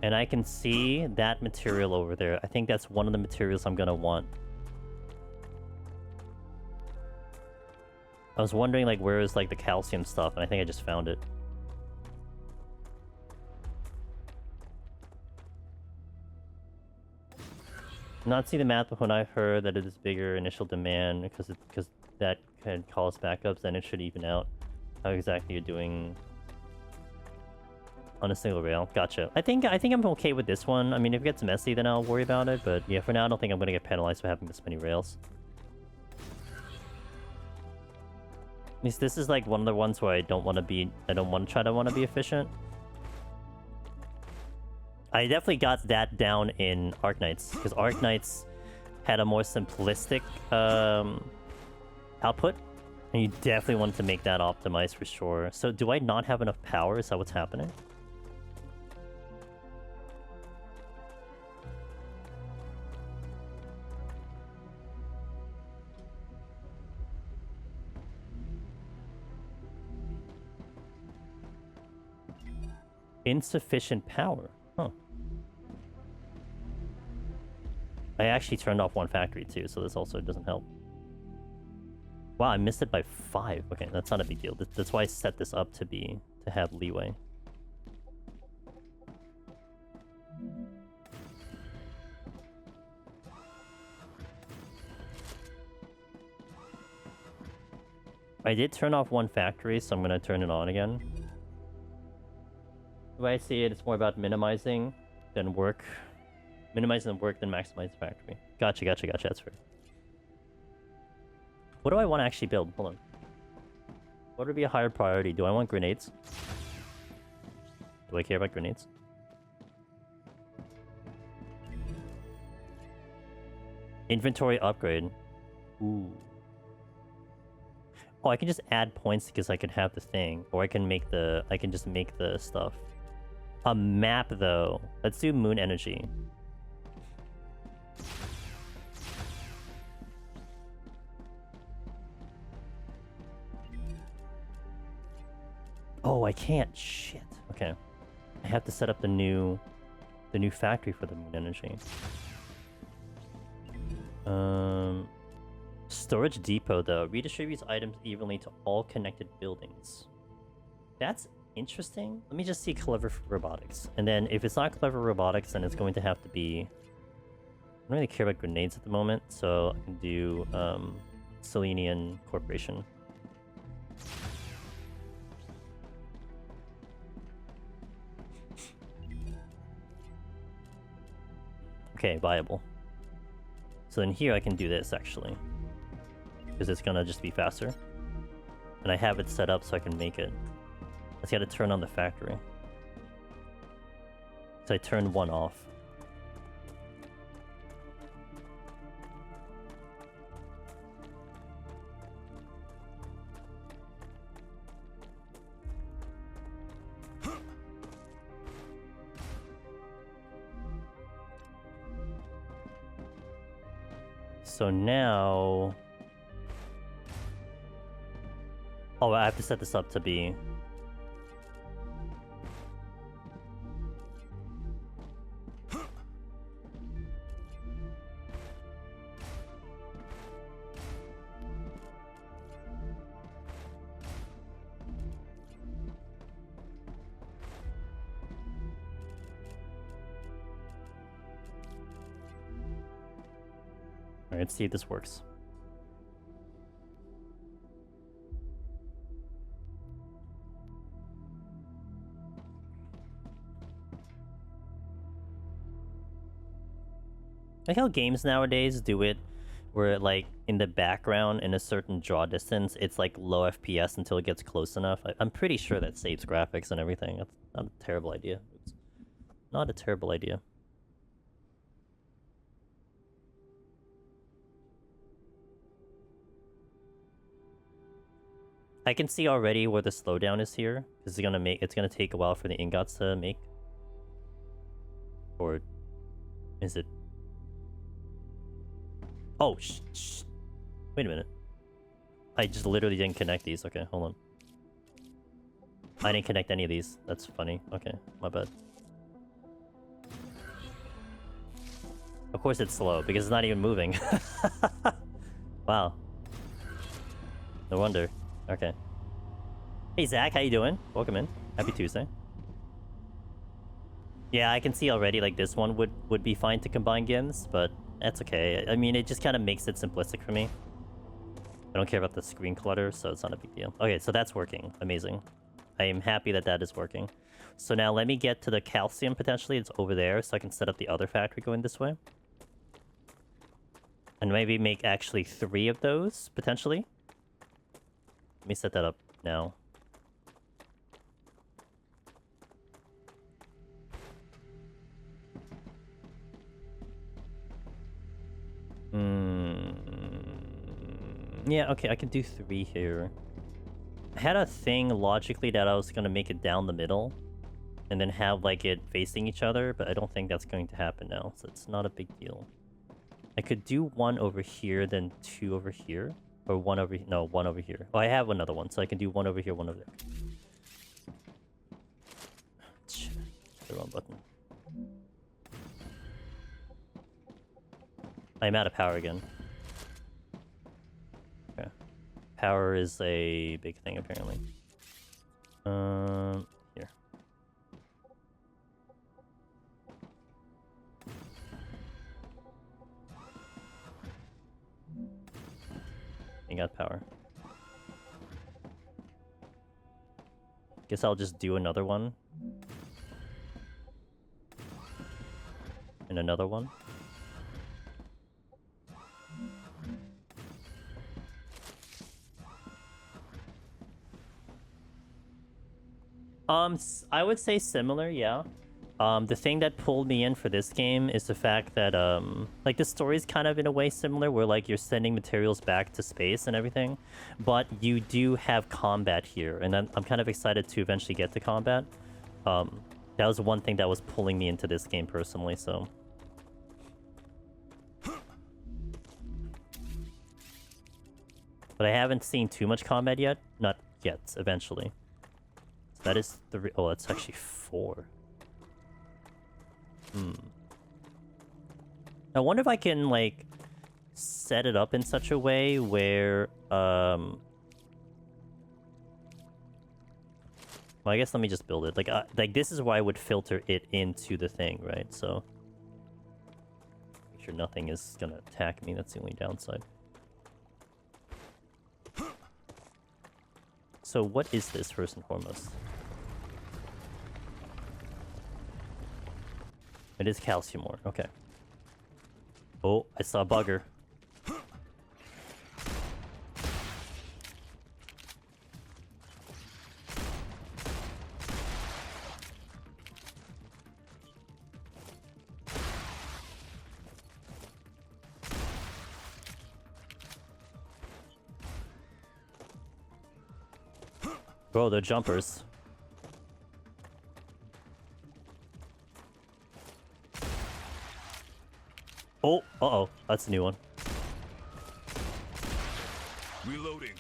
And I can see that material over there. I think that's one of the materials I'm gonna want. I was wondering like where is like the calcium stuff, and I think I just found it. Not see the math, but when I heard that it is bigger initial demand because that can cause backups, then it should even out. How exactly you're doing on a single rail. Gotcha. I think I'm okay with this one. I mean, if it gets messy, then I'll worry about it. But yeah, for now, I don't think I'm gonna get penalized for having this many rails. At least this is like one of the ones where I don't want to be efficient. I definitely got that down in Arknights, because Arknights had a more simplistic output, and you definitely wanted to make that optimized for sure. So do I not have enough power? Is that what's happening? Insufficient power. Huh. I actually turned off one factory too, so this also doesn't help. Wow, I missed it by 5. Okay, that's not a big deal. That's why I set this up to have leeway. I did turn off one factory, so I'm gonna turn it on again. The way I see it, it's more about minimizing than work. Minimizing the work than maximizing the factory. Gotcha, gotcha, gotcha. That's fair. What do I want to actually build? Hold on. What would be a higher priority? Do I want grenades? Do I care about grenades? Inventory upgrade. Ooh. Oh, I can just add points because I can have the thing. Or I can just make the stuff. A map, though. Let's do moon energy. Oh, I can't. Shit. Okay. I have to set up the new factory for the moon energy. Storage depot, though. Redistributes items evenly to all connected buildings. That's interesting. Let me just see clever robotics. And then if it's not clever robotics, then it's going to have to be... I don't really care about grenades at the moment, so I can do Selenian Corporation. Okay, viable. So then here I can do this, actually. Because it's gonna just be faster. And I have it set up so I can make it. I just gotta turn on the factory. So I turned one off. So now... Oh, I have to set this up to be... Alright, let's see if this works. Like how games nowadays do it, where like in the background in a certain draw distance, it's like low FPS until it gets close enough. I'm pretty sure that saves graphics and everything. That's not a terrible idea. It's not a terrible idea. I can see already where the slowdown is here. This is it's gonna take a while for the ingots to make. Or is it? Oh, wait a minute. I just literally didn't connect these. Okay, hold on. I didn't connect any of these. That's funny. Okay, my bad. Of course it's slow, because it's not even moving. Wow. No wonder. Okay. Hey Zach, how you doing? Welcome in. Happy Tuesday. Yeah, I can see already, like, this one would be fine to combine GIMs, but that's okay. I mean, it just kind of makes it simplistic for me. I don't care about the screen clutter, so it's not a big deal. Okay, so that's working. Amazing. I am happy that that is working. So now let me get to the calcium, potentially. It's over there, so I can set up the other factory going this way. And maybe make actually 3 of those, potentially. Let me set that up now. Yeah, okay, I can do 3 here. I had a thing logically that I was gonna make it down the middle and then have like it facing each other, but I don't think that's going to happen now, so it's not a big deal. I could do 1 over here, then 2 over here. Or 1 over... No, 1 over here. Oh, I have another one, so I can do 1 over here, 1 over there. Shit. The wrong button. I'm out of power again. Okay. Power is a big thing, apparently. Here. I got power. Guess I'll just do another one. And another one. I would say similar, yeah. The thing that pulled me in for this game is the fact that, like, the story's kind of in a way similar, where, like, you're sending materials back to space and everything, but you do have combat here, and I'm kind of excited to eventually get to combat. That was one thing that was pulling me into this game personally, so... But I haven't seen too much combat yet. Not yet, eventually. So that is 3... Oh, that's actually 4. I wonder if I can, like, set it up in such a way where, well, I guess let me just build it. Like this is where I would filter it into the thing, right? So, make sure nothing is gonna attack me. That's the only downside. So, what is this, first and foremost? It is calcium ore. Okay. Oh, I saw a bugger. Bro, they're jumpers. Oh, uh-oh. That's a new one. Reloading.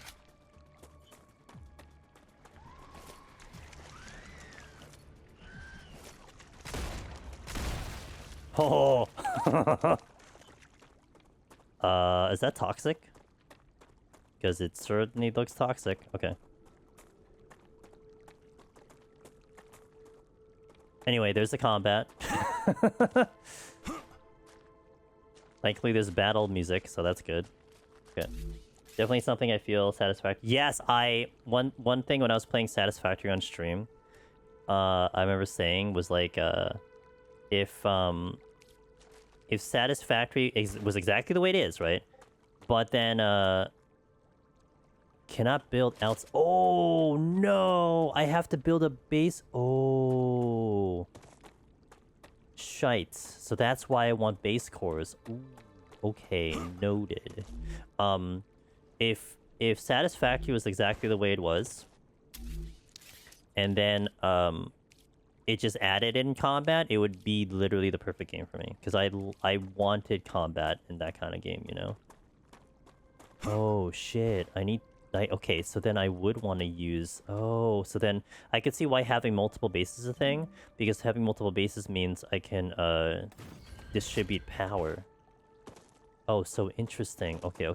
Oh! Is that toxic? Because it certainly looks toxic. Okay. Anyway, there's the combat. Thankfully, there's battle music, so that's good. Okay. Definitely something I feel satisfactory. Yes, one thing when I was playing Satisfactory on stream, I remember saying was like, if Satisfactory was exactly the way it is, right? But then cannot build else. Oh no! I have to build a base. Oh, shite. So that's why I want base cores. Ooh. Okay, noted. If Satisfactory was exactly the way it was, and then it just added in combat, it would be literally the perfect game for me. Because I wanted combat in that kind of game, you know? Oh, shit. Okay, so then I would want to use... Oh, so then I could see why having multiple bases is a thing. Because having multiple bases means I can distribute power. Oh, so interesting. Okay.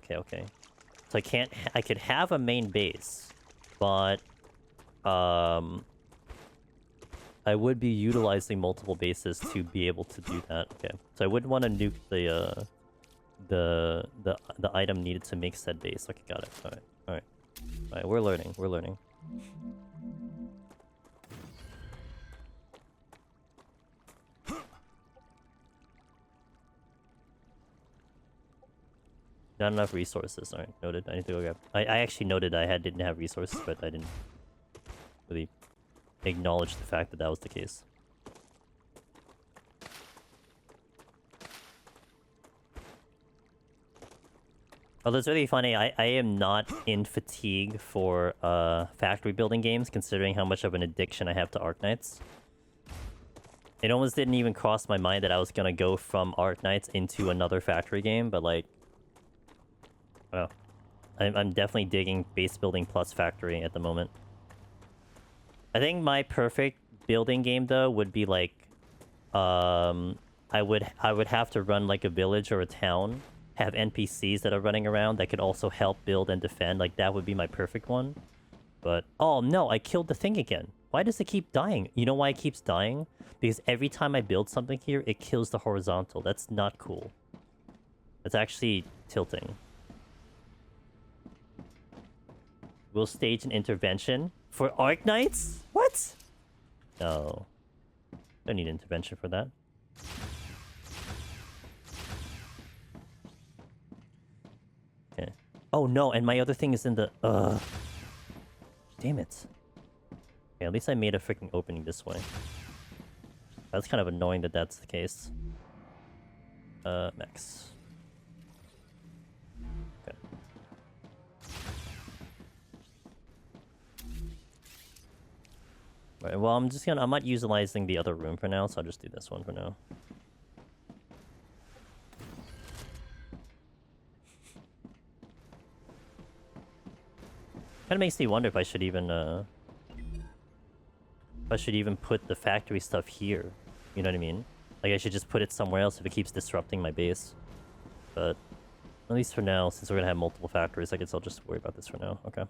So I could have a main base, but... I would be utilizing multiple bases to be able to do that. Okay, so I wouldn't want to nuke the item needed to make said base. Okay, got it. All right. We're learning. Not enough resources. All right, noted. I need to go grab. I actually noted I didn't have resources, but I didn't really acknowledge the fact that was the case. Although it's really funny, I am not in fatigue for factory building games, considering how much of an addiction I have to Arknights. It almost didn't even cross my mind that I was gonna go from Arknights into another factory game, but like... Oh. I'm definitely digging base building plus factory at the moment. I think my perfect building game though would be like, I would have to run like a village or a town, have NPCs that are running around that could also help build and defend. Like that would be my perfect one. But oh no, I killed the thing again. Why does it keep dying? You know why it keeps dying? Because every time I build something here, it kills the horizontal. That's not cool. That's actually tilting. We'll stage an intervention. For Arknights? What? No. Don't need intervention for that. Okay. Oh no, and my other thing is in the... Damn it. Okay, at least I made a freaking opening this way. That's kind of annoying that that's the case. Max. Okay. Right, well, I'm not utilizing the other room for now, so I'll just do this one for now. Kinda makes me wonder if I should even, put the factory stuff here. You know what I mean? Like, I should just put it somewhere else if it keeps disrupting my base. But, at least for now, since we're gonna have multiple factories, I guess I'll just worry about this for now. Okay.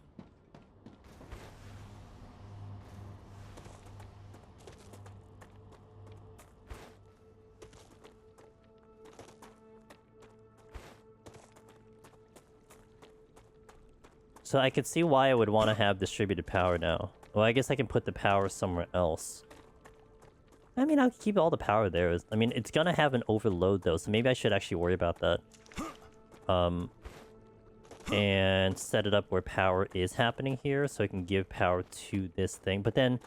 So I could see why I would want to have distributed power now. Well, I guess I can put the power somewhere else. I mean, I'll keep all the power there. I mean, it's gonna have an overload though, so maybe I should actually worry about that. And set it up where power is happening here, so I can give power to this thing. But then,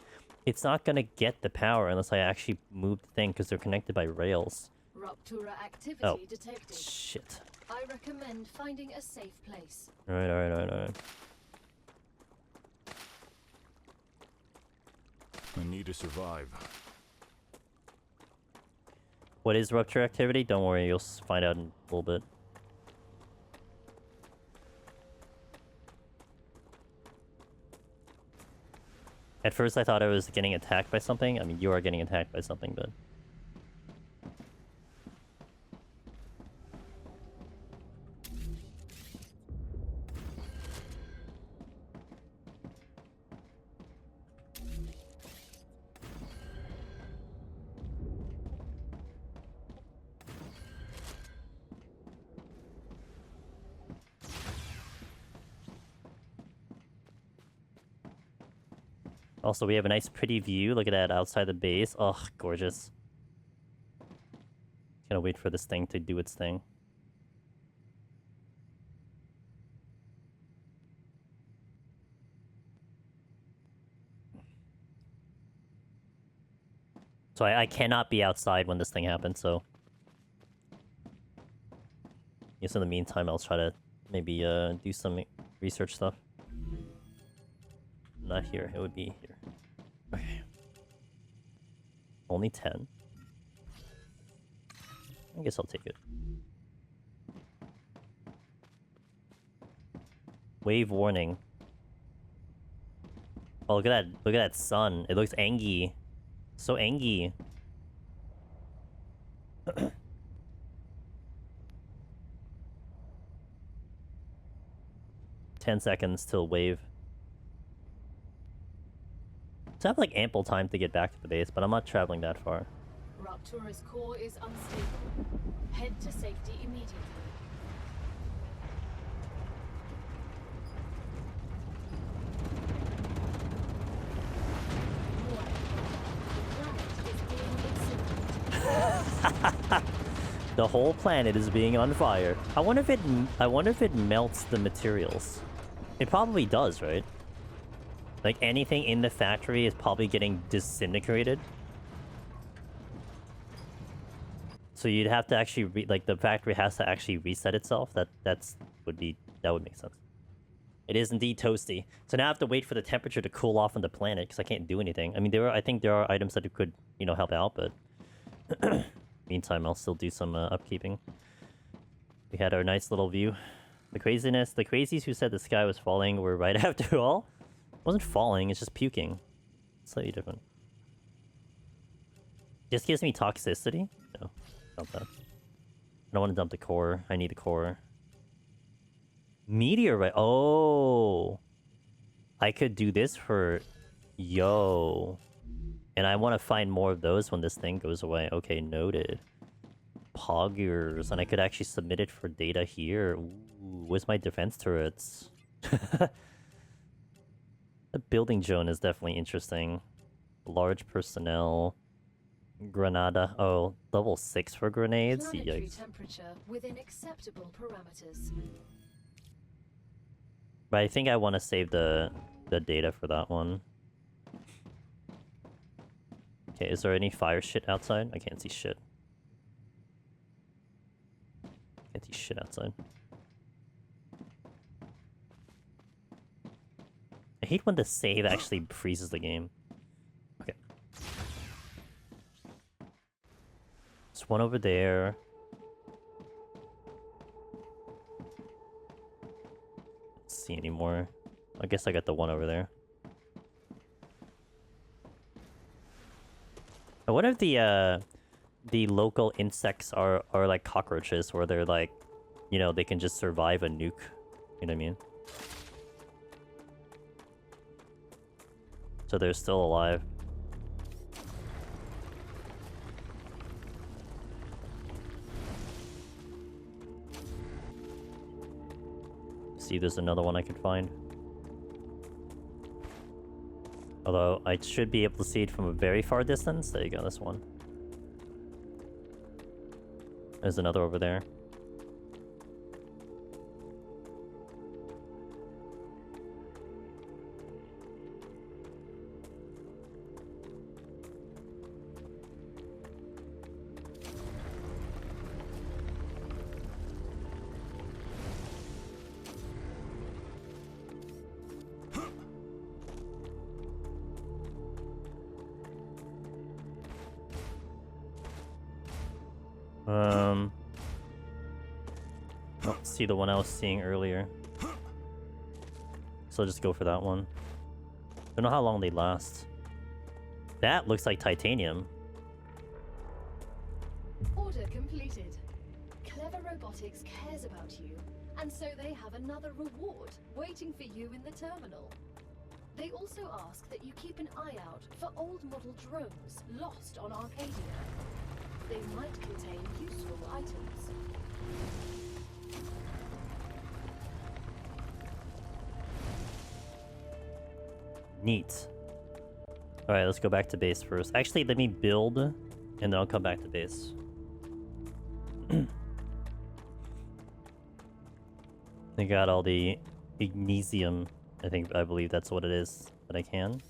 it's not gonna get the power unless I actually move the thing, because they're connected by rails. Rupture activity detected. Shit. I recommend finding a safe place. Alright. I need to survive. What is rupture activity? Don't worry, you'll find out in a little bit. At first I thought I was getting attacked by something. I mean, you are getting attacked by something, but... Also, we have a nice pretty view. Look at that outside the base. Oh, gorgeous. Gonna wait for this thing to do its thing. So I cannot be outside when this thing happens, so... I guess in the meantime, I'll try to maybe do some research stuff. Not here, it would be here. Okay. Only 10. I guess I'll take it. Wave warning. Oh, look at that. Look at that sun. It looks angy. So angy. 10 seconds till wave. So I have like ample time to get back to the base, but I'm not traveling that far. Raptura's core is unstable. Head to safety immediately. The whole planet is being on fire. I wonder if it melts the materials. It probably does, right? Like anything in the factory is probably getting disintegrated. So you'd have to actually like the factory has to actually reset itself. That would make sense. It is indeed toasty. So now I have to wait for the temperature to cool off on the planet because I can't do anything. I mean, I think there are items that could, you know, help out, but meantime, I'll still do some upkeeping. We had our nice little view. The crazies who said the sky was falling were right after all. It wasn't falling, it's just puking. Slightly different. Just gives me toxicity? No, not that. I don't want to dump the core. I need the core. Meteorite. Oh! I could do this for... Yo. And I want to find more of those when this thing goes away. Okay, noted. Poggers. And I could actually submit it for data here. Ooh, where's my defense turrets? The building zone is definitely interesting. Large personnel. Granada. Oh, level 6 for grenades? Planetary Yikes. temperature within acceptable parameters. But I think I want to save the data for that one. Okay, is there any fire shit outside? I can't see shit. Can't see shit outside. I hate when the save actually freezes the game. Okay. There's one over there. Don't see any more. I guess I got the one over there. I wonder if the local insects are like cockroaches, where they're like, you know, they can just survive a nuke. You know what I mean? So they're still alive. See, there's another one I could find. Although, I should be able to see it from a very far distance. There you go, this one. There's another over there. Oh, see the one I was seeing earlier. So I'll just go for that one. Don't know how long they last. That looks like titanium. Order completed. Clever Robotics cares about you, and so they have another reward waiting for you in the terminal. They also ask that you keep an eye out for old model drones lost on Arcadia. They might contain useful items. Neat. Alright, let's go back to base first. Actually, let me build, and then I'll come back to base. I got all the magnesium. I believe that's what it is that I can.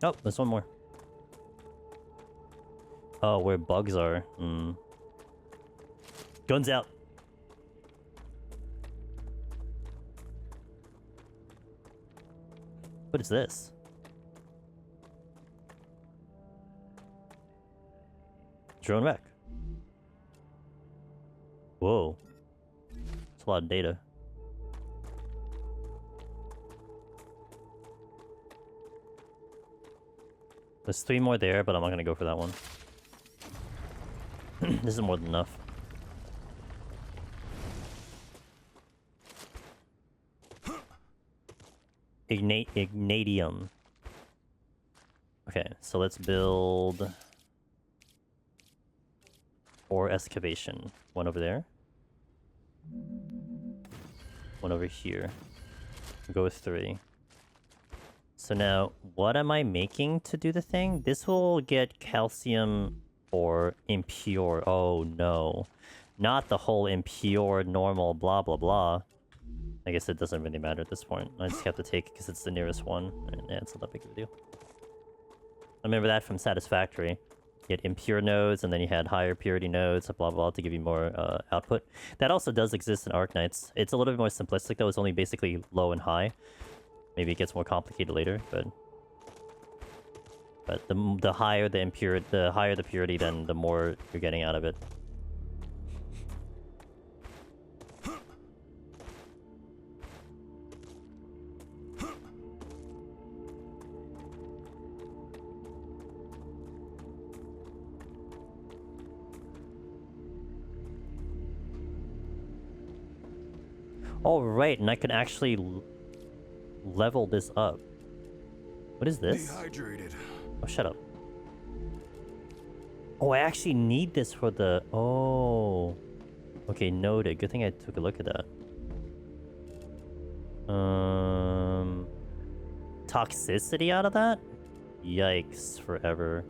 Oh, there's one more. Oh, where bugs are. Hmm. Guns out. What is this? Drone wreck. Whoa. That's a lot of data. There's 3 more there, but I'm not gonna go for that one. This is more than enough. Ignatium. Okay, so let's build 4 excavation. One over there. One over here. We'll go with 3. So now, what am I making to do the thing? This will get calcium or impure. Oh no. Not the whole impure, normal, blah blah blah. I guess it doesn't really matter at this point. I just have to take it because it's the nearest one. And yeah, it's not that big of a deal. I remember that from Satisfactory. You had impure nodes, and then you had higher purity nodes, blah blah, to give you more output. That also does exist in Arknights. It's a little bit more simplistic though. It's only basically low and high. Maybe it gets more complicated later, but the higher the impurity, the higher the purity, then the more you're getting out of it. Oh, right, and I can actually level this up. What is this? Dehydrated. Oh, shut up. Oh, I actually need this for the... Oh. Okay, noted. Good thing I took a look at that. Toxicity out of that? Yikes, forever.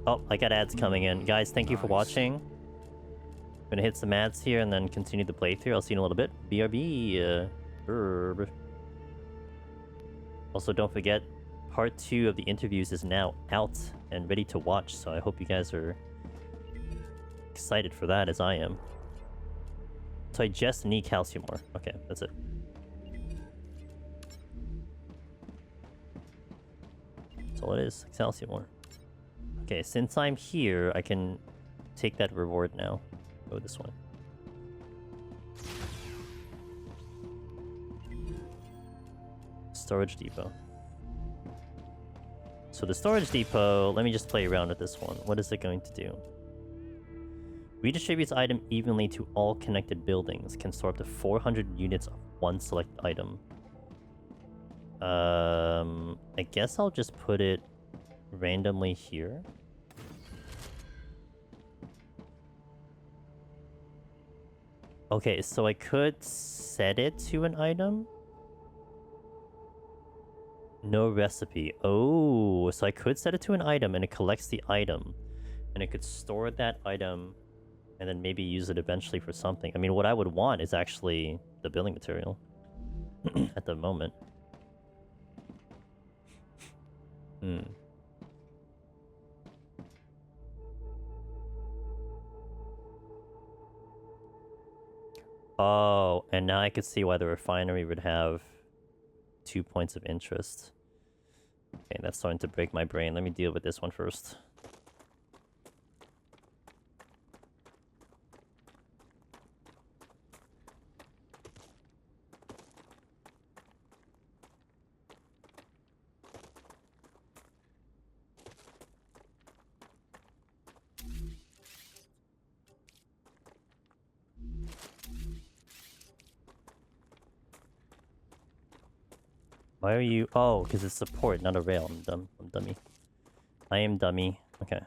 Oh, I got ads coming in. Guys, thank you for watching. I'm gonna hit some ads here and then continue the playthrough. I'll see you in a little bit. BRB. Herb. Also, don't forget, part 2 of the interviews is now out and ready to watch, so I hope you guys are excited for that as I am. So I just need calcium ore. Okay, that's it. That's all it is, calcium ore. Okay, since I'm here, I can take that reward now. Go this way. Storage depot. So the storage depot, let me just play around with this one. What is it going to do? Redistributes item evenly to all connected buildings. Can store up to 400 units of one select item. I guess I'll just put it randomly here. Okay, so I could set it to an item. No recipe. Oh, so I could set it to an item and it collects the item. And it could store that item and then maybe use it eventually for something. I mean, what I would want is actually the building material at the moment. Oh, and now I could see why the refinery would have 2 points of interest. Okay, that's starting to break my brain. Let me deal with this one first. Why are you... Oh, because it's support, not a rail. I'm dumb. I'm dummy. I am dummy. Okay.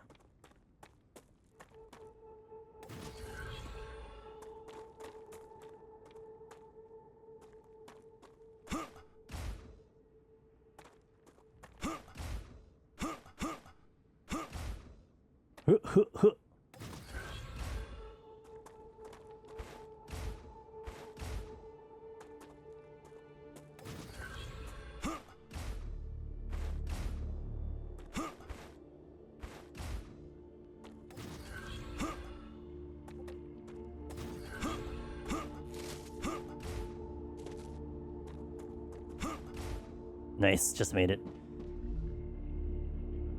Nice, just made it.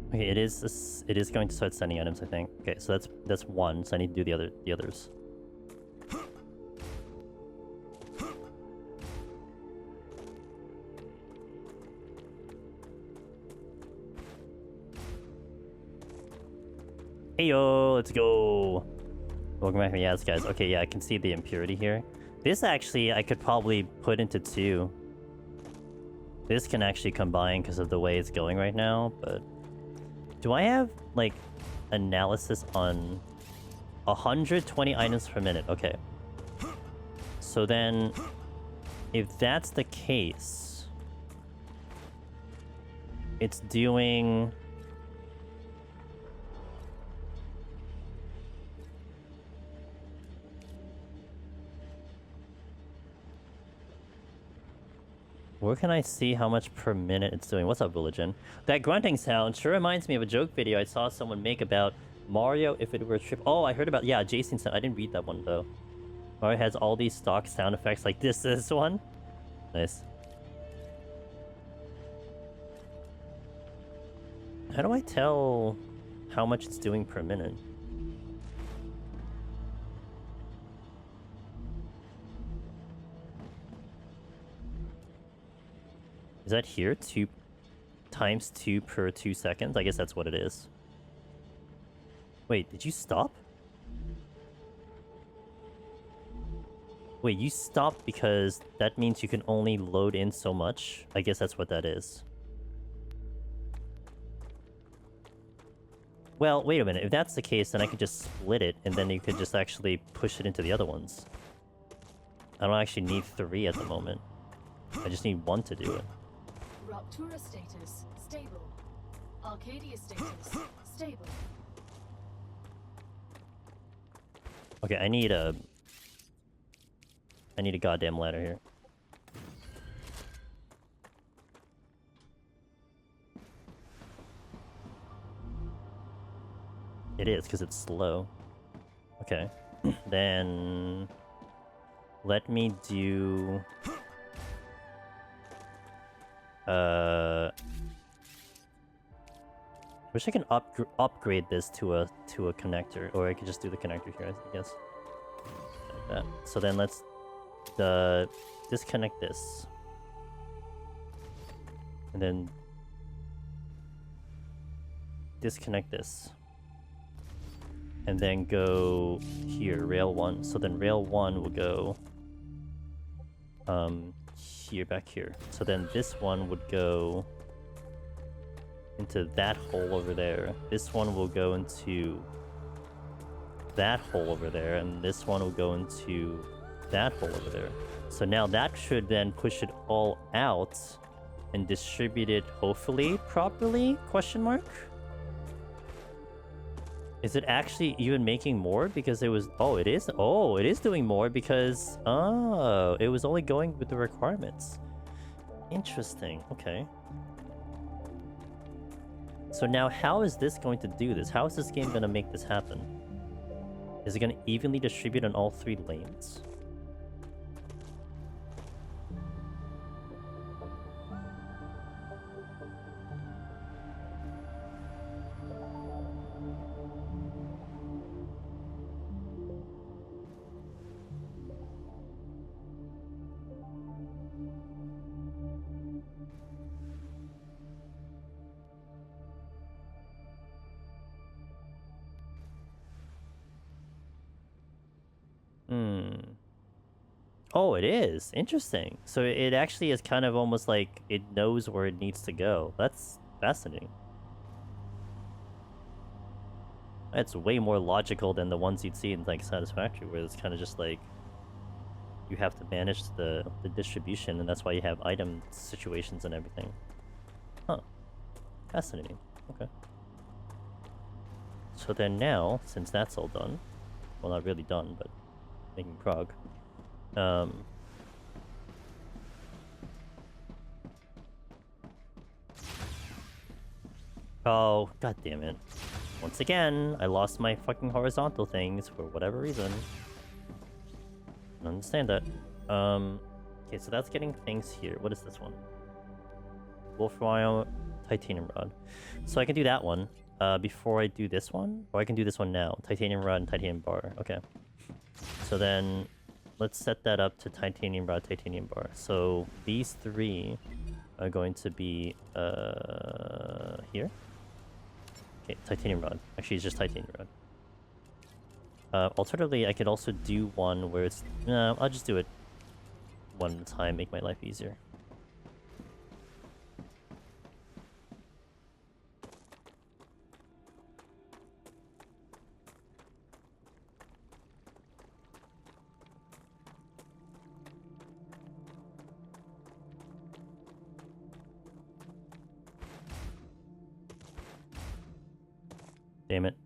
Okay, it is going to start sending items, I think. Okay, so that's one, so I need to do the others. Hey yo, let's go. Welcome back to Yaz, guys. Okay, yeah, I can see the impurity here. This actually I could probably put into 2. This can actually combine because of the way it's going right now, but... Do I have, like, analysis on 120 items per minute? Okay. So then, if that's the case... It's doing... Where can I see how much per minute it's doing? What's up, Religion? That grunting sound sure reminds me of a joke video I saw someone make about Mario if it were a trip. Oh, I heard about... Yeah, Jason said... I didn't read that one, though. Mario has all these stock sound effects like this one. Nice. How do I tell how much it's doing per minute? Is that here? 2 times 2 per 2 seconds? I guess that's what it is. Wait, did you stop? Wait, you stopped because that means you can only load in so much? I guess that's what that is. Well, wait a minute. If that's the case, then I could just split it, and then you could just actually push it into the other ones. I don't actually need 3 at the moment. I just need 1 to do it. Raptura status stable. Arcadia status stable. Okay, I need a goddamn ladder here. It is, because it's slow. Okay. Then... Let me do... Wish I can upgrade this to a connector, or I could just do the connector here, I guess. Like that. So then let's disconnect this, and then disconnect this, and then go here, rail 1. So then rail 1 will go here, back here. So then this one would go into that hole over there. This one will go into that hole over there, and this one will go into that hole over there. So now that should then push it all out and distribute it, hopefully, properly? Question mark? Is it actually even making more? Because it was... Oh, it is? Oh, it is doing more because... Oh, it was only going with the requirements. Interesting. Okay. So now, how is this going to do this? How is this game going to make this happen? Is it going to evenly distribute on all 3 lanes? Oh, it is. Interesting. So it actually is kind of almost like it knows where it needs to go. That's fascinating. That's way more logical than the ones you'd see in like Satisfactory, where it's kind of just like you have to manage the distribution, and that's why you have item situations and everything. Huh. Fascinating. Okay. So then now, since that's all done, well, not really done, but making prog. Oh, god damn it. Once again, I lost my fucking horizontal things for whatever reason. I don't understand that. Okay, so that's getting things here. What is this one? Wolf Wire, Titanium Rod. So I can do that one before I do this one, or I can do this one now. Titanium Rod and Titanium Bar. Okay. So then let's set that up to Titanium Rod, Titanium Bar. So these three are going to be here. Okay, Titanium Rod. Actually, it's just Titanium Rod. Alternatively, I could also do one where it's... No, I'll just do it one at a time, make my life easier. Damn it.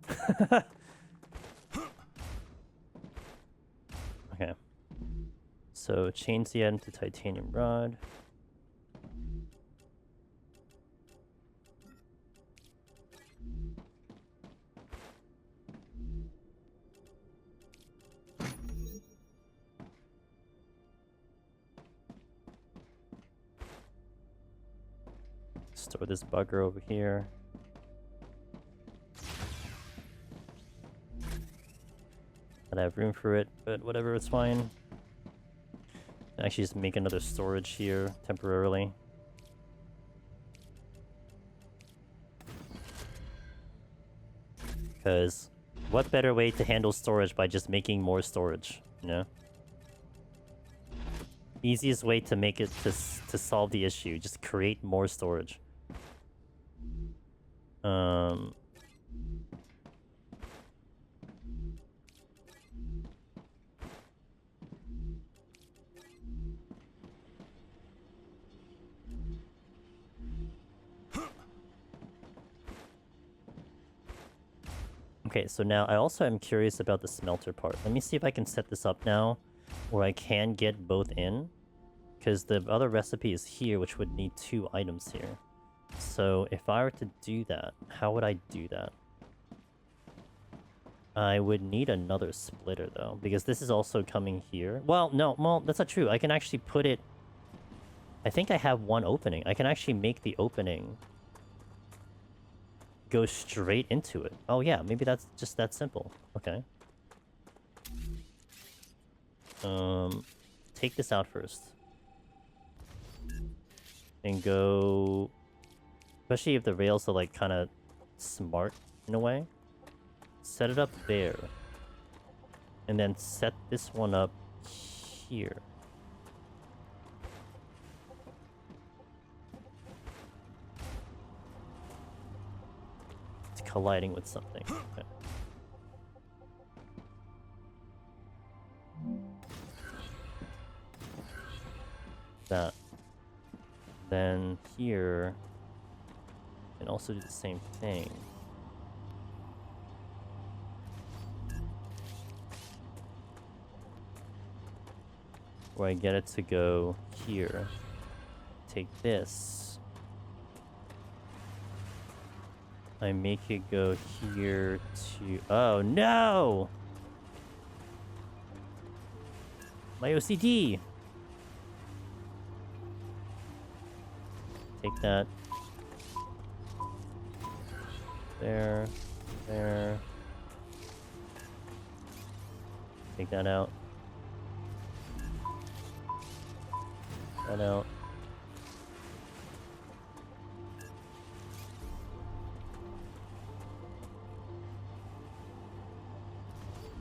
Okay. So change the end to Titanium Rod. Store this bugger over here. I have room for it, but whatever, it's fine. Actually, just make another storage here temporarily. Because what better way to handle storage by just making more storage, you know? Easiest way to make it to solve the issue, just create more storage. Okay, so now I also am curious about the smelter part. Let me see if I can set this up now where I can get both in. Because the other recipe is here, which would need 2 items here. So if I were to do that, how would I do that? I would need another splitter though, because this is also coming here. Well, no, well, that's not true. I can actually put it... I think I have one opening. I can actually make the opening go straight into it. Oh yeah, maybe that's just that simple. Okay. Take this out first. And go... Especially if the rails are like kind of smart in a way. Set it up there. And then set this one up here. It's colliding with something. Okay. That. Then here, and also do the same thing. Where I get it to go here. Take this. I make it go here to... Oh no! My OCD! Take that. There. There. Take that out. That out.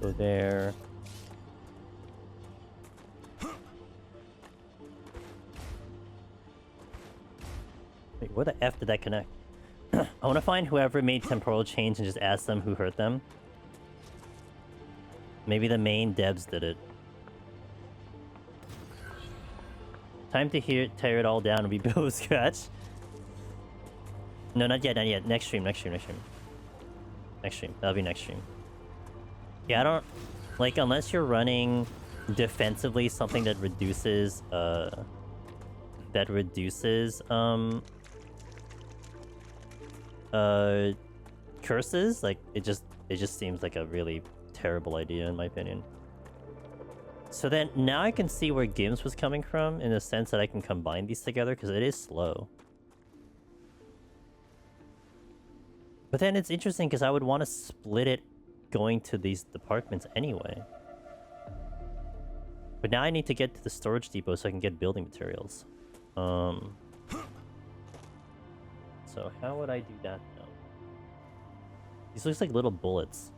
Go there. Wait, where the F did that connect? I want to find whoever made temporal change and just ask them who hurt them. Maybe the main devs did it. Time to tear it all down and rebuild scratch. No, not yet, not yet. Next stream, next stream, next stream. Next stream. That'll be next stream. Yeah, I don't... Like, unless you're running defensively something that reduces, curses, like, it just seems like a really terrible idea, in my opinion. So then, now I can see where Gims was coming from, in the sense that I can combine these together, because it is slow. But then it's interesting, because I would want to split it going to these departments anyway. But now I need to get to the storage depot so I can get building materials. So how would I do that now? These looks like little bullets.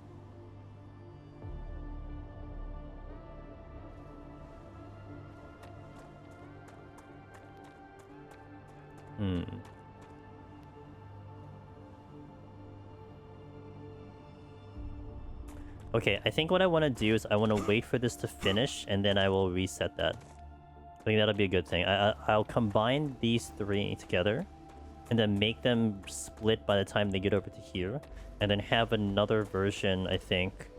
Okay, I think what I want to do is I want to wait for this to finish, and then I will reset that. I think that'll be a good thing. I'll combine these three together, and then make them split by the time they get over to here, and then have another version, I think,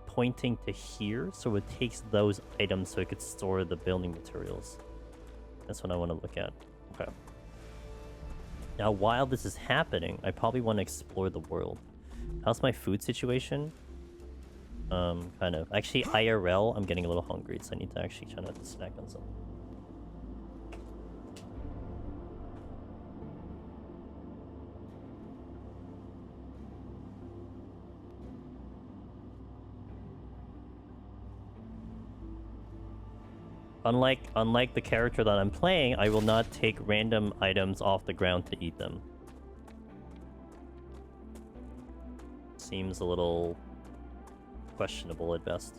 pointing to here, so it takes those items so it could store the building materials. That's what I want to look at. Okay. Now, while this is happening, I probably want to explore the world. How's my food situation? Kind of. Actually, IRL, I'm getting a little hungry, so I need to actually try not to snack on something. Unlike the character that I'm playing, I will not take random items off the ground to eat them. Seems a little questionable at best.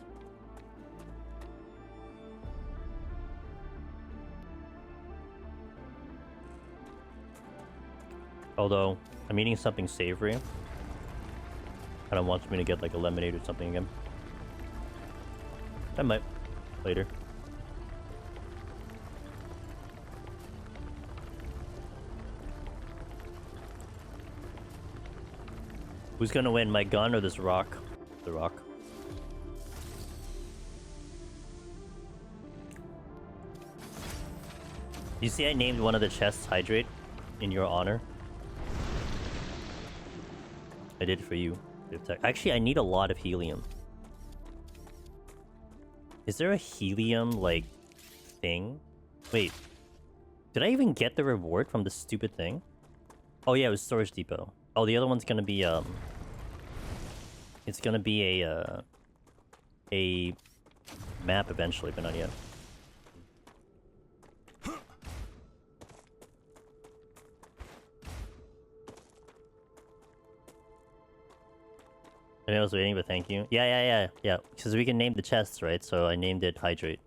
Although, I'm eating something savory. Kind of wants me to get like a lemonade or something again. I might. Later. Who's gonna win, my gun or this rock? The rock. You see I named one of the chests Hydrate in your honor? I did for you. Actually, I need a lot of helium. Is there a helium, like, thing? Wait. Did I even get the reward from the stupid thing? Oh yeah, it was Storage Depot. Oh, the other one's gonna be, it's gonna be a map eventually, but not yet. I was waiting, but thank you. Yeah. Because we can name the chests, right? So I named it Hydrate.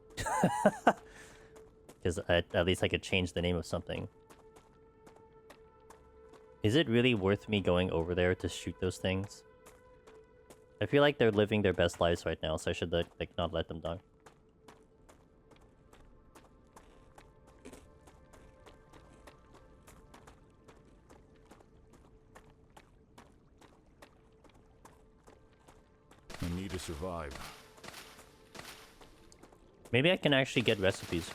Because at least I could change the name of something. Is it really worth me going over there to shoot those things? I feel like they're living their best lives right now, so I should like not let them die. I need to survive. Maybe I can actually get recipes.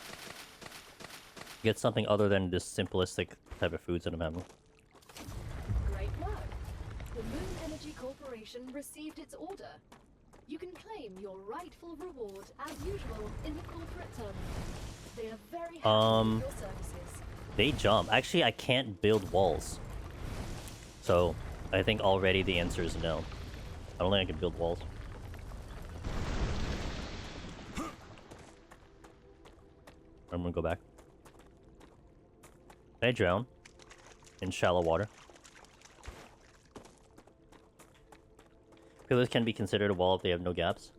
Get something other than this simplistic type of foods that I'm having. Great work. The Moon Energy Corporation received its order. You can claim your rightful reward as usual in the corporate terminal. They are very happy with your services. They jump. Actually, I can't build walls. So, I think already the answer is no. I don't think I can build walls. I'm gonna go back. Can I drown? In shallow water? Pillars can be considered a wall if they have no gaps.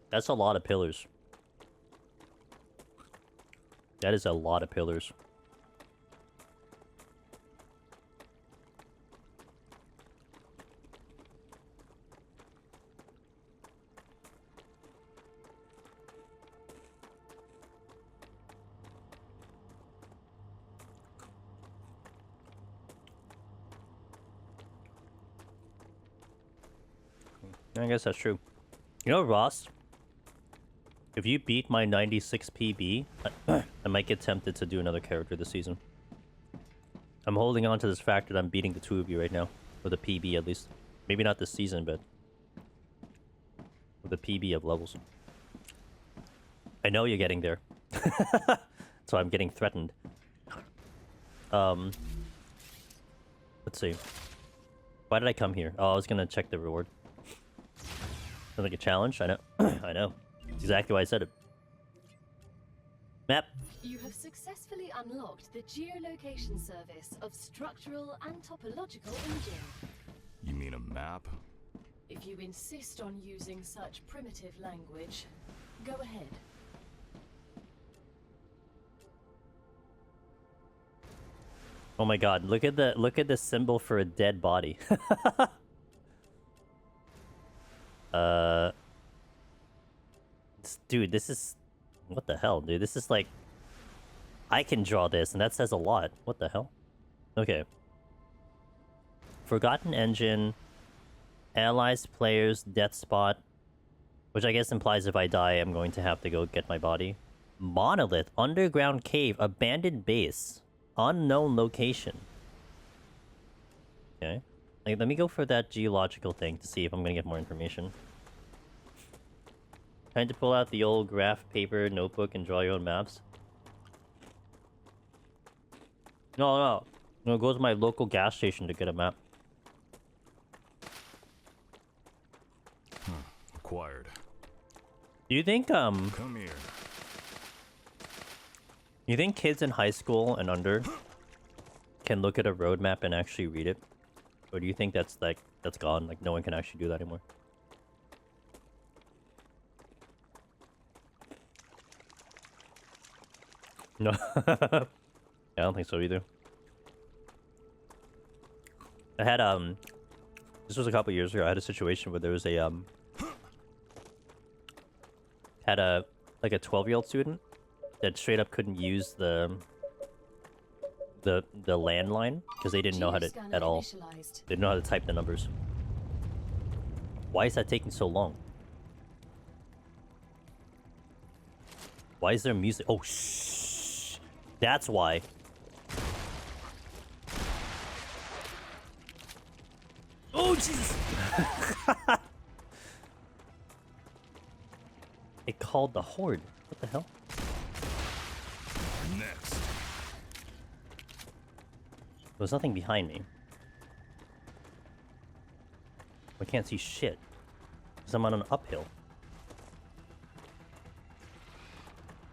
That's a lot of pillars. That is a lot of pillars. I guess that's true. You know, Ross? If you beat my 96 PB, I might get tempted to do another character this season. I'm holding on to this fact that I'm beating the two of you right now. With a PB at least. Maybe not this season, but... with a PB of levels. I know you're getting there. So I'm getting threatened. Let's see. Why did I come here? Oh, I was gonna check the reward. Sounds like a challenge, I know. I know. Exactly why I said it. Map. You have successfully unlocked the geolocation service of structural and topological imaging. You mean a map? If you insist on using such primitive language, go ahead. Oh my god, look at the symbol for a dead body. Dude, this is... what the hell, dude? This is like... I can draw this, and that says a lot. What the hell? Okay. Forgotten Engine. Allies, players, death spot. Which I guess implies if I die, I'm going to have to go get my body. Monolith, underground cave, abandoned base. Unknown location. Okay. Like, let me go for that geological thing to see if I'm gonna get more information. Trying to pull out the old graph paper notebook and draw your own maps. No. No, go to my local gas station to get a map. Acquired. Do you think, Come here. you think kids in high school and under can look at a roadmap and actually read it? Or do you think that's gone? Like, no one can actually do that anymore? No. Yeah, I don't think so either. I had, this was a couple years ago, I had a situation where there was a, like a 12-year-old student that straight up couldn't use the landline because they didn't know how to at all. They didn't know how to type the numbers. Why is that taking so long? Why is there music? Oh, shh. That's why. Oh, Jesus. It called the Horde. What the hell? Next. There's nothing behind me. I can't see shit. Because I'm on an uphill.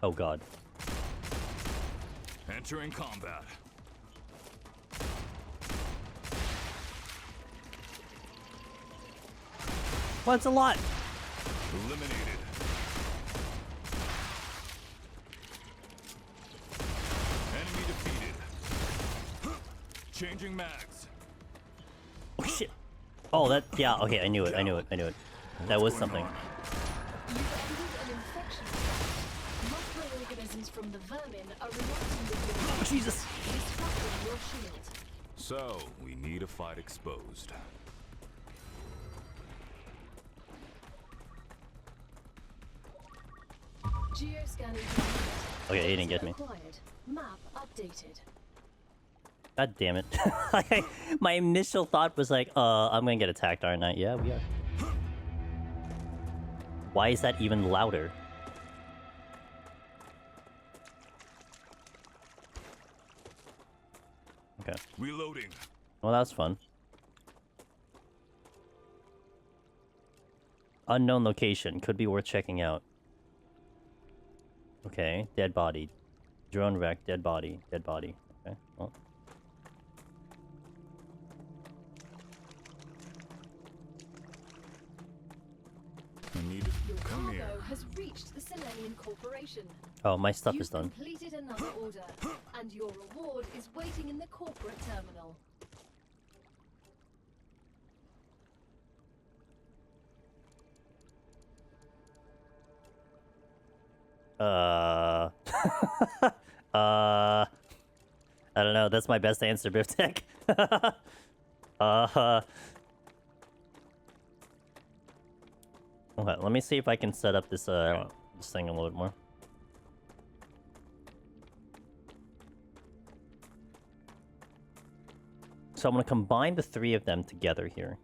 Oh god. Entering combat. Well, it's a lot. Eliminated. Enemy defeated. Changing mags. Oh shit. Oh, that, yeah, okay, I knew it. That was something. You've ended an infection. Microorganisms from the vermin are reacting with your Jesus. disrupting your shield. So, we need a fight exposed. Geoscanning. Okay, he didn't get me. Acquired. Map updated. God damn it. My initial thought was like, I'm gonna get attacked, aren't I? Yeah, we are. Why is that even louder? Okay. Reloading. Well, that was fun. Unknown location. Could be worth checking out. Okay. Dead body. Drone wreck. Dead body. Dead body. Okay. Well. I need Your come cargo here. has reached the Selenium incorporation. Oh, my stuff You've is done. completed another order, and your reward is waiting in the corporate terminal. Uh, I don't know. That's my best answer, Biftek. Okay, let me see if I can set up this this thing a little bit more. So I'm gonna combine the three of them together here.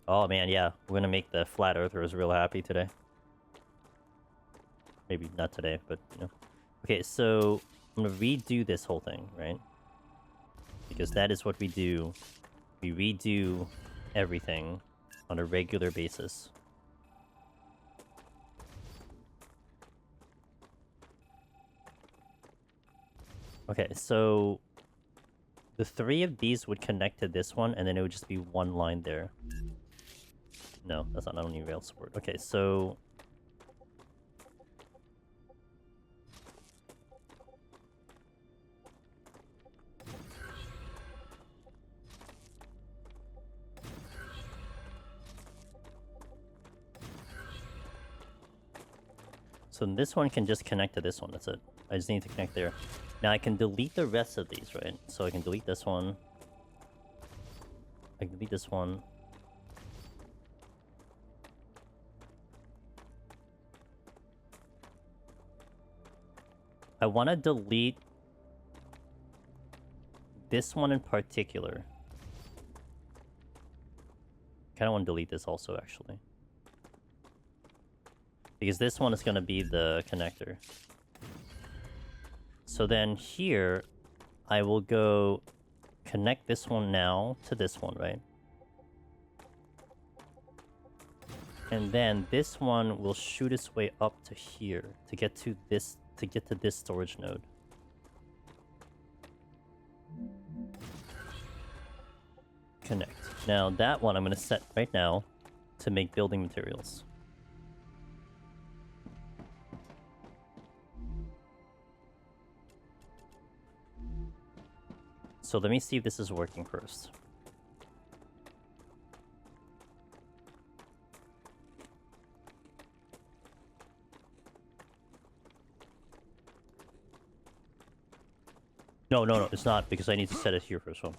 Oh man, yeah, we're gonna make the flat earthers real happy today. Maybe not today, but you know. Okay, so I'm gonna redo this whole thing, right? Because that is what we do. We redo everything on a regular basis. Okay, so the three of these would connect to this one, and then it would just be one line there. No, that's not only rail support. Okay, so this one can just connect to this one, that's it. I just need to connect there. Now I can delete the rest of these, right? So I can delete this one. I can delete this one. I want to delete this one in particular. Kind of want to delete this also, actually. Because this one is going to be the connector. So then here, I will go connect this one now to this one, right? And then this one will shoot its way up to here to get to this storage node. Connect. Now that one I'm going to set right now to make building materials. So let me see if this is working first. No, it's not, because I need to set it here first. So.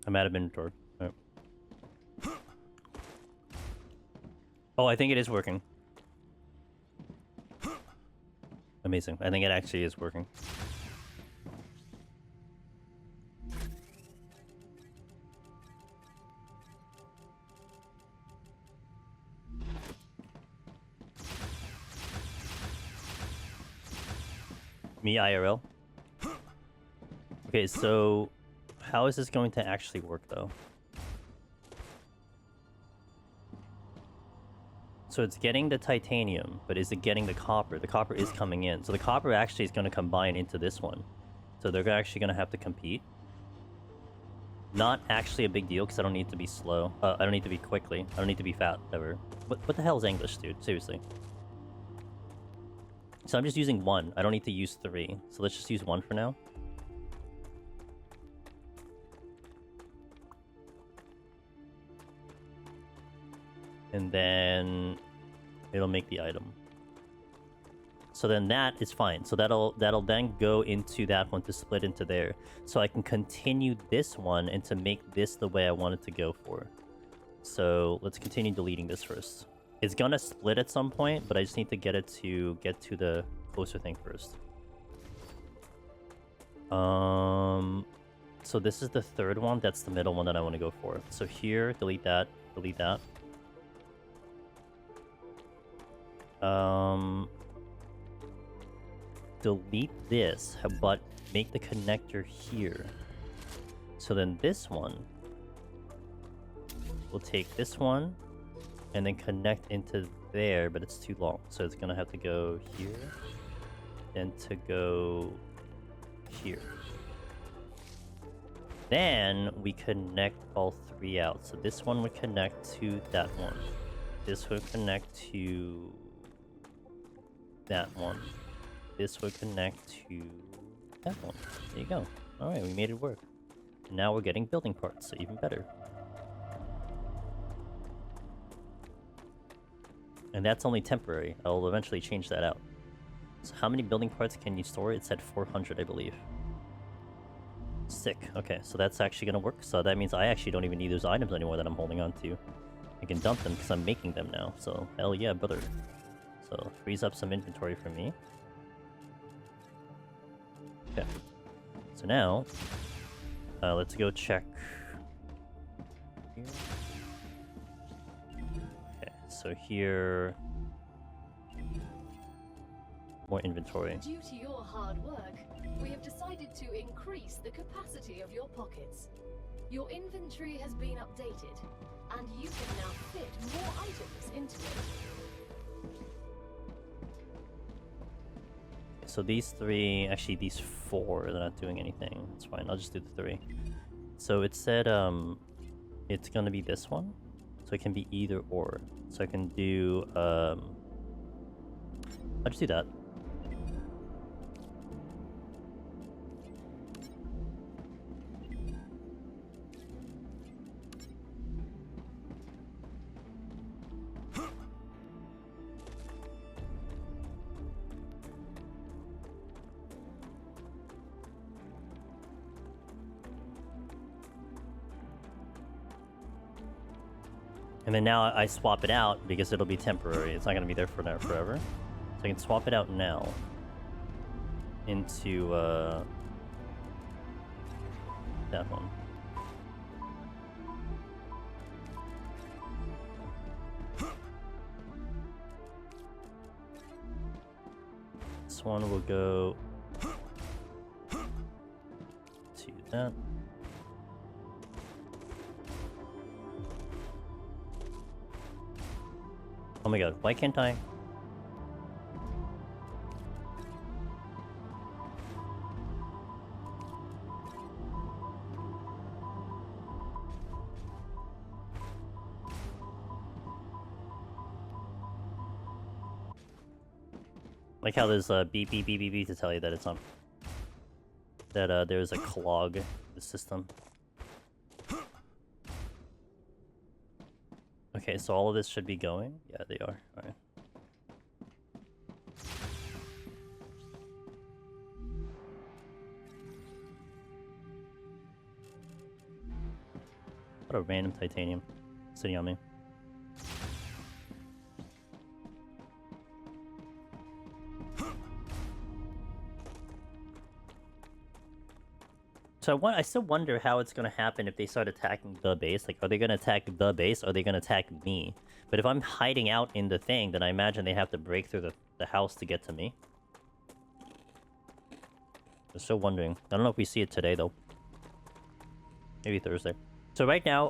I'm out of inventory. Right. Oh, I think it is working. Amazing. I think it actually is working. Me IRL? Okay, so how is this going to actually work, though? So it's getting the titanium, but is it getting the copper? The copper is coming in. So the copper actually is going to combine into this one. So they're actually going to have to compete. Not actually a big deal, because I don't need to be slow. I don't need to be quickly. I don't need to be fat, ever. What the hell is English, dude? Seriously. So I'm just using one. I don't need to use three. So let's just use one for now. And then it'll make the item. So then that is fine. So that'll then go into that one to split into there. So I can continue this one and to make this the way I want it to go for. So let's continue deleting this first. It's gonna split at some point, but I just need to get it to get to the closer thing first. So this is the third one. That's the middle one that I want to go for. So here, delete that, delete that. Delete this, but make the connector here. So then this one will take this one and then connect into there, but it's too long. So it's gonna have to go here, then to go here. Then we connect all three out. So this one would connect to that one. This would connect to that one. This would connect to that one. There you go. Alright, we made it work. And now we're getting building parts, so even better. And that's only temporary. I'll eventually change that out. So how many building parts can you store? It said 400, I believe. Sick. Okay, so that's actually gonna work. So that means I actually don't even need those items anymore that I'm holding on to. I can dump them because I'm making them now. So hell yeah, brother. So frees up some inventory for me. Okay. So now, let's go check. Here. Okay, so here, more inventory. Due to your hard work, we have decided to increase the capacity of your pockets. Your inventory has been updated, and you can now fit more items into it. So these three, actually these four, they're not doing anything. It's fine, I'll just do the three. So it said, it's gonna be this one. So it can be either or. So I can do, I'll just do that. And then now I swap it out because it'll be temporary. It's not going to be there for forever. So I can swap it out now into that one. This one will go to that. Oh my god, why can't I? Like how there's a beep beep beep beep beep to tell you that it's on. That there's a clog in the system. Okay, so all of this should be going? Yeah, they are. Alright. What a random titanium sitting on me. So I still wonder how it's gonna happen if they start attacking the base. Like, are they gonna attack the base, or are they gonna attack me? But if I'm hiding out in the thing, then I imagine they have to break through the house to get to me. I'm still wondering. I don't know if we see it today, though. Maybe Thursday. So right now,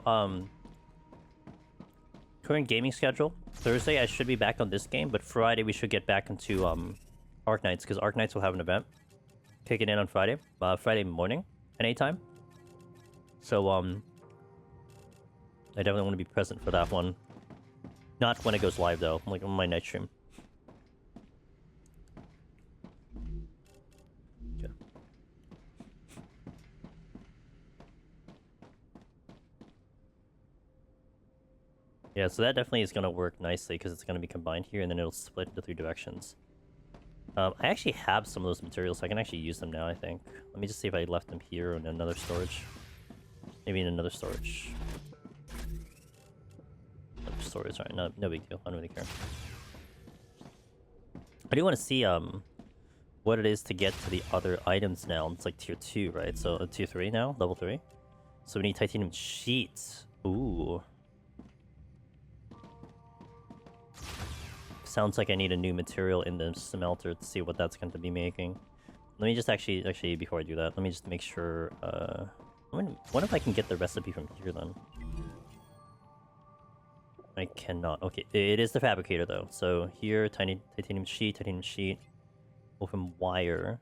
current gaming schedule. Thursday, I should be back on this game, but Friday, we should get back into, Arc Knights, because Arc Knights will have an event. Kick it in on Friday. Friday morning. Anytime. So, I definitely want to be present for that one. Not when it goes live, though. Like, on my night stream. Okay. Yeah, so that definitely is going to work nicely, because it's going to be combined here, and then it'll split into 3 directions. I actually have some of those materials, so I can actually use them now, I think. Let me just see if I left them here in another storage. Maybe in another storage. Another storage, alright, no big deal. I don't really care. I do want to see what it is to get to the other items now. It's like tier 2, right? So tier 3 now, level 3. So we need titanium sheets. Ooh. Sounds like I need a new material in the smelter to see what that's going to be making. Let me just actually, before I do that, let me just make sure, what if I can get the recipe from here, then? I cannot. Okay, it is the fabricator, though. So here, titanium sheet, open wire.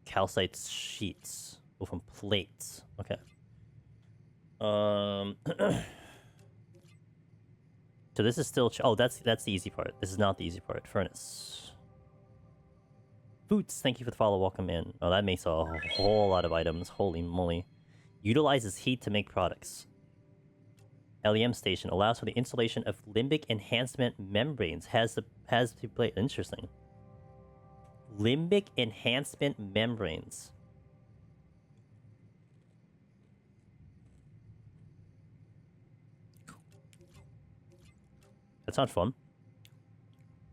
Calcite sheets. Oh, from plates. Okay. So this is still... oh, that's the easy part. This is not the easy part. Furnace. Boots, thank you for the follow. Welcome in. Oh, that makes a whole lot of items. Holy moly. Utilizes heat to make products. LEM station allows for the installation of limbic enhancement membranes. Has the plate. Interesting. Limbic enhancement membranes. That sounds fun.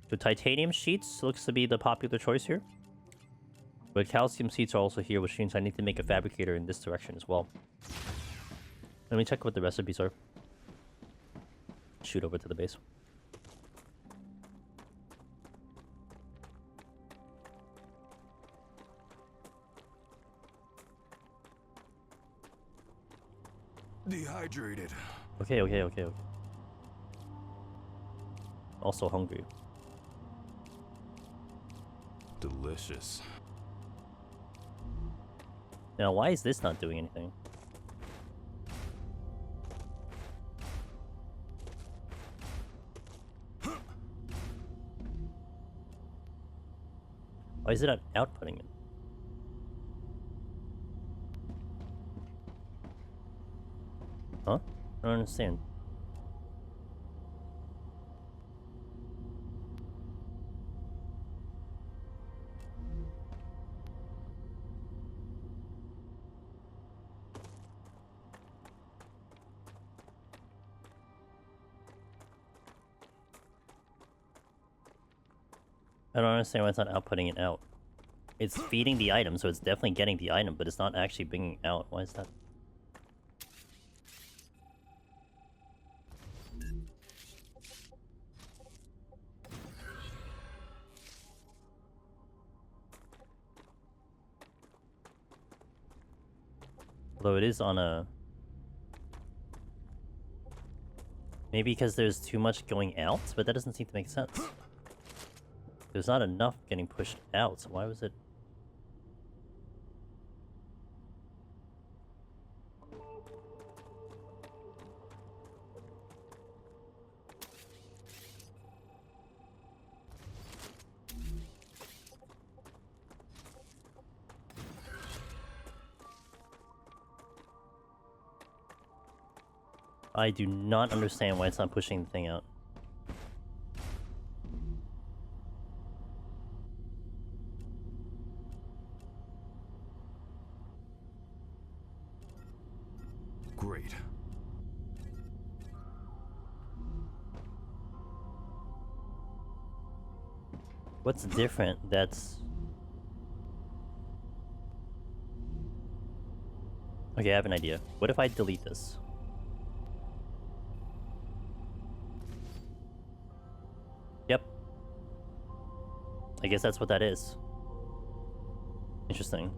The titanium sheets looks to be the popular choice here. But calcium sheets are also here, which means I need to make a fabricator in this direction as well. Let me check what the recipes are. Shoot over to the base. Dehydrated. Okay. Also hungry. Delicious. Now, why is this not doing anything? Why is it not outputting it? Huh? I don't understand. I don't understand why it's not outputting it out. It's feeding the item, so it's definitely getting the item, but it's not actually bringing it out. Why is that? Although it is on a... maybe because there's too much going out, but that doesn't seem to make sense. There's not enough getting pushed out, so why was it... I do not understand why it's not pushing the thing out. Great. What's different that's... okay, I have an idea. What if I delete this? Yep. I guess that's what that is. Interesting.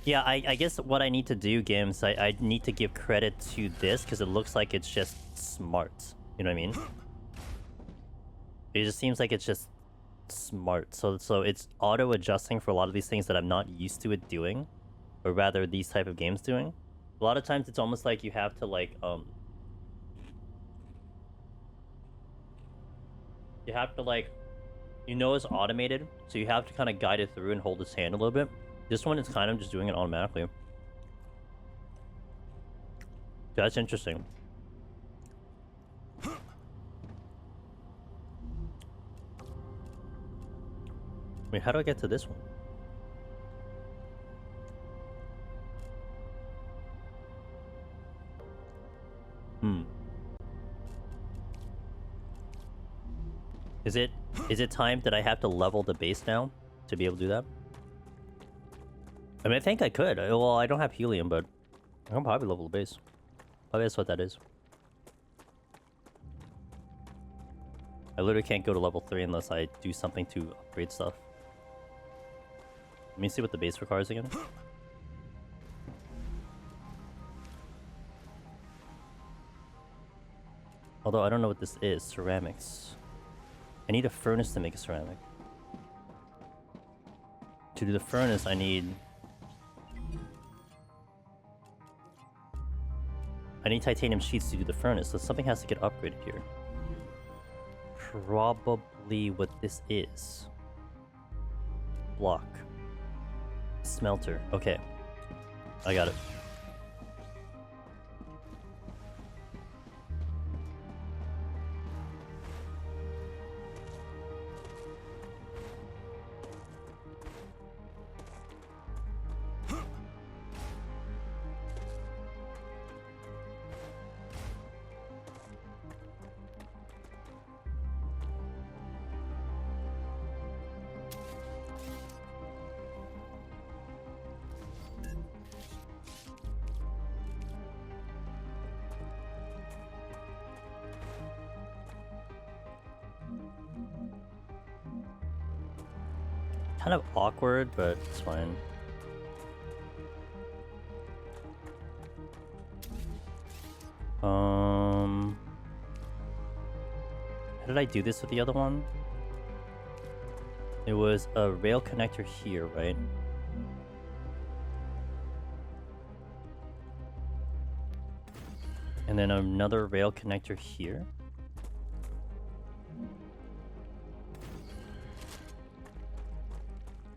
Yeah, I guess what I need to do, Gims, I need to give credit to this, because it looks like it's just smart. You know what I mean? It just seems like it's just smart. So it's auto-adjusting for a lot of these things that I'm not used to it doing. Or rather, these type of games doing. A lot of times it's almost like you have to, like, you have to, like... you know it's automated, so you have to kind of guide it through and hold its hand a little bit. This one is kind of just doing it automatically. That's interesting. Wait, how do I get to this one? Is it time that I have to level the base now to be able to do that? I mean, I think I could. Well, I don't have helium, but I can probably level the base. Probably that's what that is. I literally can't go to level 3 unless I do something to upgrade stuff. Let me see what the base requires again. Although I don't know what this is. Ceramics. I need a furnace to make a ceramic. To do the furnace, I need titanium sheets to do the furnace, so something has to get upgraded here. Probably what this is. Block. Smelter. Okay. I got it. Kind of awkward, but it's fine. How did I do this with the other one? It was a rail connector here, right? And then another rail connector here.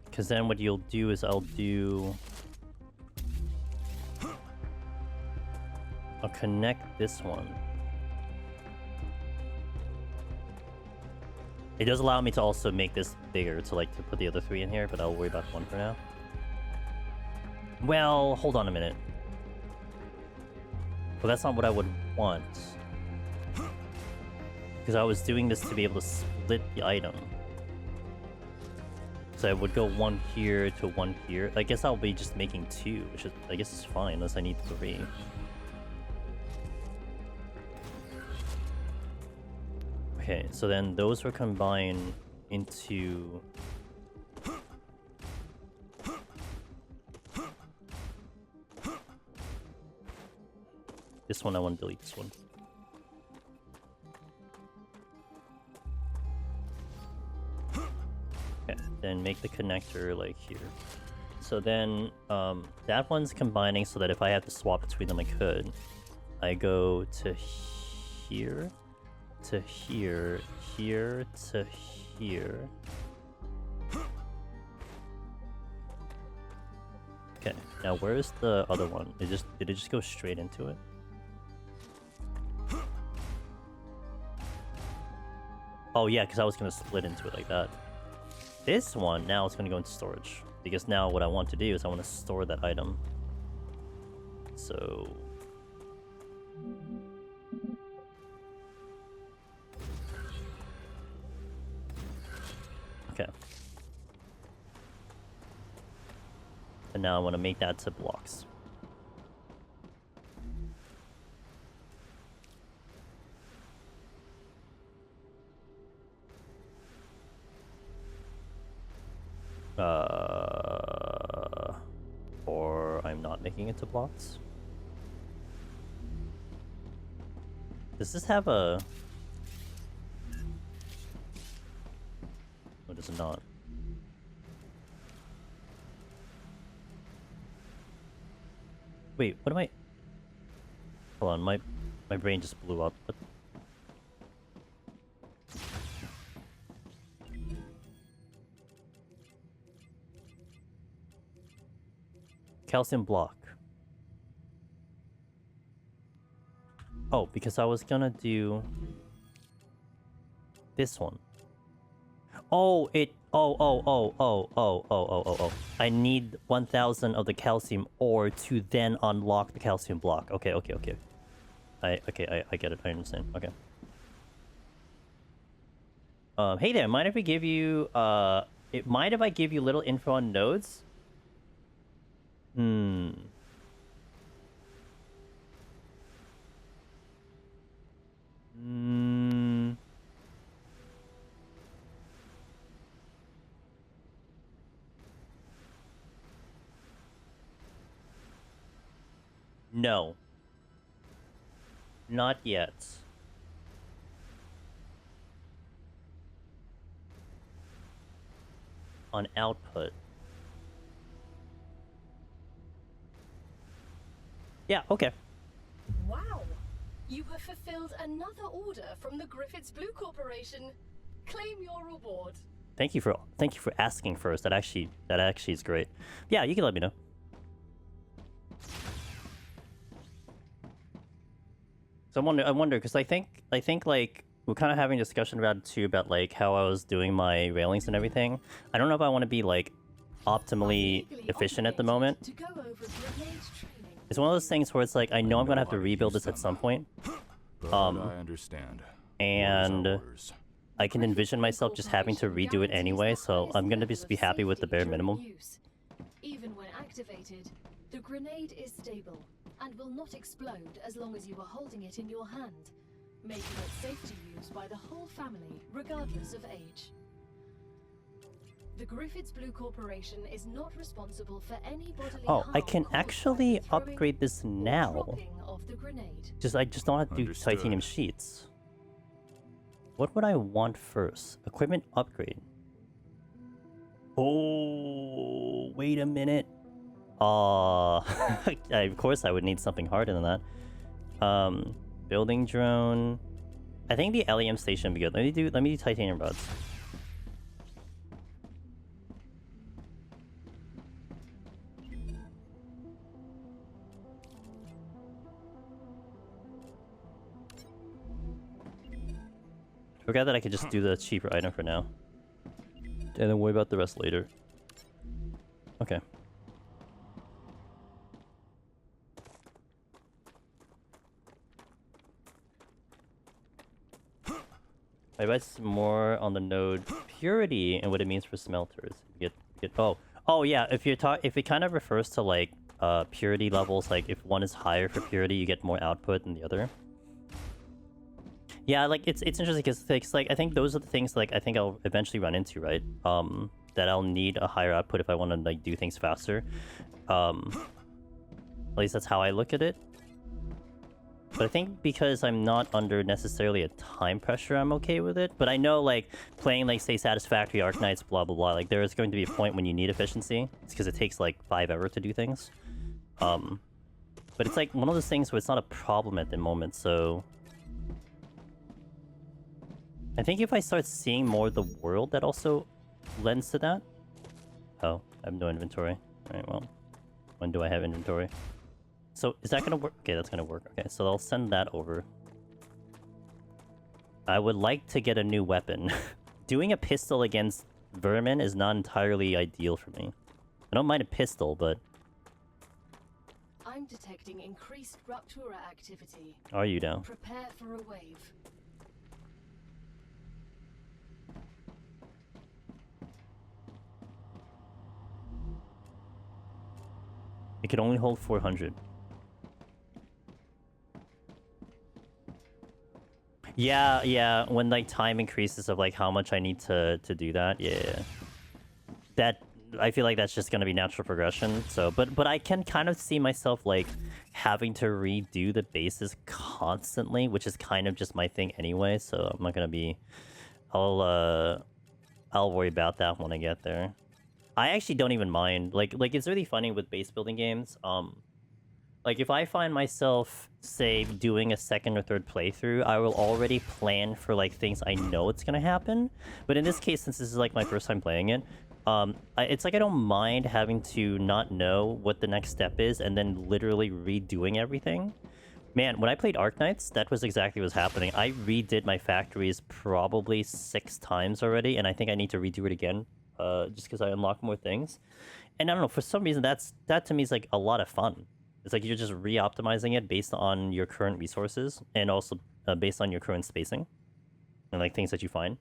Because then what you'll do is I'll connect this one. It does allow me to also make this bigger to put the other three in here, but I'll worry about one for now. Well, hold on a minute. Well, that's not what I would want. Because I was doing this to be able to split the item. So I would go one here to one here. I guess I'll be just making two, which is, I guess is fine, unless I need three. Okay, so then those were combined into... This one, I want to delete this one. Okay, then make the connector like here. So then that one's combining so that if I have to swap between them, I could. I go to here, to here, here to here. Okay, now where's the other one? Did it just go straight into it? Oh yeah, because I was gonna split into it like that. This one, now it's gonna go into storage. Because now what I want to do is I want to store that item. So... Okay. And now I want to make that to blocks. Or I'm not making it to blocks. Does this have a... Or does it not? Wait, what am I... Hold on, my brain just blew up. What? Calcium block. Oh, because I was gonna do this one. Oh, oh. I need 1,000 of the calcium ore to then unlock the calcium block. Okay. I get it. I understand. Okay. Hey there. Mind if we give you mind if I give you little info on nodes? No. Not yet. On output. Yeah, okay. Wow! You have fulfilled another order from the Griffiths Blue Corporation. Claim your reward. Thank you for asking first. That actually is great. Yeah, you can let me know. So I wonder because I think like we're kind of having a discussion about it too, about like how I was doing my railings and everything. I don't know if I want to be like optimally efficient at the moment. To go over grenade training. It's one of those things where it's like I know I'm gonna have to rebuild this at some point. But I understand. And Orders. I can envision myself just having to redo it anyway, so I'm gonna just be happy with the bare minimum. Even when activated, the grenade is stable and will not explode as long as you are holding it in your hand, making it safe to use by the whole family, regardless of age. The Griffiths Blue Corporation is not responsible for any bodily Oh, I harm can caused by actually the throwing upgrade this or now. dropping of the grenade. I just don't have to do Understood. titanium sheets. What would I want first? Equipment upgrade. Oh, wait a minute. Of course I would need something harder than that. Building drone. I think the LEM station would be good. Let me do titanium rods. Forgot that I could just do the cheaper item for now. And then worry about the rest later. Okay. I bet some more on the node purity and what it means for smelters. You get oh yeah, if it kind of refers to like purity levels, like if one is higher for purity, you get more output than the other. Yeah, like it's interesting because like I think those are the things like I think I'll eventually run into, right? That I'll need a higher output if I want to like do things faster. At least that's how I look at it. But I think because I'm not under necessarily a time pressure, I'm okay with it. But I know like playing like say Satisfactory, Arknights, blah blah blah. Like there is going to be a point when you need efficiency. It's because it takes like 5 hours to do things. But it's like one of those things where it's not a problem at the moment, so. I think if I start seeing more of the world, that also lends to that. Oh, I have no inventory. Alright, well. When do I have inventory? So, is that gonna work? Okay, that's gonna work. Okay, so I'll send that over. I would like to get a new weapon. Doing a pistol against vermin is not entirely ideal for me. I don't mind a pistol, but... I'm detecting increased Ruptura activity. Are you now? Prepare for a wave. It can only hold 400. Yeah, when like time increases of like how much I need to do that, yeah. That, I feel like that's just gonna be natural progression, so, but I can kind of see myself like having to redo the bases constantly, which is kind of just my thing anyway, so I'm not gonna be, I'll worry about that when I get there. I actually don't even mind. Like it's really funny with base building games. Like if I find myself, say, doing a second or third playthrough, I will already plan for like things I know it's gonna happen. But in this case, since this is like my first time playing it, it's like I don't mind having to not know what the next step is and then literally redoing everything. Man, when I played Arknights, that was exactly what was happening. I redid my factories probably 6 times already, and I think I need to redo it again. Just because I unlock more things. And I don't know, for some reason, that to me is like a lot of fun. It's like you're just re-optimizing it based on your current resources and also based on your current spacing and like things that you find.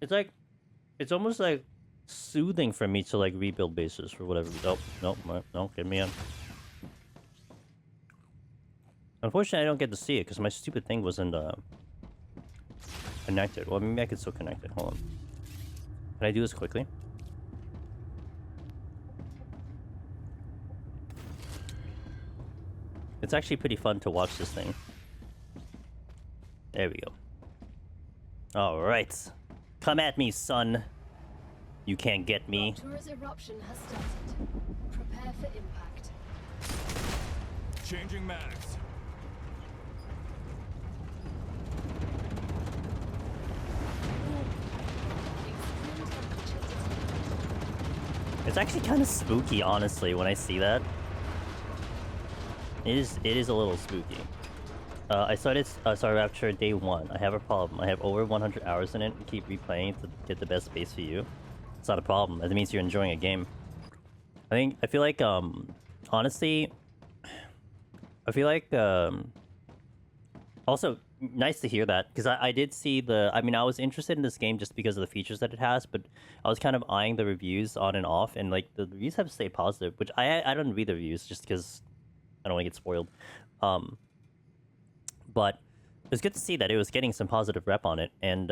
It's like, it's almost like soothing for me to like rebuild bases for whatever. Oh, no, get me in. Unfortunately, I don't get to see it because my stupid thing wasn't connected. Well, maybe I can still connect it. Hold on. Can I do this quickly? It's actually pretty fun to watch this thing. There we go. Alright. Come at me, son. You can't get me. Ruptura's eruption has started. prepare for impact. Changing mags. Extreme temperature detected. It's actually kind of spooky, honestly, when I see that. It is a little spooky. I started StarRapture day 1. I have a problem. I have over 100 hours in it and keep replaying to get the best base for you. It's not a problem. That means you're enjoying a game. I feel like, honestly, I feel like, also, nice to hear that, because I did see the, I mean, I was interested in this game just because of the features that it has, but I was kind of eyeing the reviews on and off, and, like, the reviews have stayed positive, which I don't read the reviews just because I don't want to get spoiled. But it was good to see that it was getting some positive rep on it, and,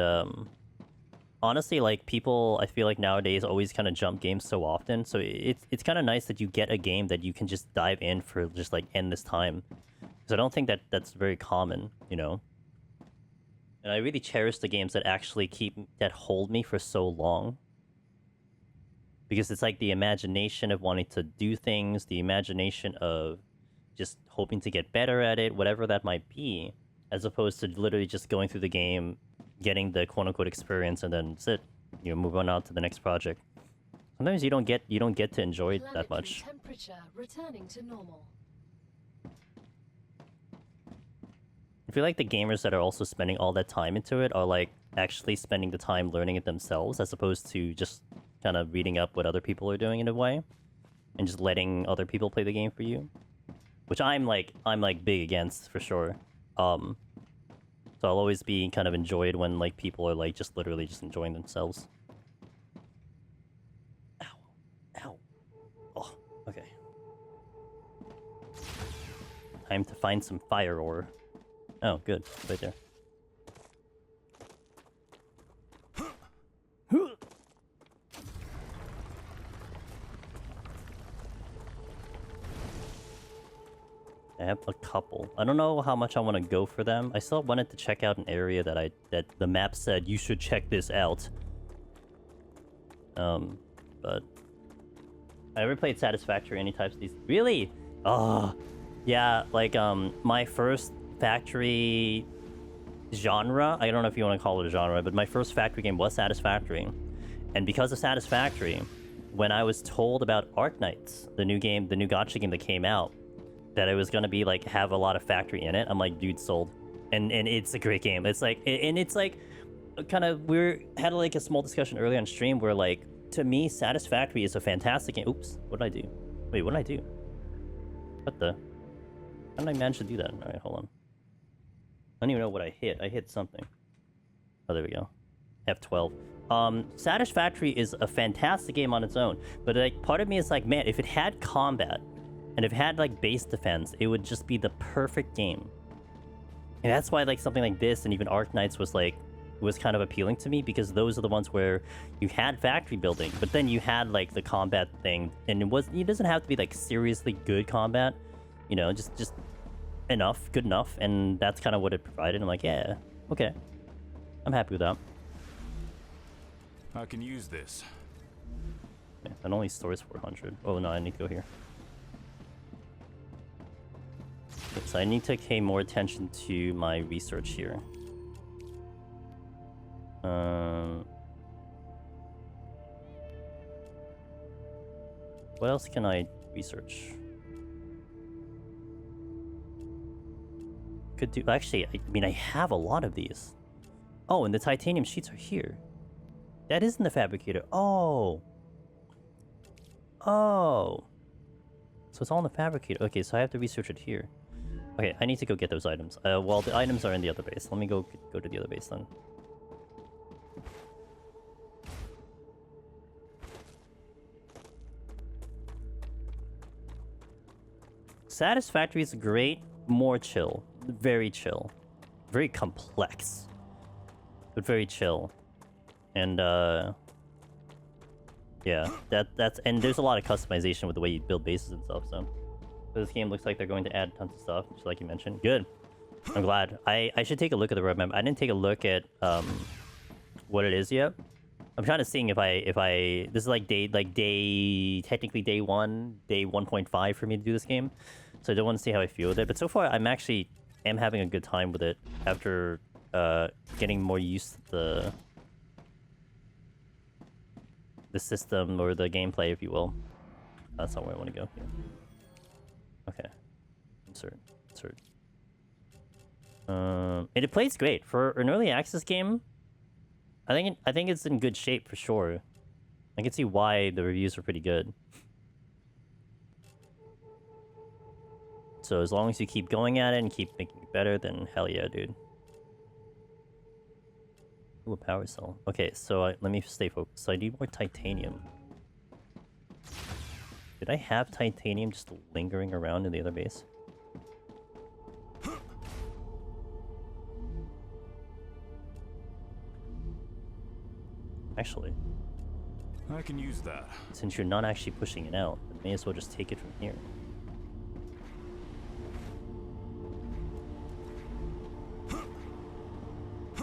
honestly, like, people, I feel like nowadays always kind of jump games so often, so it's kind of nice that you get a game that you can just dive in for just, like, endless time. Because I don't think that that's very common, you know? And I really cherish the games that actually that hold me for so long. Because it's like the imagination of wanting to do things, the imagination of just hoping to get better at it, whatever that might be, as opposed to literally just going through the game, getting the quote-unquote experience, and then sit, you know, move on out to the next project. Sometimes you don't get to enjoy it that much. Temperature returning to normal. I feel like the gamers that are also spending all that time into it are like actually spending the time learning it themselves, as opposed to just kind of reading up what other people are doing in a way, and just letting other people play the game for you, which I'm like big against for sure. So I'll always be kind of enjoyed when like people are like just literally just enjoying themselves. Ow, ow, oh, okay. Time to find some fire ore. Oh, good. Right there. I have a couple. I don't know how much I want to go for them. I still wanted to check out an area that the map said you should check this out. But I ever played Satisfactory, any types of these? Really? Oh, yeah. Like my first factory genre. I don't know if you want to call it a genre, but my first factory game was Satisfactory, and because of Satisfactory, when I was told about Arknights, the new game, the new gacha game that came out, that it was gonna be like have a lot of factory in it, I'm like, dude, sold. And it's a great game. It's like, and it's like, kind of, had like a small discussion earlier on stream where like, to me, Satisfactory is a fantastic game. Oops, what did I do? Wait, what did I do? What the? How did I manage to do that? All right, hold on. I don't even know what I hit. I hit something. Oh, there we go. F12. Satisfactory is a fantastic game on its own, but like part of me is like, man, if it had combat and if it had like base defense, it would just be the perfect game. And that's why like something like this and even Arknights was kind of appealing to me, because those are the ones where you had factory building, but then you had like the combat thing, and it doesn't have to be like seriously good combat, you know, just enough, good enough, and that's kind of what it provided. I'm like, yeah, okay, I'm happy with that. I can use this. Yeah, it only stores 400. Oh no, I need to go here. Okay, so I need to pay more attention to my research here. What else can I research? Could do, actually, I mean, I have a lot of these. Oh, and the titanium sheets are here. That isn't the fabricator. Oh. Oh. So it's all in the fabricator. Okay, so I have to research it here. Okay, I need to go get those items. Well, the items are in the other base. Let me go to the other base then. Satisfactory is great, more chill. Very chill. Very complex. But very chill. And yeah, that's and there's a lot of customization with the way you build bases and stuff, so this game looks like they're going to add tons of stuff, just like you mentioned. Good. I'm glad. I should take a look at the roadmap. I didn't take a look at what it is yet. I'm trying to see if I this is like technically day 1.5 for me to do this game, so I don't want to see how I feel with it. But so far, I'm having a good time with it after getting more used to the system or the gameplay, if you will. That's not where I want to go. Yeah. Okay. Insert. And it plays great for an early access game. I think it's in good shape for sure. I can see why the reviews are pretty good. So as long as you keep going at it and keep making it better, then hell yeah, dude. Ooh, a power cell. Okay, so let me stay focused. So I need more titanium. Did I have titanium just lingering around in the other base? Actually, I can use that. since you're not actually pushing it out, I may as well just take it from here.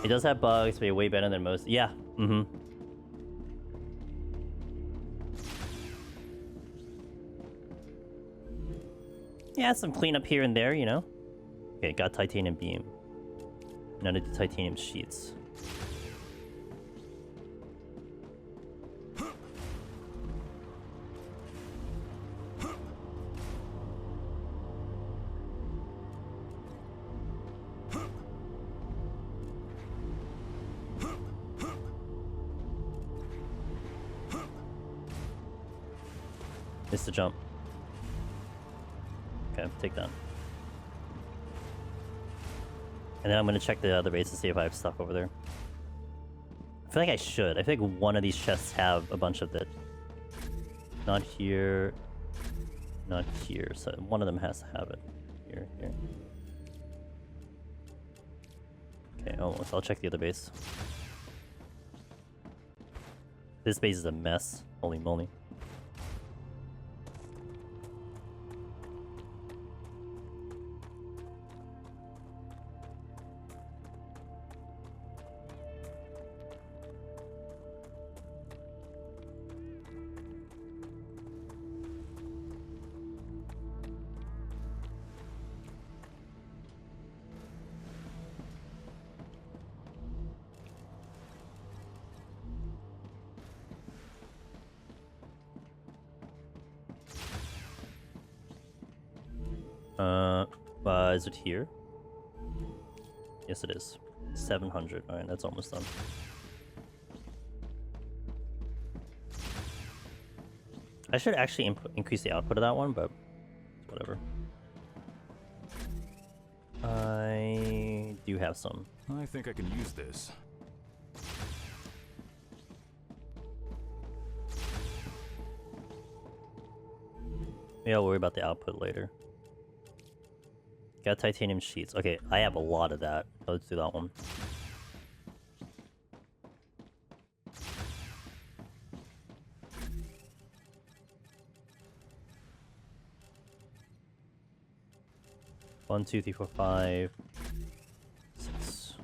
It does have bugs, but you're way better than most. Yeah, Yeah, some cleanup here and there, you know? Okay, got titanium beam. Now to do titanium sheets. Missed the jump. Okay, take that. And then I'm gonna check the other base to see if I have stuff over there. I feel like I should. I feel like one of these chests have a bunch of that. Not here. Not here. So one of them has to have it. Here. Okay, almost. I'll check the other base. This base is a mess. Holy moly. Is it here? Yes, it is. 700. Alright, that's almost done. I should actually increase the output of that one, but whatever. I do have some. I think I can use this. Maybe I'll worry about the output later. Got titanium sheets. Okay, I have a lot of that. Let's do that one. One, two, three, four, five, 6.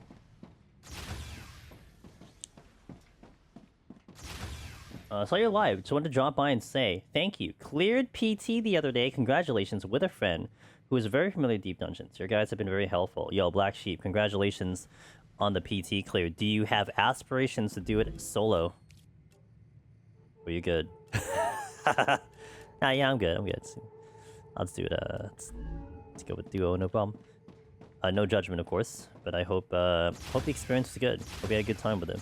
Saw you live. Just wanted to drop by and say thank you. Cleared PT the other day. Congratulations with a friend who is very familiar with Deep Dungeons. Your guys have been very helpful. Yo, Black Sheep, congratulations on the PT clear. Do you have aspirations to do it solo? Were you good? Yeah, I'm good. Let's do it. Let's go with duo, no problem. No judgment, of course, but I hope the experience was good. Hope you had a good time with it.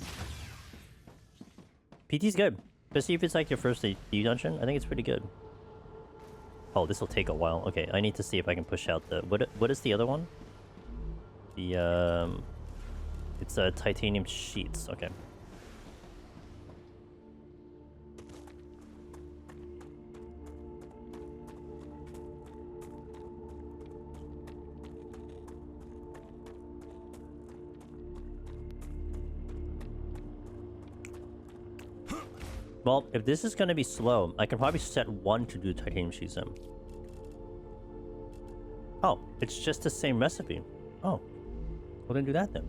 PT's good, especially if it's like your first Deep Dungeon. I think it's pretty good. Oh, this will take a while. Okay, I need to see if I can push out the... What is the other one? The, it's titanium sheets. Okay. Well, if this is going to be slow, I can probably set one to do titanium sheets in. Oh, it's just the same recipe. Oh, well then do that then.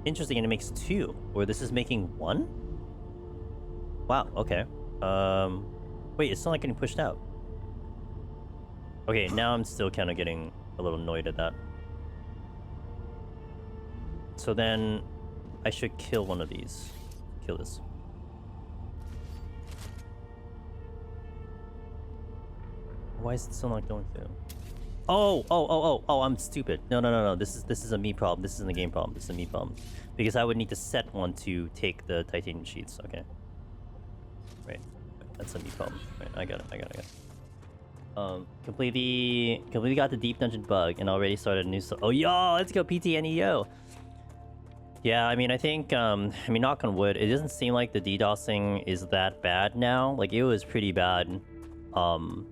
Interesting, and it makes 2. Or this is making 1? Wow, okay. Wait, it's still not getting pushed out. Okay, now I'm still kind of getting a little annoyed at that. So then I should kill one of these. Kill this. Why is it still not going through? Oh, I'm stupid. No. This is a me problem. This isn't a game problem. This is a me problem. Because I would need to set one to take the titanium sheets. Okay. Right. That's a me problem. Right, I got it. Completely got the deep dungeon bug and already started a new oh yo, let's go PTNEO. Yeah, I mean, I think, knock on wood, it doesn't seem like the DDoSing is that bad now. Like, it was pretty bad. Man,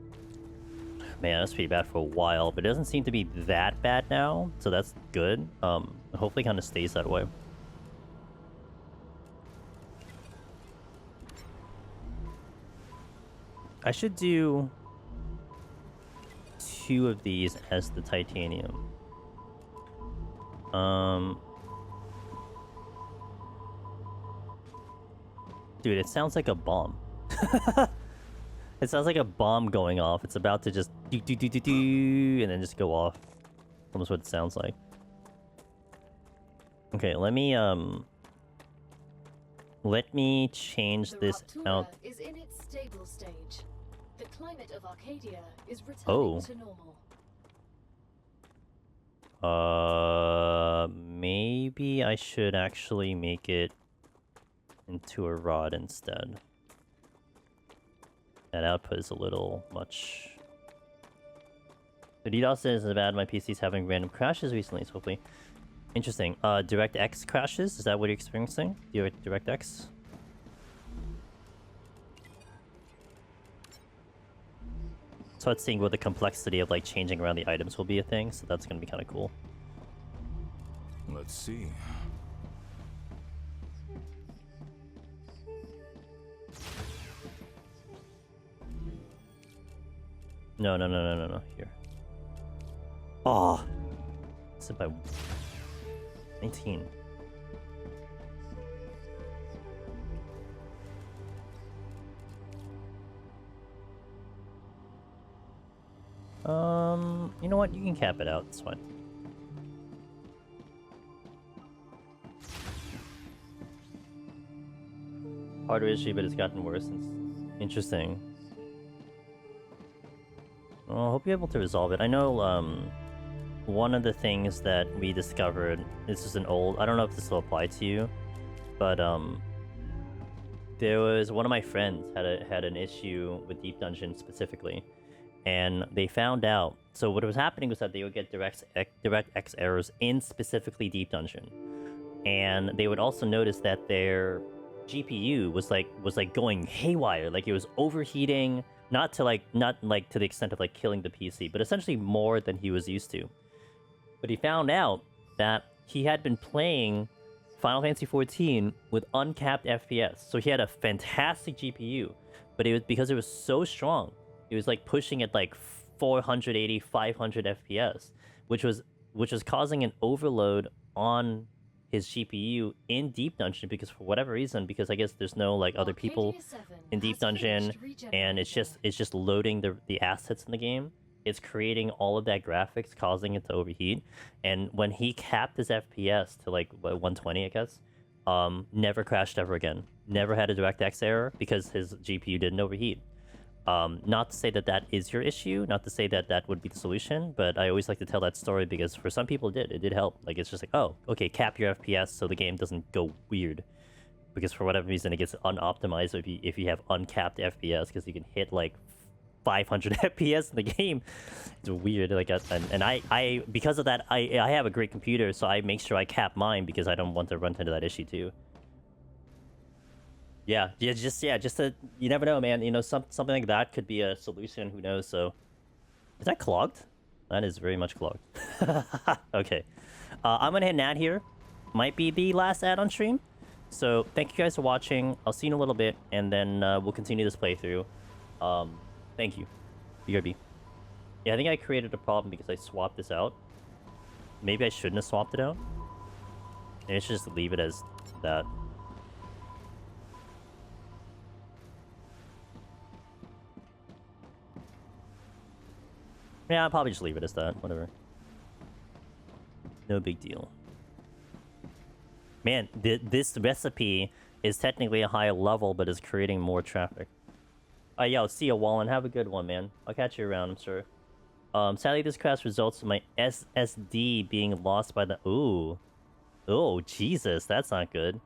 that's pretty bad for a while, but it doesn't seem to be that bad now, so that's good. Hopefully kind of stays that way. I should do 2 of these as the titanium. Dude, it sounds like a bomb. It sounds like a bomb going off. It's about to just do and then just go off. Almost what it sounds like. Okay, let me change this out. Is in its stable stage. The climate of Arcadia is returning to normal. Maybe I should actually make it into a rod instead. That output is a little much. The DDoS isn't bad. My PC's having random crashes recently, so hopefully. Interesting. DirectX crashes? Is that what you're experiencing? DirectX? So let's see what the complexity of like changing around the items will be a thing, so that's gonna be kind of cool. Let's see. No. Here. Oh, it's about 19. You know what? You can cap it out. It's fine. Hardware issue, but it's gotten worse. Interesting. Well, I hope you're able to resolve it. I know, one of the things that we discovered, this is an old, I don't know if this will apply to you, but, there was one of my friends had an issue with Deep Dungeon specifically, and they found out. So what was happening was that they would get DirectX errors in specifically Deep Dungeon, and they would also notice that their GPU was like going haywire, like it was overheating, not to the extent of like killing the PC, but essentially more than he was used to. But he found out that he had been playing Final Fantasy XIV with uncapped FPS. So he had a fantastic GPU, but it was because it was so strong. It was like pushing at like 480, 500 FPS, which was causing an overload on his GPU in Deep Dungeon, because for whatever reason, because I guess there's no like other people in Deep Dungeon, and it's just loading the assets in the game. It's creating all of that graphics, causing it to overheat. And when he capped his FPS to like 120, I guess, never crashed ever again. Never had a DirectX error because his GPU didn't overheat. Not to say that that is your issue, not to say that that would be the solution, but I always like to tell that story because for some people it did help. Like, it's just like, oh, okay, cap your FPS so the game doesn't go weird. Because for whatever reason it gets unoptimized if you have uncapped FPS, because you can hit like 500 FPS in the game. It's weird. Like, and I because of that, I have a great computer, so I make sure I cap mine because I don't want to run into that issue too. Yeah, just to, you never know, man. You know, something like that could be a solution. Who knows? So, is that clogged? That is very much clogged. Okay, I'm gonna hit an ad here. Might be the last ad on stream. So thank you guys for watching. I'll see you in a little bit, and then we'll continue this playthrough. Thank you. BRB. Yeah, I think I created a problem because I swapped this out. Maybe I shouldn't have swapped it out. Maybe I should just leave it as that. Yeah, I'll probably just leave it as that. Whatever. No big deal. Man, this recipe is technically a higher level, but is creating more traffic. Yo, see ya, Wallen. Have a good one, man. I'll catch you around, I'm sure. Sadly, this crash results in my SSD being lost by the... Ooh. Oh, Jesus. That's not good.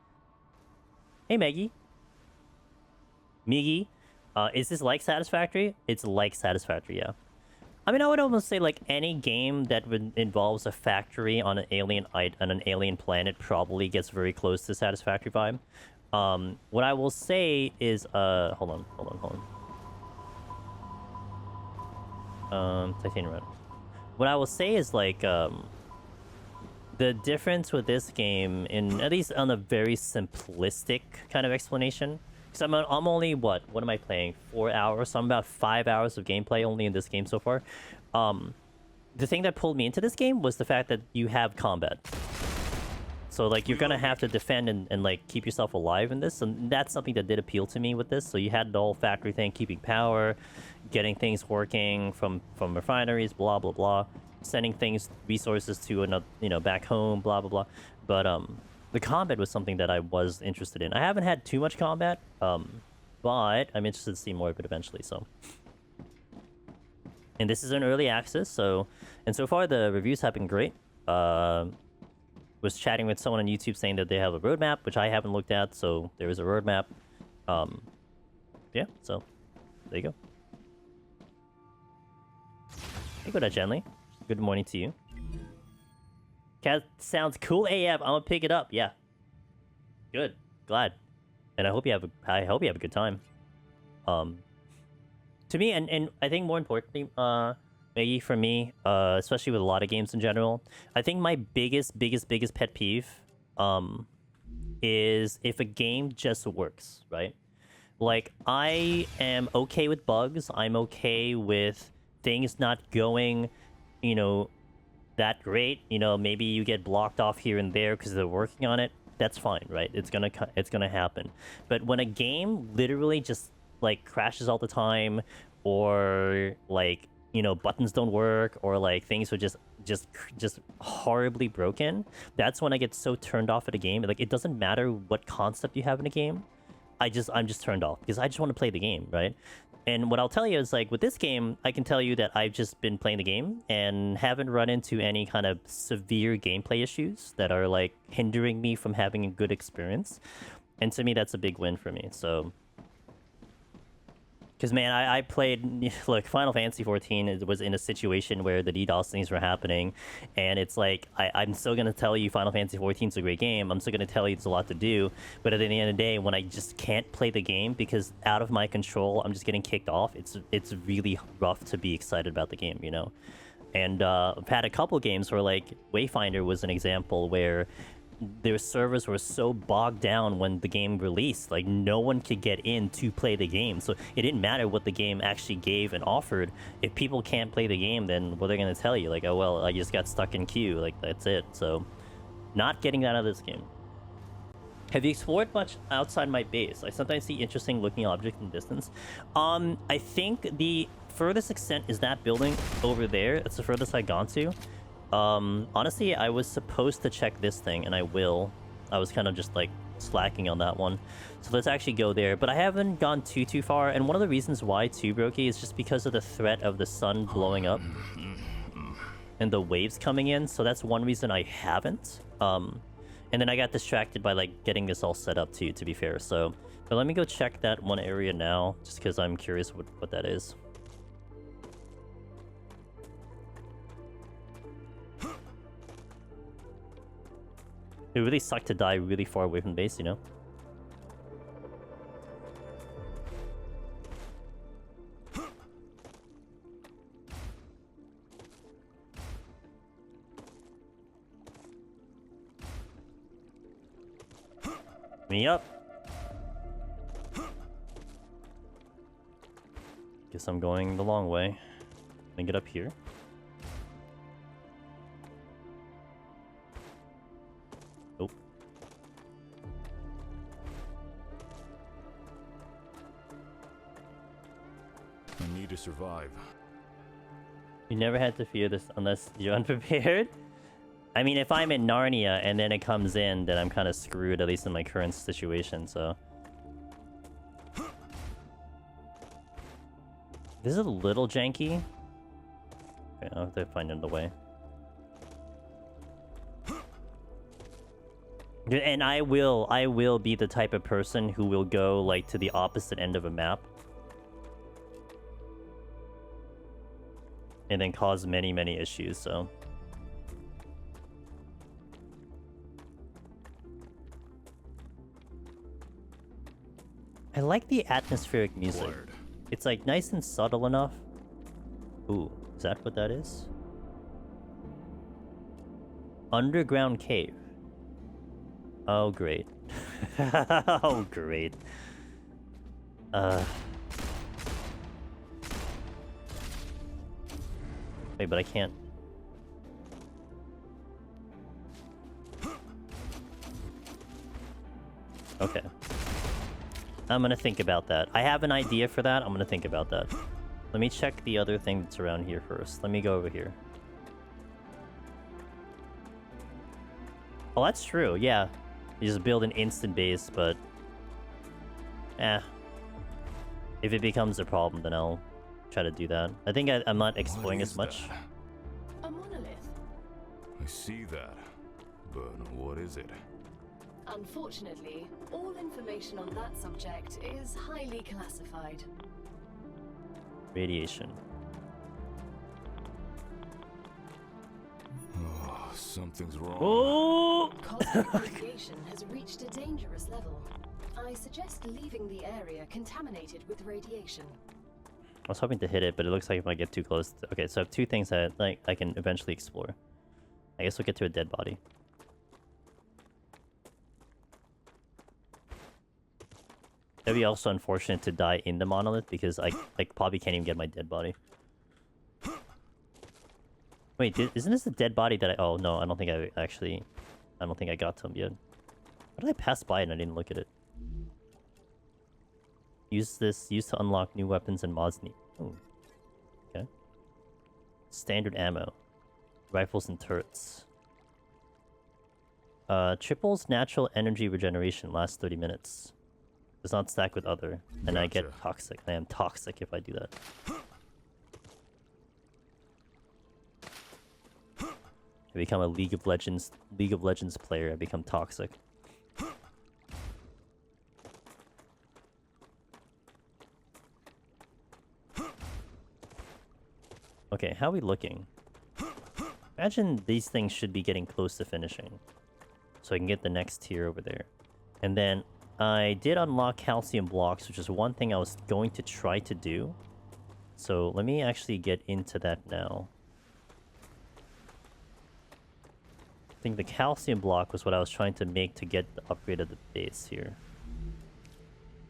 Hey, Maggie. Miggy. Is this like Satisfactory? It's like Satisfactory, yeah. I mean, I would almost say, like, any game that involves a factory on an alien planet probably gets very close to Satisfactory vibe. What I will say is, hold on. Titanium Red. What I will say is, like, the difference with this game, in at least on a very simplistic kind of explanation, because I'm only, what am I playing? 4 hours? So I'm about 5 hours of gameplay only in this game so far. The thing that pulled me into this game was the fact that you have combat. So, like, you're gonna have to defend and like, keep yourself alive in this, and that's something that did appeal to me with this. So you had the whole factory thing, keeping power, getting things working from refineries, blah, blah, blah. Sending resources to another, back home, blah, blah, blah. But, the combat was something that I was interested in. I haven't had too much combat, but I'm interested to see more of it eventually, so. And this is an early access, so far the reviews have been great. Was chatting with someone on YouTube saying that they have a roadmap, which I haven't looked at, so there is a roadmap. Yeah, so there you go. Hey, go to Genly. Good morning to you. Cat sounds cool AF. I'm gonna pick it up. Yeah. Good. Glad. And I hope you have a good time. To me, and I think more importantly, maybe for me, especially with a lot of games in general, I think my biggest pet peeve, is if a game just works, right? Like, I am okay with bugs. I'm okay with things not going, that great. Maybe you get blocked off here and there because they're working on it. That's fine, right? It's gonna happen. But when a game literally just, like, crashes all the time, or, like, buttons don't work, or, like, things are just horribly broken, that's when I get so turned off at a game. Like, it doesn't matter what concept you have in a game. I'm just turned off because I just want to play the game, right? And what I'll tell you is, like, with this game, I can tell you that I've just been playing the game and haven't run into any kind of severe gameplay issues that are, like, hindering me from having a good experience. And to me, that's a big win for me, so... Because, man, I played... Look, Final Fantasy XIV was in a situation where the DDoS things were happening, and it's like, I'm still going to tell you Final Fantasy XIV is a great game. I'm still going to tell you there's a lot to do, but at the end of the day, when I just can't play the game because out of my control, I'm just getting kicked off, it's really rough to be excited about the game, And I've had a couple games where, like, Wayfinder was an example where their servers were so bogged down when the game released. Like, no one could get in to play the game. So it didn't matter what the game actually gave and offered. If people can't play the game, then what are they going to tell you? Like, oh, well, I just got stuck in queue. Like, that's it. So not getting that out of this game. Have you explored much outside my base? I sometimes see interesting looking objects in the distance. I think the furthest extent is that building over there. It's the furthest I've gone to. Honestly, I was supposed to check this thing, and I will. I was kind of just, like, slacking on that one. So let's actually go there. But I haven't gone too far, and one of the reasons why too, Brokey, is just because of the threat of the sun blowing up and the waves coming in. So that's one reason I haven't. And then I got distracted by, like, getting this all set up too, to be fair. So, but let me go check that one area now, just because I'm curious what that is. It really sucked to die really far away from base, Me up. Guess I'm going the long way. Let me get up here. need to survive. You never had to fear this unless you're unprepared? I mean, if I'm in Narnia and then it comes in, then I'm kind of screwed, at least in my current situation, so... This is a little janky. Okay, I'll have to find another way. And I will be the type of person who will go, like, to the opposite end of a map. And then cause many, many issues, so... I like the atmospheric music. Wired. It's like nice and subtle enough. Ooh, is that what that is? Underground cave. Oh, great. Oh, great. Wait, but I can't... Okay. I'm gonna think about that. I have an idea for that. I'm gonna think about that. Let me check the other thing that's around here first. Let me go over here. Oh, that's true. Yeah. You just build an instant base, but... If it becomes a problem, then I'll try to do that. I think I'm not exploring as much. That? A monolith. I see that. But what is it? Unfortunately, all information on that subject is highly classified. Radiation. Oh, something's wrong. Oh! Cosmic radiation has reached a dangerous level. I suggest leaving the area contaminated with radiation. I was hoping to hit it, but it looks like if I get too close... Okay, so I have two things that I can eventually explore. I guess we'll get to a dead body. That'd be also unfortunate to die in the monolith because I probably can't even get my dead body. Wait, isn't this the dead body that I... Oh, no, I don't think I actually... I don't think I got to him yet. How did I pass by it and I didn't look at it? Use to unlock new weapons and mods. Oh. Okay. Standard ammo. Rifles and turrets. Triples natural energy regeneration lasts 30 minutes. Does not stack with other. And Gotcha. I get toxic. I am toxic if I do that. I become a League of Legends player. I become toxic. Okay, how are we looking? Imagine these things should be getting close to finishing. So I can get the next tier over there. And then I did unlock calcium blocks, which is one thing I was going to try to do. So let me actually get into that now. I think the calcium block was what I was trying to make to get the upgrade of the base here.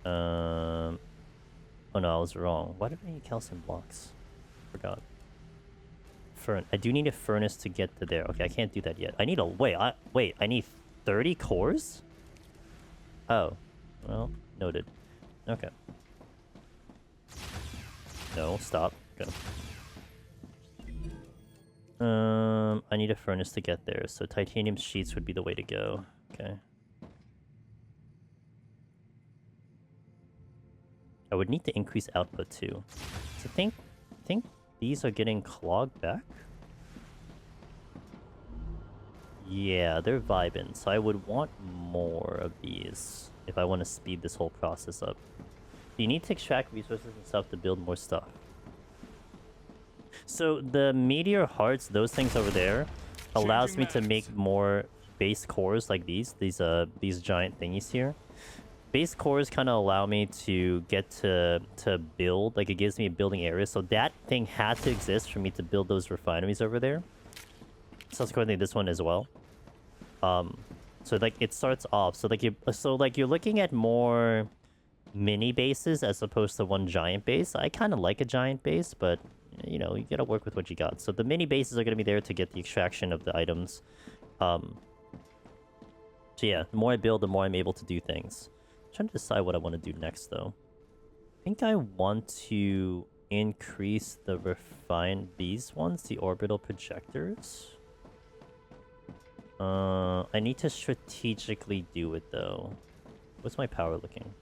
Oh no, I was wrong. Why did I need calcium blocks? Forgot. I do need a furnace to get to there. Okay, I can't do that yet. I need a... Wait, I need 30 cores? Oh. Well, noted. Okay. No, stop. Go. I need a furnace to get there, so titanium sheets would be the way to go. Okay. I would need to increase output too. So I think these are getting clogged back? Yeah, they're vibing, so I would want more of these if I want to speed this whole process up. You need to extract resources and stuff to build more stuff. So the meteor hearts, those things over there, allows me to make more base cores like these giant thingies here. Base cores kind of allow me to get to build, like it gives me a building area. So that thing had to exist for me to build those refineries over there. Subsequently, this one as well. So like it starts off. So like you're looking at more mini bases as opposed to one giant base. I kind of like a giant base, but you know, you gotta work with what you got. So the mini bases are gonna be there to get the extraction of the items. So yeah, the more I build, the more I'm able to do things. I'm trying to decide what I want to do next, though. I think I want to increase the refined these ones, the orbital projectors. I need to strategically do it though. What's my power looking?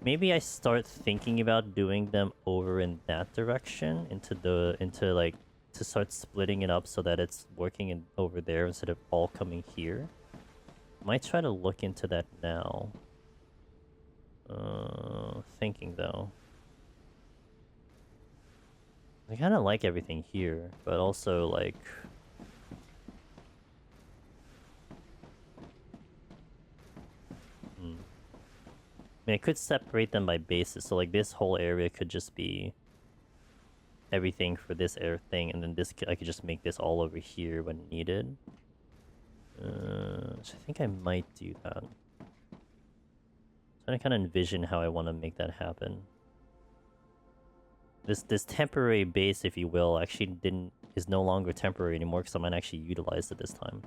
Maybe I start thinking about doing them over in that direction into like to start splitting it up so that it's working in over there instead of all coming here. Might try to look into that now. Thinking though. I kind of like everything here, but also like I mean, I could separate them by bases, so like this whole area could just be everything for this air thing, and then this I could just make this all over here when needed. So I think I might do that. So I kind of envision how I want to make that happen. This temporary base, if you will, actually is no longer temporary anymore because I might actually utilize it this time.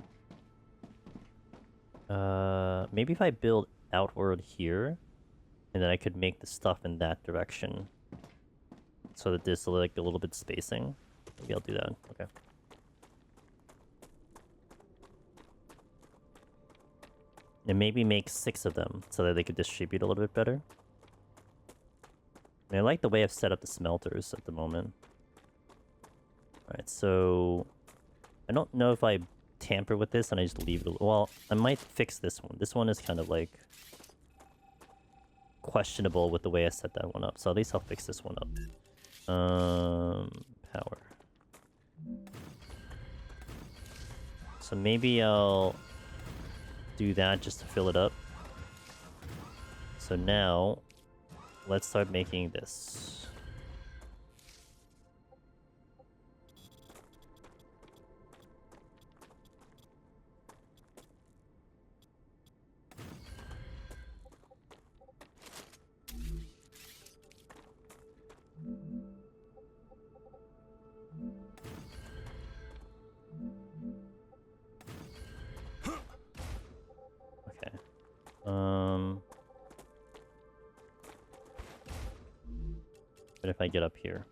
Maybe if I build outward here, and then I could make the stuff in that direction, so that there's like a little bit spacing. Maybe I'll do that. Okay. And maybe make 6 of them so that they could distribute a little bit better. I like the way I've set up the smelters at the moment. Alright, so I don't know if I tamper with this and I just leave it. Well, I might fix this one. This one is kind of like questionable with the way I set that one up. So at least I'll fix this one up. Power. So maybe I'll do that just to fill it up. So now let's start making this. Okay. But if I get up here.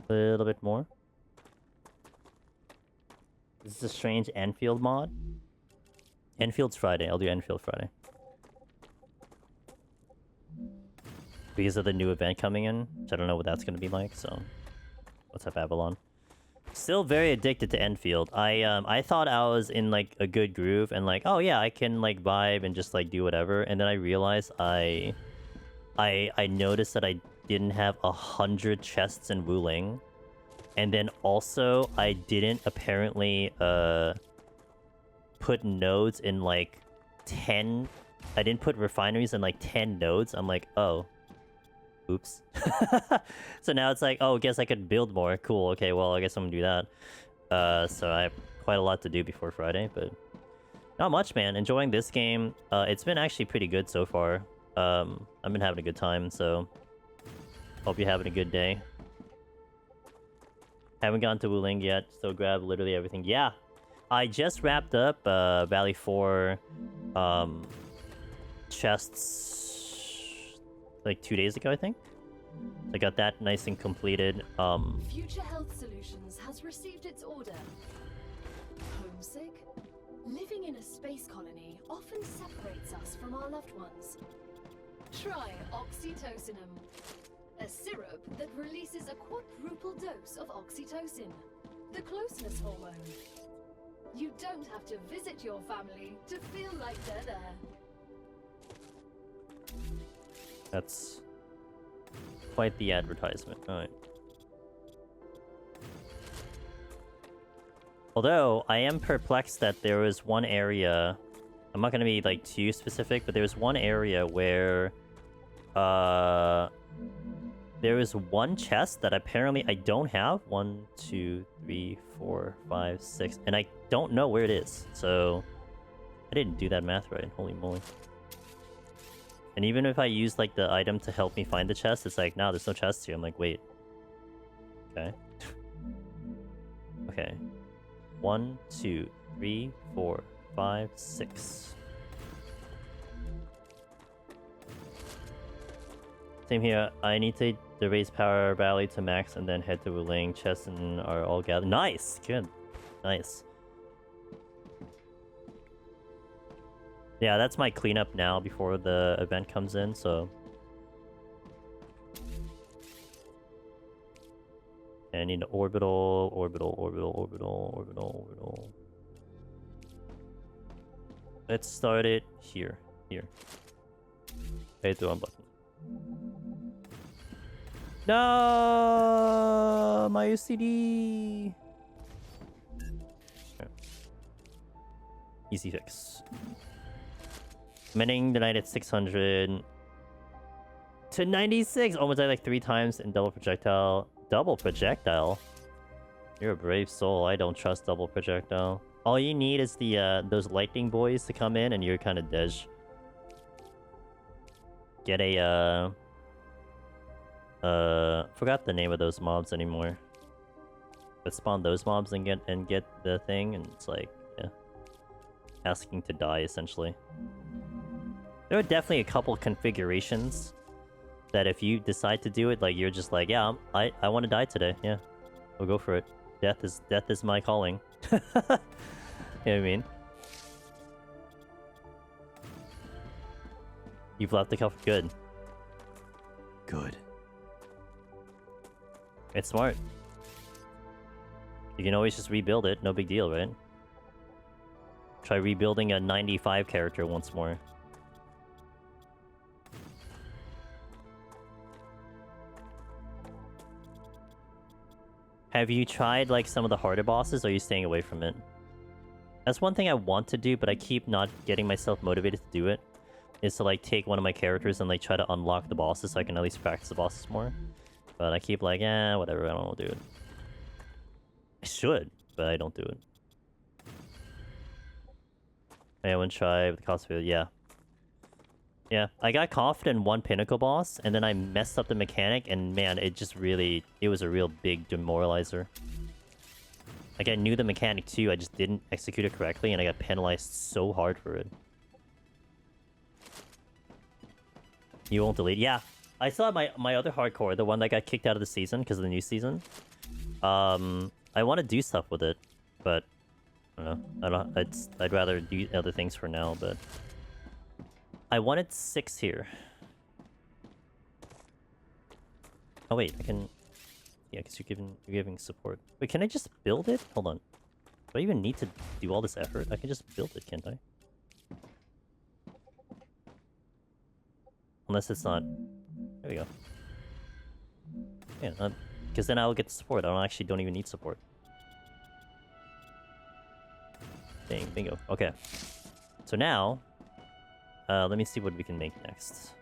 A little bit more. This is a strange Enfield mod. Enfield's Friday. I'll do Enfield Friday. Because of the new event coming in, which I don't know what that's going to be like, so... What's up, Avalon? Still very addicted to Enfield. I thought I was in, like, a good groove, and like, oh yeah, I can, like, vibe and just, like, do whatever, and then I realized I noticed that I didn't have 100 chests in Wuling, and then also, I didn't apparently, put nodes in, like, 10... I didn't put refineries in, like, 10 nodes. I'm like, oh... Oops. So now it's like, oh, guess I could build more. Cool, okay, well, I guess I'm gonna do that. So I have quite a lot to do before Friday, but... Not much, man. Enjoying this game. It's been actually pretty good so far. I've been having a good time, so... Hope you're having a good day. Haven't gone to Wuling yet, so grab literally everything. Yeah! I just wrapped up Valley 4 chests like 2 days ago, I think. I got that nice and completed. Future Health Solutions has received its order. Homesick? Living in a space colony often separates us from our loved ones. Try oxytocinum, a syrup that releases a quadruple dose of oxytocin, the closeness hormone. You don't have to visit your family to feel like they're there. That's quite the advertisement. Alright. Although, I am perplexed that there was one area... I'm not gonna be, like, too specific, but there was one area where... there was one chest that apparently I don't have. 1, 2, 3, 4, 5, 6... And I don't know where it is, so... I didn't do that math right. Holy moly. And even if I use like the item to help me find the chest, it's like, no, there's no chest here. I'm like, wait. Okay. Okay. 1, 2, 3, 4, 5, 6. Same here. I need to raise power valley to max and then head to Wuling. Chests and are all gathered. Nice! Good. Nice. Yeah, that's my cleanup now before the event comes in, so... And I need an orbital. Let's start it here. Here. Hit the one button. No, my UCD. Okay. Easy fix. Mending the night at 600 to 96. Almost died like 3 times in double projectile. Double projectile? You're a brave soul. I don't trust double projectile. All you need is the those lightning boys to come in, and you're kind of dead. Get a forgot the name of those mobs anymore. But spawn those mobs and get the thing, and it's like, yeah, asking to die essentially. There are definitely a couple configurations that if you decide to do it, like you're just like, yeah, I want to die today. Yeah, we'll go for it. Death is my calling. You know what I mean? You've left the cup. Good. Good. It's smart. You can always just rebuild it. No big deal, right? Try rebuilding a 95 character once more. Have you tried like some of the harder bosses, or are you staying away from it? That's one thing I want to do, but I keep not getting myself motivated to do it. Is to like take one of my characters and like try to unlock the bosses so I can at least practice the bosses more. But I keep like, whatever, I don't want to do it. I should, but I don't do it. I want to try with the cost of it, yeah. Yeah, I got confident in one pinnacle boss, and then I messed up the mechanic, and man, it was a real big demoralizer. Like, I knew the mechanic too, I just didn't execute it correctly, and I got penalized so hard for it. You won't delete? Yeah, I saw my other hardcore, the one that got kicked out of the season because of the new season. I want to do stuff with it, but I don't know. I'd rather do other things for now, but I wanted 6 here. Oh wait, I can. Yeah, because you're giving support. Wait, can I just build it? Hold on. Do I even need to do all this effort? I can just build it, can't I? Unless it's not. There we go. Yeah, because then I'll get support. I don't even need support. Dang, bingo. Okay. So now, let me see what we can make next.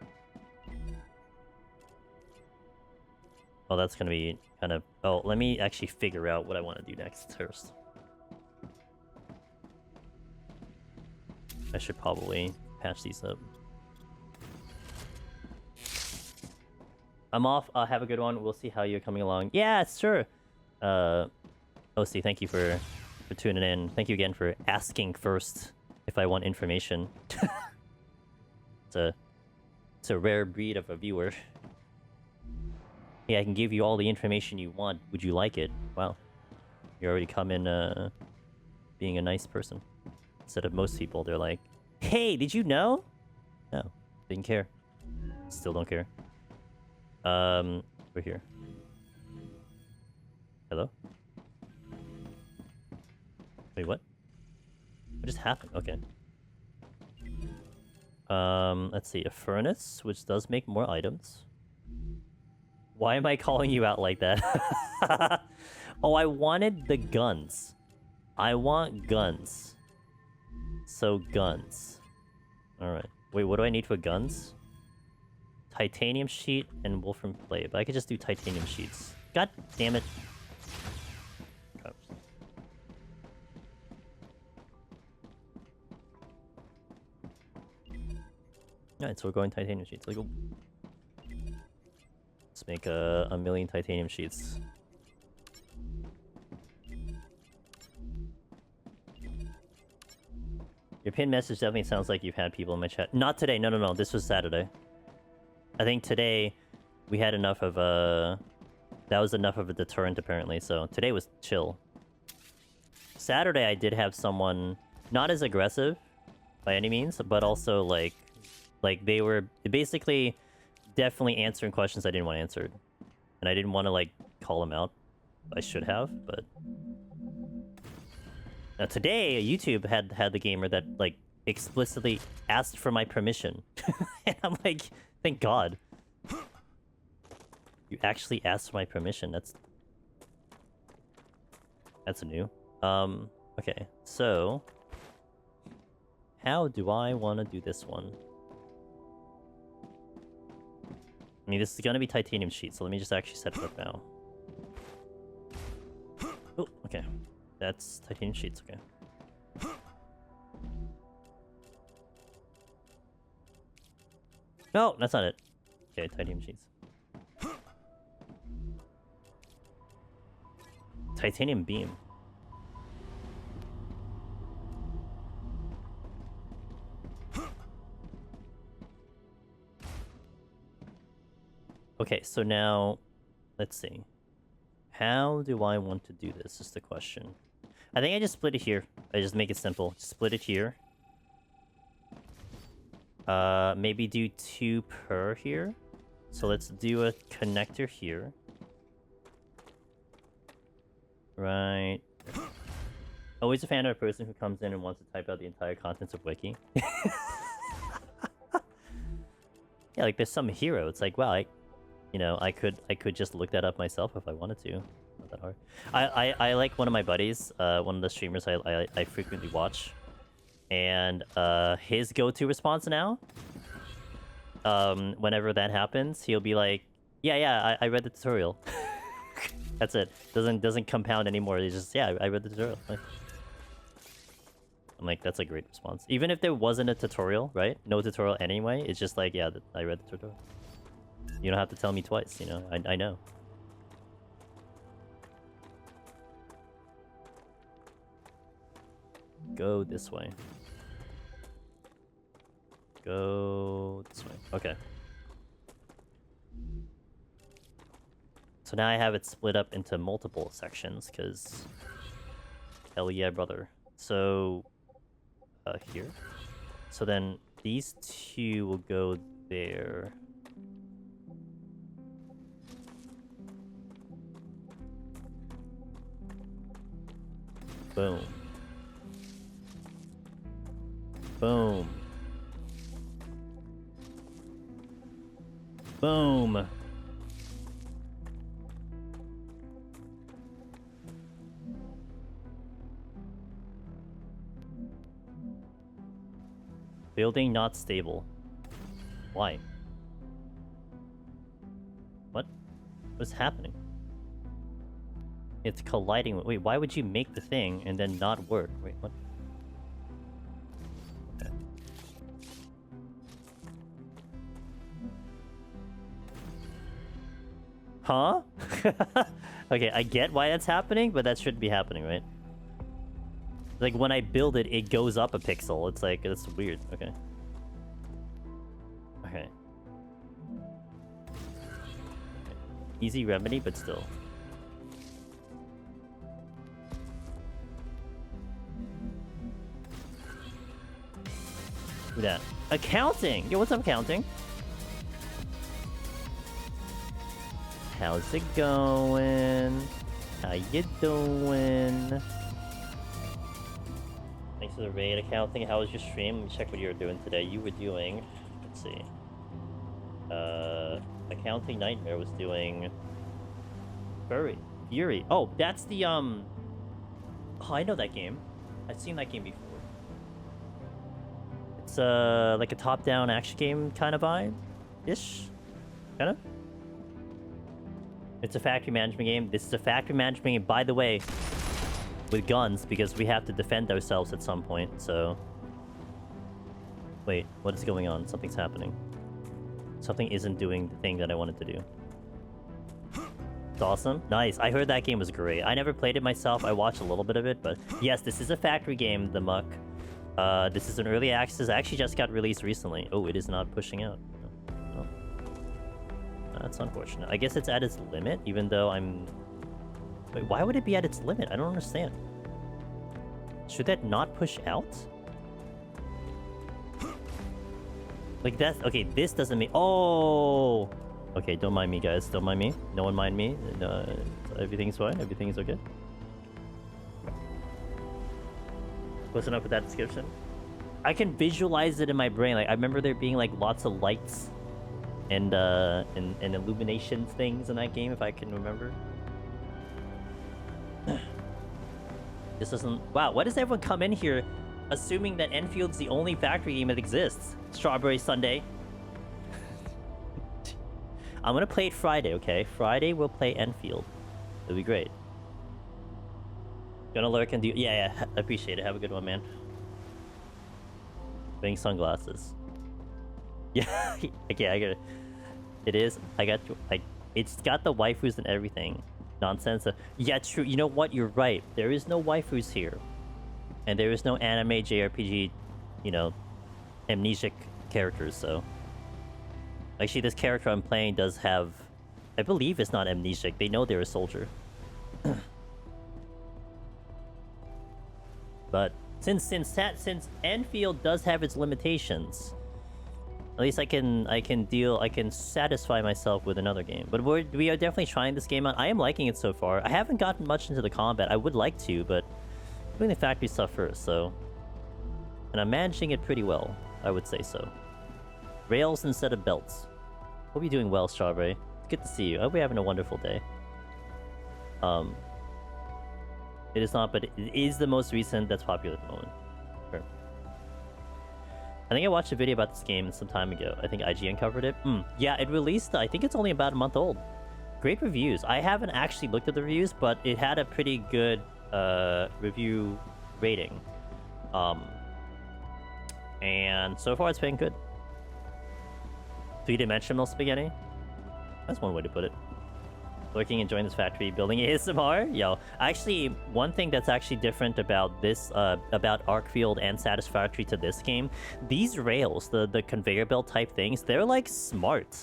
Oh, that's gonna be kind of... Oh, let me actually figure out what I want to do next first. I should probably patch these up. I'm off. Have a good one. We'll see how you're coming along. Yeah, sure. OC, thank you for tuning in. Thank you again for asking first if I want information. It's a rare breed of a viewer. Hey, I can give you all the information you want. Would you like it? Wow. You already come in being a nice person. Instead of most people, they're like, hey, did you know? No, didn't care. Still don't care. We're here. Hello? Wait, what? What just happened? Okay. Let's see. A furnace, which does make more items. Why am I calling you out like that? Oh, I wanted the guns. I want guns. So guns. Alright. Wait, what do I need for guns? Titanium sheet and wolfram plate. But I could just do titanium sheets. God damn it. Okay. Alright, so we're going titanium sheets. Let's go. Let's make a million titanium sheets. Your pinned message definitely sounds like you've had people in my chat. Not today. No, no, no. This was Saturday. I think today we had enough of a... That was enough of a deterrent, apparently. So today was chill. Saturday, I did have someone not as aggressive by any means, but also like they were basically definitely answering questions I didn't want answered. And I didn't want to like call them out. I should have, but... Now today, YouTube had the gamer that like explicitly asked for my permission, and I'm like, thank God. You actually asked for my permission. That's new. Okay, so how do I want to do this one? I mean, this is gonna be titanium sheet, so let me just actually set it up now. Oh, okay. That's titanium sheets, okay. No, that's not it. Okay, titanium sheets. Titanium beam. Okay, so now, let's see. How do I want to do this is the question. I think I just split it here. I just make it simple. Just split it here. Maybe do 2 per here. So let's do a connector here. Right. Always a fan of a person who comes in and wants to type out the entire contents of Wiki. Yeah, like there's some hero. It's like, wow, I could just look that up myself if I wanted to. Not that hard. I like one of my buddies, one of the streamers I frequently watch, and his go-to response now, whenever that happens, he'll be like, yeah, I read the tutorial. That's it. Doesn't compound anymore. He's just, yeah, I read the tutorial. I'm like, that's a great response. Even if there wasn't a tutorial, right? No tutorial anyway. It's just like, yeah, I read the tutorial. You don't have to tell me twice, you know? I know. Go this way. Go this way. Okay. So now I have it split up into multiple sections, because... Hell yeah, brother. So... here. So then these 2 will go there. Boom. Boom. Boom. Building not stable. Why? What? What's happening? It's colliding with... Wait, why would you make the thing and then not work? Wait, what? Okay. Huh? Okay, I get why that's happening, but that shouldn't be happening, right? Like, when I build it, it goes up a pixel. It's like, it's weird. Okay. Okay. Easy remedy, but still. Who that? Accounting! Yo, what's up, accounting? How's it going? How you doing? Thanks for the raid, accounting. How was your stream? Let me check what you were doing today. You were doing... Let's see. Accounting Nightmare was doing... Fury. Oh, that's the, Oh, I know that game. I've seen that game before. It's, like a top-down action game kind of vibe-ish? Kind of? It's a factory management game. This is a factory management game, by the way, with guns, because we have to defend ourselves at some point, so... Wait, what is going on? Something's happening. Something isn't doing the thing that I wanted to do. It's awesome. Nice. I heard that game was great. I never played it myself. I watched a little bit of it, but yes, this is a factory game, the Muck. This is an early access. It actually just got released recently. Oh, it is not pushing out. No. That's unfortunate. I guess it's at its limit, even though I'm... Wait, why would it be at its limit? I don't understand. Should that not push out? Like that's... Okay, this doesn't mean... Oh! Okay, don't mind me, guys. Don't mind me. No one mind me. Everything's fine. Everything's okay. What's up with that description? I can visualize it in my brain. Like I remember there being like lots of lights and illumination things in that game, if I can remember. This doesn't... Wow, why does everyone come in here assuming that Enfield's the only factory game that exists? Strawberry Sunday. I'm gonna play it Friday, okay? Friday we'll play Enfield. It'll be great. Gonna lurk and do... Yeah, I appreciate it. Have a good one, man. Wearing sunglasses. Yeah, okay, I get it. It is. I got you. Like, it's got the waifus and everything. Nonsense. Yeah, true. You know what? You're right. There is no waifus here. And there is no anime, JRPG, you know, amnesiac characters, so... Actually, this character I'm playing does have... I believe it's not amnesiac. They know they're a soldier. But since Enfield does have its limitations, at least I can satisfy myself with another game. But we are definitely trying this game out. I am liking it so far. I haven't gotten much into the combat. I would like to, but I'm doing the factory stuff first, so... And I'm managing it pretty well, I would say so. Rails instead of belts. Hope you're doing well, Strawberry. It's good to see you. I hope you're having a wonderful day. It is not, but it is the most recent that's popular at the moment. Sure. I think I watched a video about this game some time ago. I think IGN covered it. Yeah, it released, I think it's only about a month old. Great reviews. I haven't actually looked at the reviews, but it had a pretty good review rating. And so far it's been good. Three-dimensional spaghetti? That's one way to put it. Lurking, enjoying this factory, building ASMR? Yo, actually, one thing that's actually different about this, about Arcfield and Satisfactory to this game, these rails, the conveyor belt type things, they're like smart.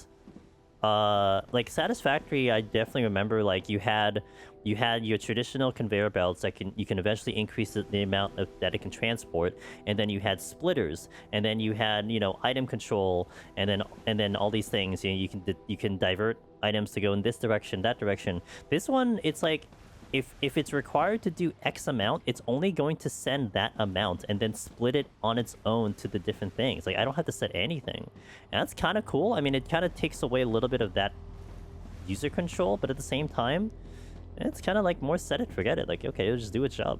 Like Satisfactory, I definitely remember like you had your traditional conveyor belts that you can eventually increase the amount that it can transport, and then you had splitters, and then you had, you know, item control, and then all these things. You know, you can divert items to go in this direction, that direction. This one, it's like if it's required to do X amount, it's only going to send that amount and then split it on its own to the different things. Like I don't have to set anything, and that's kind of cool. I mean, it kind of takes away a little bit of that user control, but at the same time, it's kind of like more set it, forget it. Like, okay, it'll just do its job.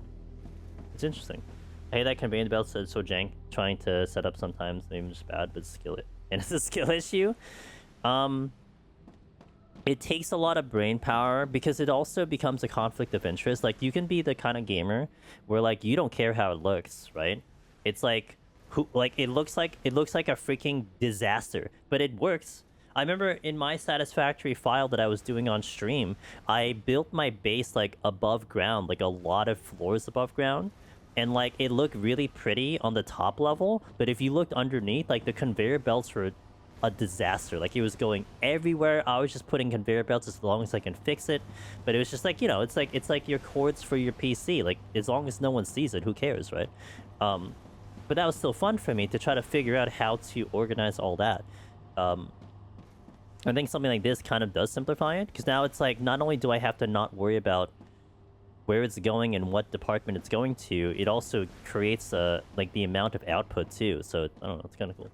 It's interesting. I hate that conveyor belts are so jank. Trying to set up sometimes, they're even just bad, but skill it. And it's a skill issue. It takes a lot of brain power because it also becomes a conflict of interest. Like, you can be the kind of gamer where, like, you don't care how it looks, right? It's like, it looks like a freaking disaster, but it works. I remember in my Satisfactory file that I was doing on stream, I built my base like above ground, like a lot of floors above ground, and like it looked really pretty on the top level, but if you looked underneath, like the conveyor belts were a disaster. Like it was going everywhere. I was just putting conveyor belts as long as I can fix it, but it was just like, you know, it's like your cords for your PC. Like as long as no one sees it, who cares, right? But that was still fun for me to try to figure out how to organize all that. I think something like this kind of does simplify it, because now it's like, not only do I have to not worry about where it's going and what department it's going to, it also creates like the amount of output too. So I don't know, it's kind of cool.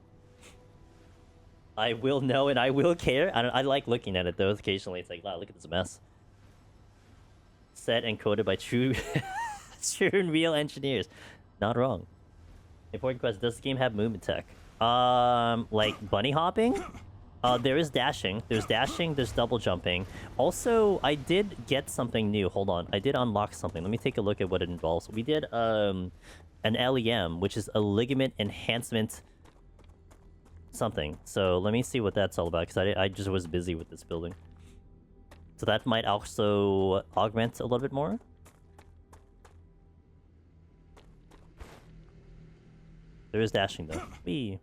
I will know and I will care. I like looking at it though. Occasionally it's like, wow, look at this mess. Set and coded by true and real engineers. Not wrong. Important question: does the game have movement tech? Like bunny hopping? There is dashing. There's dashing. There's double jumping. Also, I did get something new. Hold on. I did unlock something. Let me take a look at what it involves. We did an LEM, which is a ligament enhancement something. So let me see what that's all about, because I just was busy with this building. So that might also augment a little bit more. There is dashing though. Whee.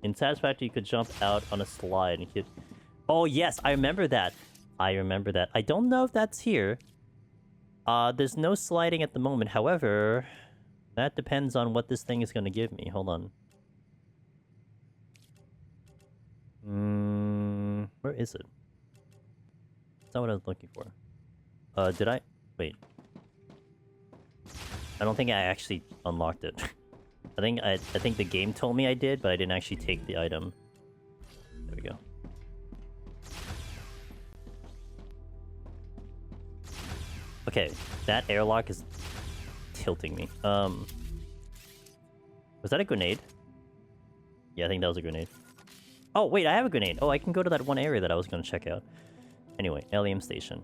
In Satisfactory, you could jump out on a slide and hit. Oh yes, I remember that. I remember that. I don't know if that's here. There's no sliding at the moment. However, that depends on what this thing is going to give me. Hold on. Where is it? That's not what I was looking for. Did I? Wait. I don't think I actually unlocked it. I think the game told me I did, but I didn't actually take the item. There we go. Okay, that airlock is tilting me. Was that a grenade? Yeah, I think that was a grenade. Oh, wait, I have a grenade. Oh, I can go to that one area that I was going to check out. Anyway, LEM station.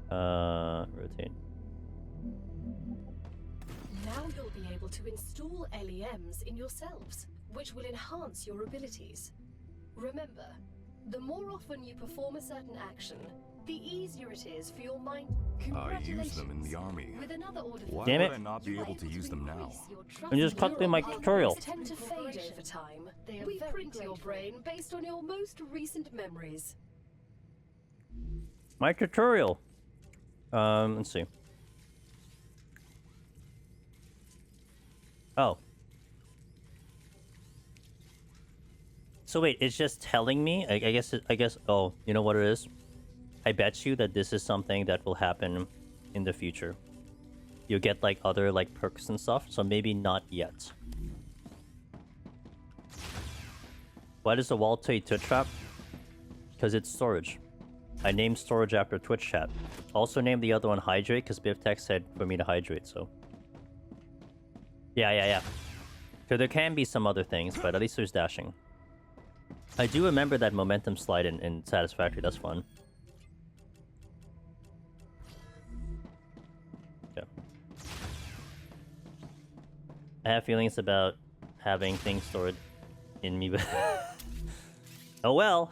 Rotate. Now you'll be able to install LEMs in yourselves, which will enhance your abilities. Remember, the more often you perform a certain action, the easier it is for your mind. I use them in the army. With another order Why Damn would it. I not be able to use them now? I'm just cut through my tutorial. Tend to fade over time. We print your brain based on your most recent memories. My tutorial. Let's see. Oh. So wait, it's just telling me? I guess, oh, you know what it is? I bet you that this is something that will happen in the future. You'll get, like, other, like, perks and stuff, so maybe not yet. Why does the wall tell you Twitch trap? Because it's storage. I named storage after Twitch chat. Also named the other one hydrate, because BiffTech said for me to hydrate, so... Yeah. So there can be some other things, but at least there's dashing. I do remember that momentum slide in Satisfactory, that's fun. Yeah. I have feelings about having things stored in me, but... oh well!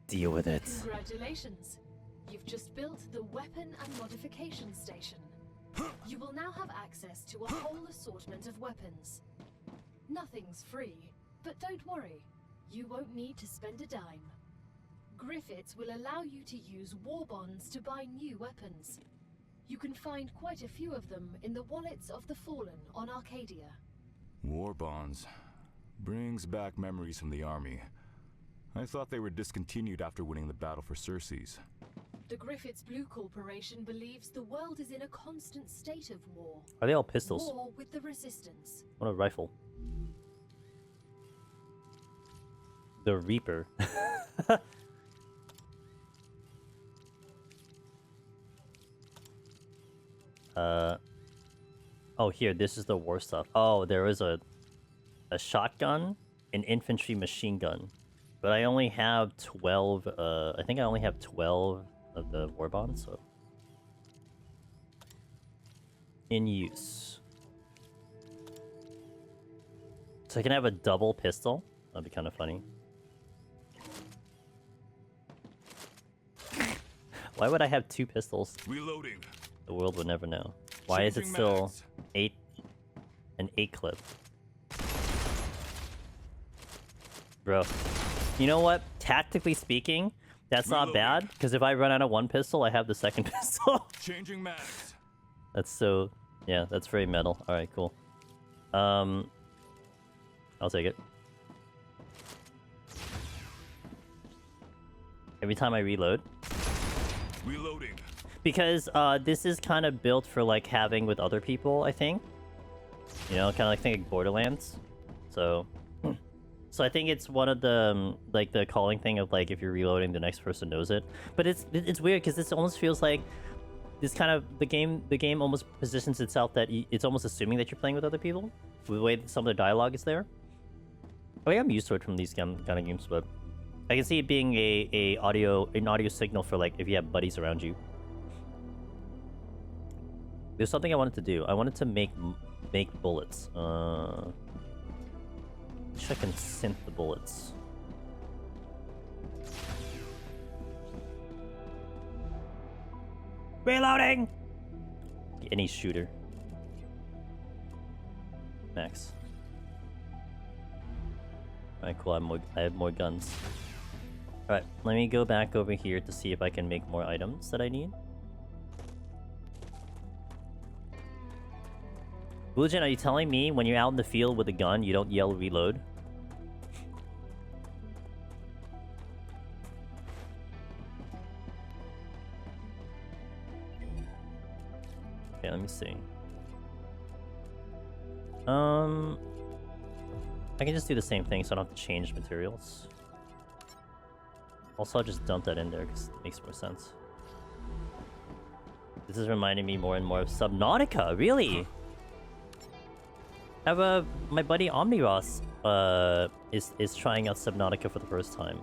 Deal with it. Congratulations. You've just built the Weapon and Modification Station. You will now have access to a whole assortment of weapons. Nothing's free, but don't worry. You won't need to spend a dime. Griffiths will allow you to use war bonds to buy new weapons. You can find quite a few of them in the wallets of the Fallen on Arcadia. War bonds. Brings back memories from the army. I thought they were discontinued after winning the battle for Circes. The Griffiths Blue Corporation believes the world is in a constant state of war. Are they all pistols? War with the Resistance. What a rifle. The Reaper. Oh, here, this is the war stuff. Oh, there is a shotgun, an infantry machine gun. But I only have 12, I think I only have 12 of the war bonds, so... in use. So I can have a double pistol. That'd be kind of funny. Why would I have two pistols? Reloading. The world would never know. Why is it still an 8 clip? Bro. You know what? Tactically speaking, that's not bad, because if I run out of one pistol, I have the second pistol. Changing mags. That's so... yeah, that's very metal. Alright, cool. I'll take it. Every time I reload. Reloading. Because this is kind of built for like having with other people, I think. You know, kind of like think like Borderlands. So... so I think it's one of the like the calling thing of like if you're reloading, the next person knows it. But it's weird because this almost feels like this kind of the game almost positions itself that it's almost assuming that you're playing with other people with the way that some of the dialogue is there. I think I'm used to it from these kind of games, but I can see it being an audio signal for like if you have buddies around you. There's something I wanted to do. I wanted to make bullets. Wish I can synth the bullets. Reloading! Any shooter. Max. Alright, cool. I have more guns. Alright, let me go back over here to see if I can make more items that I need. Bluejin, are you telling me when you're out in the field with a gun, you don't yell reload? Okay, let me see. I can just do the same thing so I don't have to change materials. Also, I'll just dump that in there because it makes more sense. This is reminding me more and more of Subnautica, really? Have my buddy Omniros is trying out Subnautica for the first time.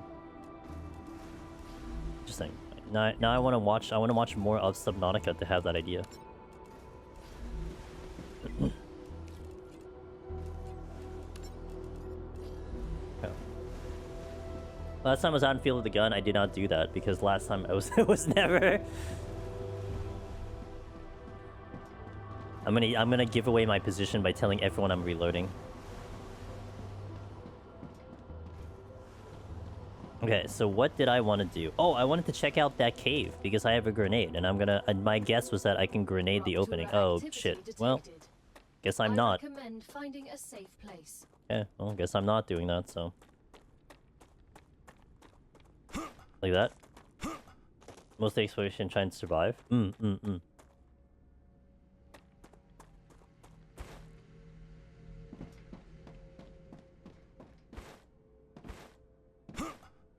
Interesting. Now I want to watch more of Subnautica to have that idea. Last time I was out in field with the gun, I did not do that because last time I was never. I'm gonna give away my position by telling everyone I'm reloading. Okay, so what did I want to do? Oh, I wanted to check out that cave because I have a grenade, and my guess was that I can grenade the opening. Oh shit. Well, guess I'm not. I recommend finding a safe place. Yeah, well, guess I'm not doing that. So. Like that. Most of the exploration trying to survive. Do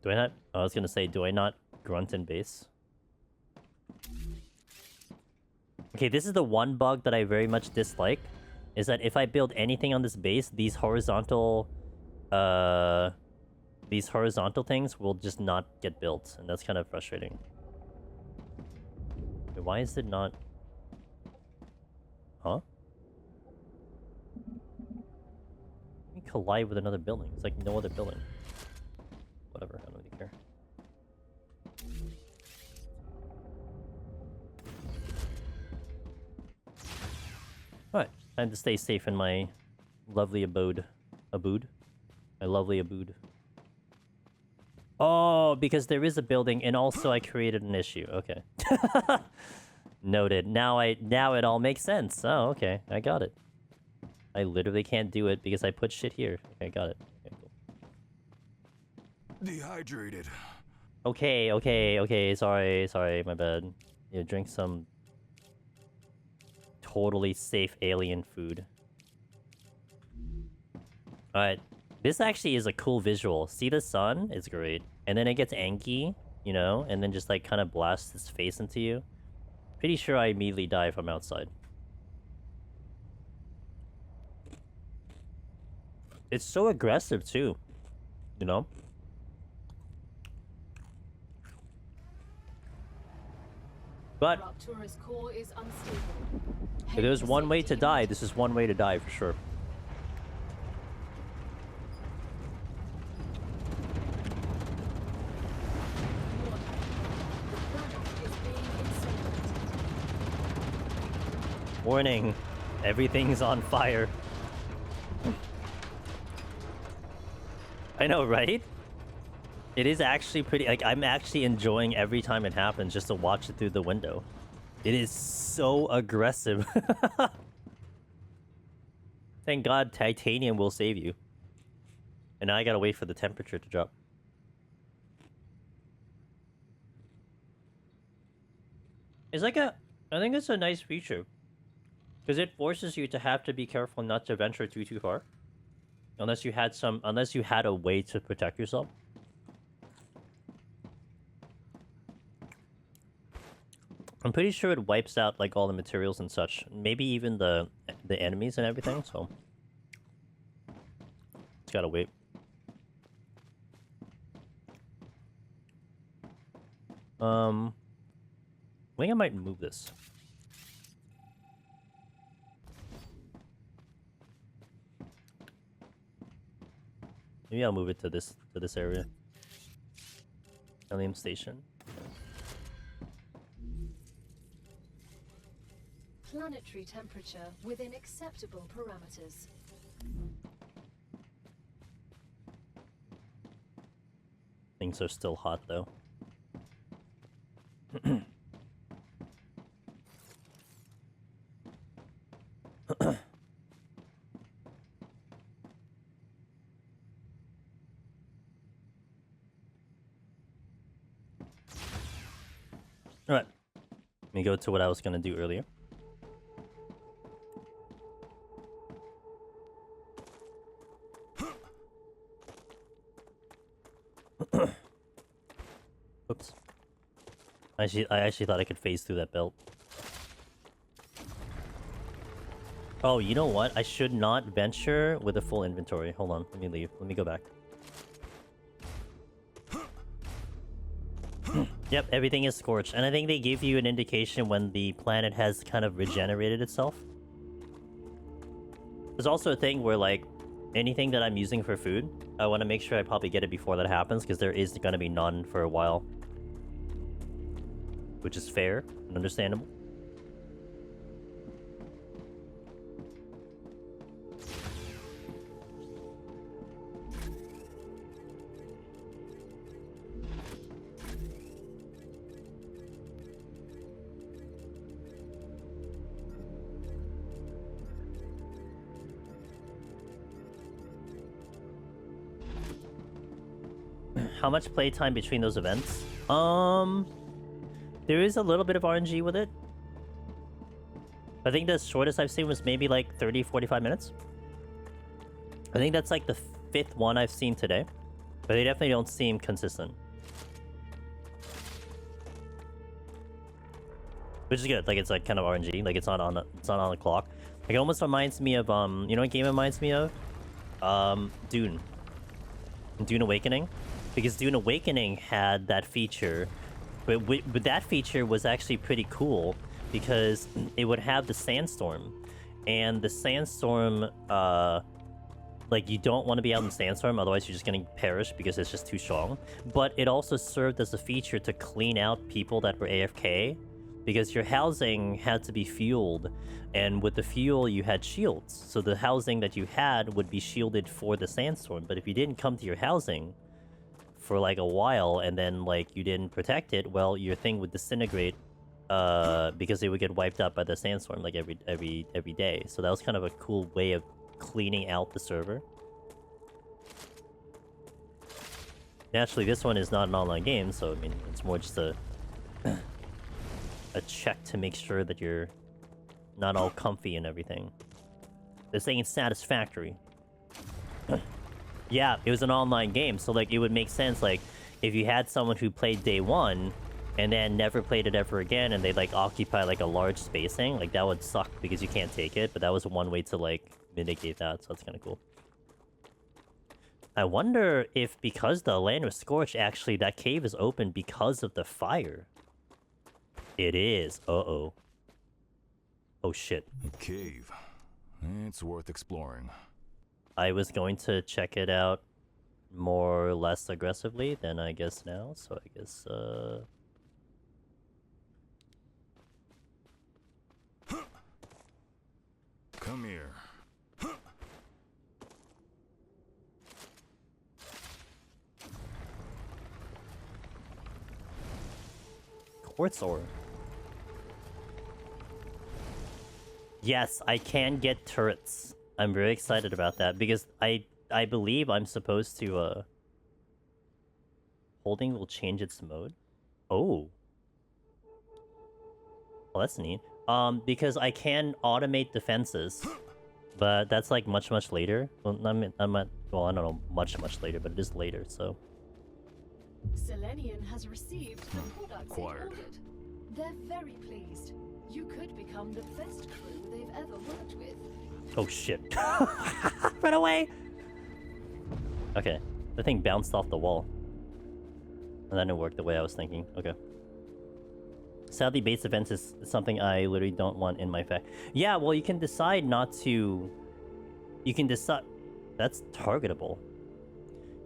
I not? I was gonna say, do I not grunt in base? Okay, this is the one bug that I very much dislike. Is that if I build anything on this base, these horizontal things will just not get built, and that's kind of frustrating. Wait, why is it not? Huh? You collide with another building. It's like no other building. Whatever, I don't really care. Alright, time to stay safe in my lovely abode. My lovely abode. Oh, because there is a building, and also I created an issue. Okay. Noted. Now it all makes sense. Oh, okay. I got it. I literally can't do it because I put shit here. Okay, got it. Okay, cool. Dehydrated. Okay. Sorry, my bad. Yeah, drink some totally safe alien food. Alright. This actually is a cool visual. See the sun? It's great. And then it gets angry, you know? And then just like kind of blasts its face into you. Pretty sure I immediately die if I'm outside. It's so aggressive too. You know? But if there's one way to die, this is one way to die for sure. Warning, everything's on fire. I know, right? It is actually pretty, like, I'm actually enjoying every time it happens just to watch it through the window. It is so aggressive. Thank God titanium will save you. And now I gotta wait for the temperature to drop. It's like I think it's a nice feature. Because it forces you to have to be careful not to venture too far. Unless you had a way to protect yourself. I'm pretty sure it wipes out like all the materials and such. Maybe even the enemies and everything, so just gotta wait. I think I might move this. Maybe I'll move it to this area. Helium station. Planetary temperature within acceptable parameters. Things are still hot though. Alright. Let me go to what I was gonna do earlier. Oops. I actually thought I could phase through that belt. Oh, you know what? I should not venture with a full inventory. Hold on, let me leave. Let me go back. Yep, everything is scorched. And I think they give you an indication when the planet has kind of regenerated itself. There's also a thing where, like, anything that I'm using for food, I want to make sure I probably get it before that happens, because there is going to be none for a while. Which is fair and understandable. How much playtime between those events? There is a little bit of RNG with it. I think the shortest I've seen was maybe like 30, 45 minutes. I think that's like the 5th one I've seen today. But they definitely don't seem consistent. Which is good. Like, it's like kind of RNG. Like, it's not on the clock. Like, it almost reminds me of you know what game it reminds me of? Dune. Dune Awakening. Because Dune Awakening had that feature, but that feature was actually pretty cool because it would have the sandstorm, and the sandstorm, like, you don't want to be out in the sandstorm, otherwise you're just gonna perish because it's just too strong. But it also served as a feature to clean out people that were AFK, because your housing had to be fueled, and with the fuel you had shields, so the housing that you had would be shielded for the sandstorm. But if you didn't come to your housing for like a while and then like you didn't protect it, well, your thing would disintegrate because it would get wiped out by the sandstorm like every day. So that was kind of a cool way of cleaning out the server. Naturally, this one is not an online game, so I mean, it's more just a check to make sure that you're not all comfy and everything. They're saying it's satisfactory. Yeah, it was an online game, so like it would make sense, like, if you had someone who played day one and then never played it ever again, and they like occupy like a large spacing, like that would suck because you can't take it. But that was one way to like mitigate that, so that's kind of cool. I wonder if because the land was scorched, actually that cave is open because of the fire. It is. Uh-oh. Oh shit. A cave. It's worth exploring. I was going to check it out more or less aggressively than I guess now, so I guess, Come here. quartz ore. Yes, I can get turrets. I'm very excited about that because I believe I'm supposed to holding will change its mode. Oh. Well, that's neat. Because I can automate defenses, but that's like much later. Well, well, I don't know much later, but it is later, so. Selenian has received the products Acquired. it ordered. They're very pleased. You could become the best crew they've ever worked with. Oh shit. Run away! Okay. The thing bounced off the wall. And that didn't work the way I was thinking. Okay. Sadly, base events is something I literally don't want in my fact. Yeah, well, you can decide not to... You can decide... That's targetable.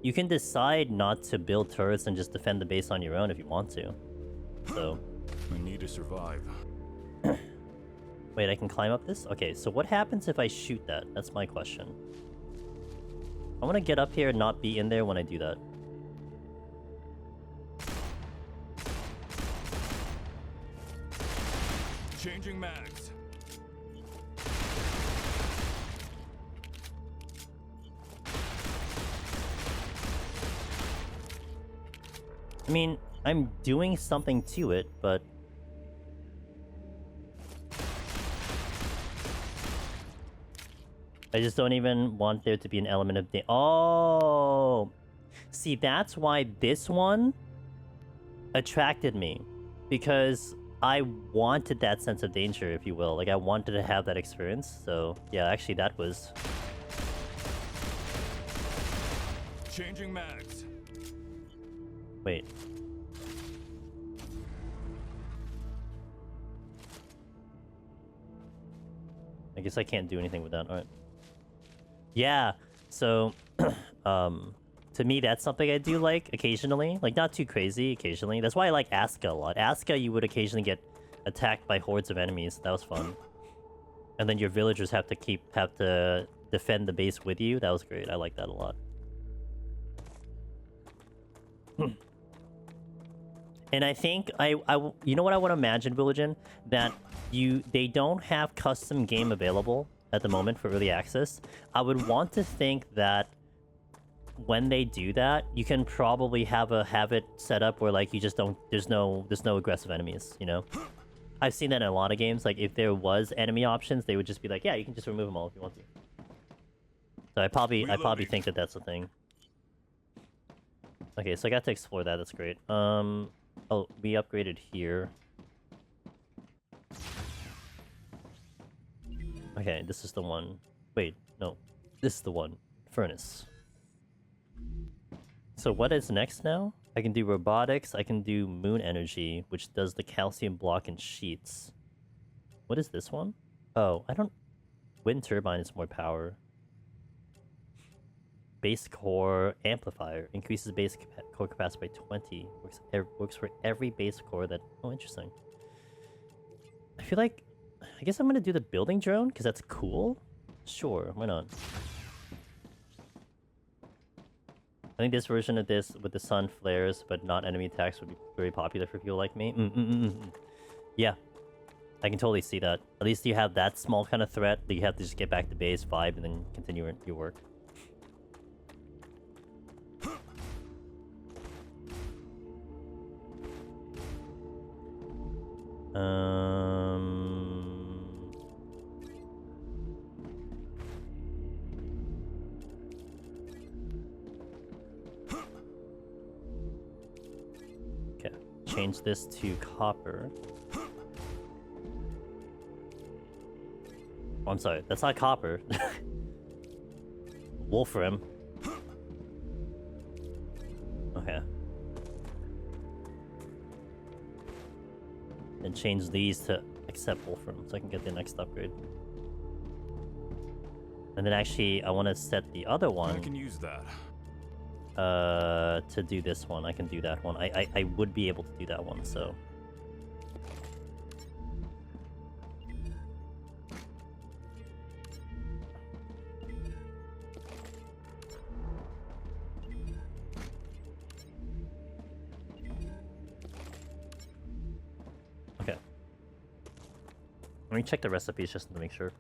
you can decide not to build turrets and just defend the base on your own if you want to. So... I need to survive. Wait, I can climb up this? Okay, so what happens if I shoot that? That's my question. I want to get up here and not be in there when I do that. Changing mags. I mean, I'm doing something to it, but... I just don't even want there to be an element of oh! See, that's why this one attracted me. Because I wanted that sense of danger, if you will. Like, I wanted to have that experience. So, yeah, actually, that was... Changing mags. Wait. I guess I can't do anything with that. Alright. Yeah, so... to me, that's something I do like occasionally. Like, not too crazy occasionally. That's why I like Aska a lot. Aska, you would occasionally get attacked by hordes of enemies. That was fun. And then your villagers have to defend the base with you. That was great. I like that a lot. And I think you know what I want to imagine, Villagen? That they don't have custom game available at the moment for early access. I would want to think that when they do that, you can probably have it set up where like you just don't there's no aggressive enemies, you know? I've seen that in a lot of games. Like if there was enemy options, they would just be like, yeah, you can just remove them all if you want to. So I probably think that that's the thing. Okay, so I got to explore that. That's great. Oh, we upgraded here. Okay, this is the one. Wait, no. This is the one. Furnace. So what is next now? I can do robotics. I can do moon energy, which does the calcium block and sheets. What is this one? Oh, I don't... Wind turbine is more power. Base core amplifier increases base core capacity by 20. Works for every base core that... Oh, interesting. I feel like... I guess I'm gonna do the building drone, because that's cool. Sure, why not? I think this version of this, with the sun flares, but not enemy attacks, would be very popular for people like me. Yeah. I can totally see that. At least you have that small kind of threat that you have to just get back to base, vibe, and then continue your work. Okay, change this to copper. Oh, I'm sorry, that's not copper. Wolfram. Okay. And change these to accept Wolfram so I can get the next upgrade. And then actually, I want to set the other one. I can use that. To do this one. I can do that one. I would be able to do that one, so... Okay. Let me check the recipes just to make sure.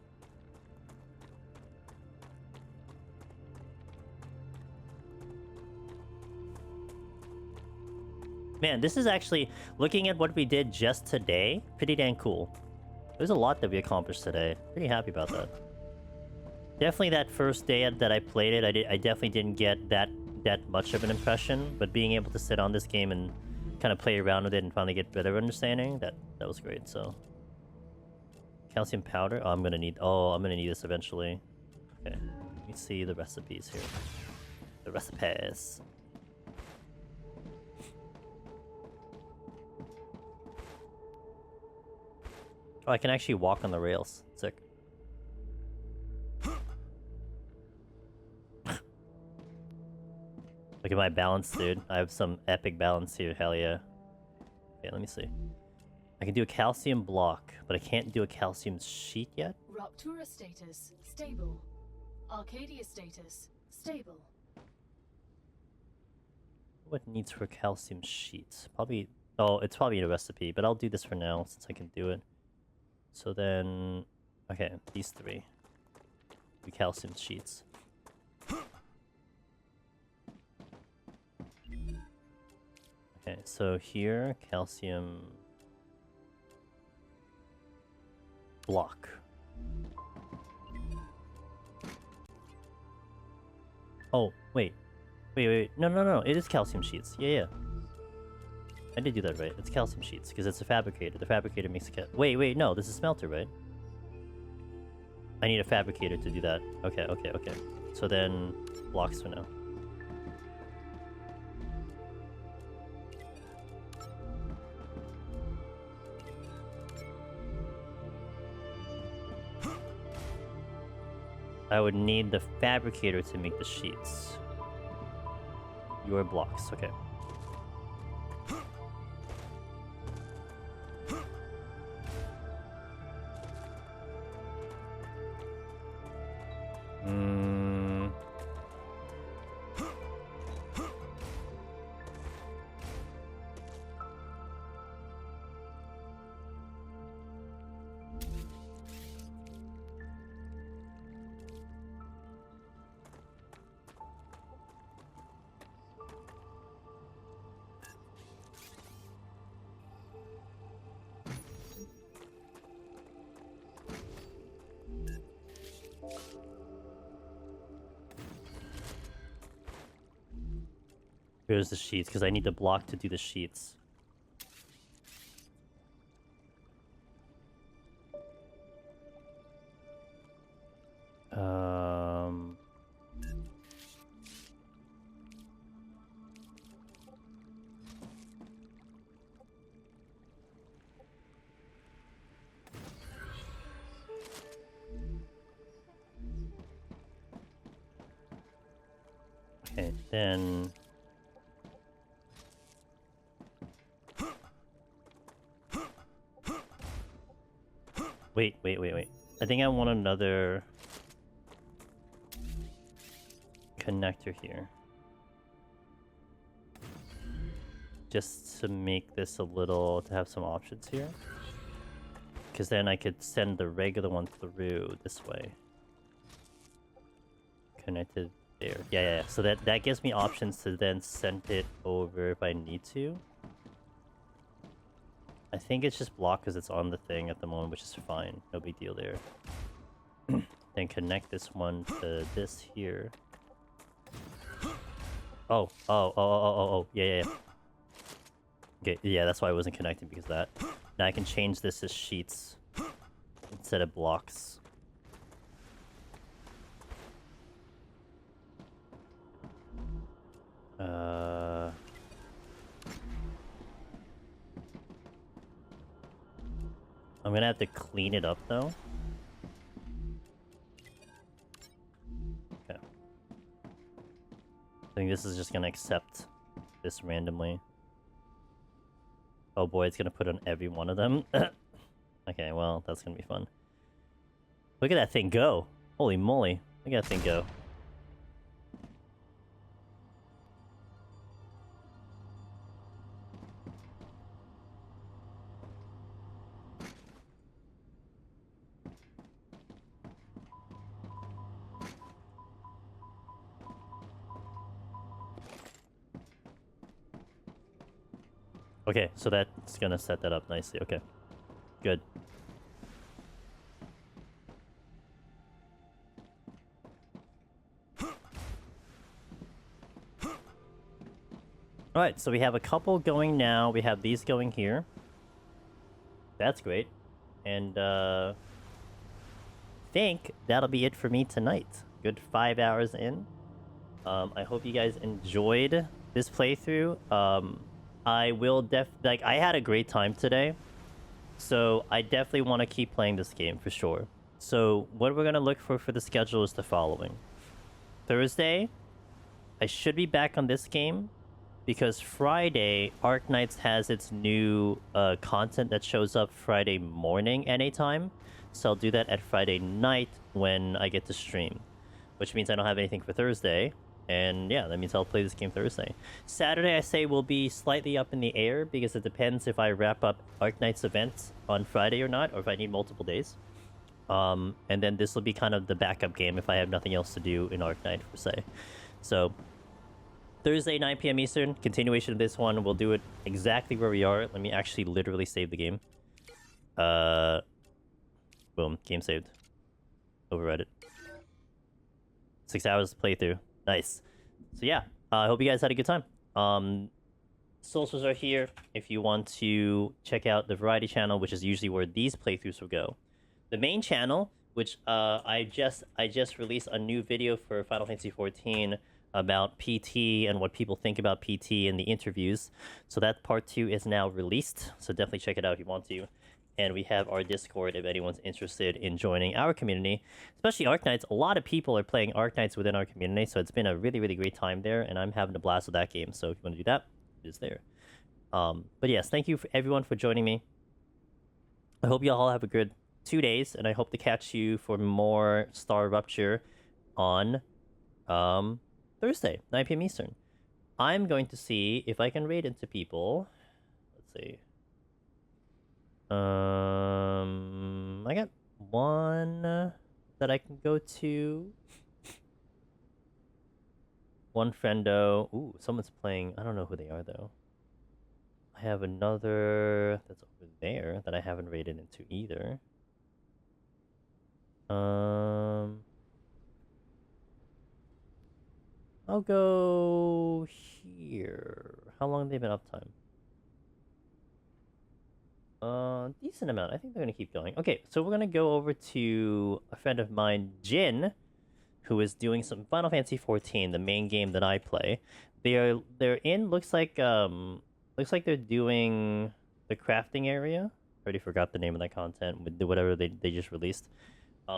Man, this is actually, looking at what we did just today, pretty dang cool. There's a lot that we accomplished today. Pretty happy about that. Definitely that first day that I played it, I definitely didn't get that much of an impression, but being able to sit on this game and kind of play around with it and finally get better understanding, that was great, so. Calcium powder? Oh, I'm gonna need this eventually. Okay, let me see the recipes here. The recipes. Oh, I can actually walk on the rails. Sick. Look at my balance, dude. I have some epic balance here. Hell yeah. Okay, let me see. I can do a calcium block, but I can't do a calcium sheet yet. Raptura status stable. Arcadia status stable. What needs for calcium sheets? Probably. Oh, it's probably in a recipe, but I'll do this for now since I can do it. So then, okay, these three. The calcium sheets. Okay, so here, calcium block. Oh, wait. Wait. No. It is calcium sheets. Yeah. I did do that right. It's calcium sheets, because it's a fabricator. The fabricator makes a Wait, no. This is smelter, right? I need a fabricator to do that. Okay. So then, blocks for now. I would need the fabricator to make the sheets. Your blocks, okay. Here's the sheets, because I need the block to do the sheets. Okay, then... Wait. I think I want another connector here. Just to make this a little, to have some options here. Because then I could send the regular one through this way. Connected there. Yeah. So that gives me options to then send it over if I need to. I think it's just blocked because it's on the thing at the moment, which is fine. No big deal there. Then connect this one to this here. Oh. Yeah. Okay, yeah, that's why I wasn't connecting, because of that. Now I can change this as sheets instead of blocks. I'm gonna have to clean it up though. Okay. I think this is just gonna accept this randomly. Oh boy, it's gonna put on every one of them. Okay, well, that's gonna be fun. Look at that thing go! Holy moly, look at that thing go. Okay, so that's gonna set that up nicely. Okay, good. Alright, so we have a couple going now. We have these going here. That's great. And, think that'll be it for me tonight. Good 5 hours in. I hope you guys enjoyed this playthrough. I will I had a great time today. So I definitely want to keep playing this game for sure. So what we're going to look for the schedule is the following. Thursday, I should be back on this game because Friday, Arknights has its new content that shows up Friday morning NA time. So I'll do that at Friday night when I get to stream, which means I don't have anything for Thursday. And yeah, that means I'll play this game Thursday. Saturday, I say, will be slightly up in the air because it depends if I wrap up Arknight's events on Friday or not, or if I need multiple days. And then this will be kind of the backup game if I have nothing else to do in Arknight, per se. So, Thursday, 9 p.m. Eastern, continuation of this one. We'll do it exactly where we are. Let me actually literally save the game. Boom, game saved. Override it. 6 hours playthrough. Nice. So yeah, I hope you guys had a good time. Socials are here if you want to check out the variety channel, which is usually where these playthroughs will go. The main channel, which I just released a new video for Final Fantasy XIV about PT and what people think about PT in the interviews. So that part 2 is now released. So definitely check it out if you want to. And we have our Discord if anyone's interested in joining our community, especially Arknights. A lot of people are playing Arknights within our community, so it's been a really, really great time there, and I'm having a blast with that game. So if you want to do that, it is there. But yes, thank you for everyone for joining me. I hope you all have a good 2 days, and I hope to catch you for more StarRupture on Thursday, 9 p.m. Eastern. I'm going to see if I can raid into people. Let's see. I got one that I can go to. One friendo. Ooh, someone's playing. I don't know who they are though. I have another that's over there that I haven't raided into either. I'll go here. How long have they been uptime? Decent amount. I think they're gonna keep going. Okay, so we're gonna go over to a friend of mine, Jin, who is doing some Final Fantasy XIV, the main game that I play. They're in. Looks like they're doing the crafting area. Already forgot the name of that content with whatever they just released.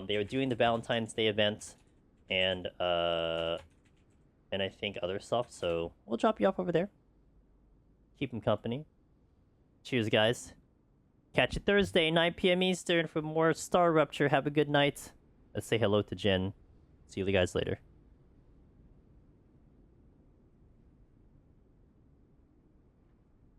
They are doing the Valentine's Day event, and I think other stuff. So we'll drop you off over there. Keep them company. Cheers, guys. Catch you Thursday, 9 p.m. Eastern for more StarRupture. Have a good night. Let's say hello to Jen. See you guys later.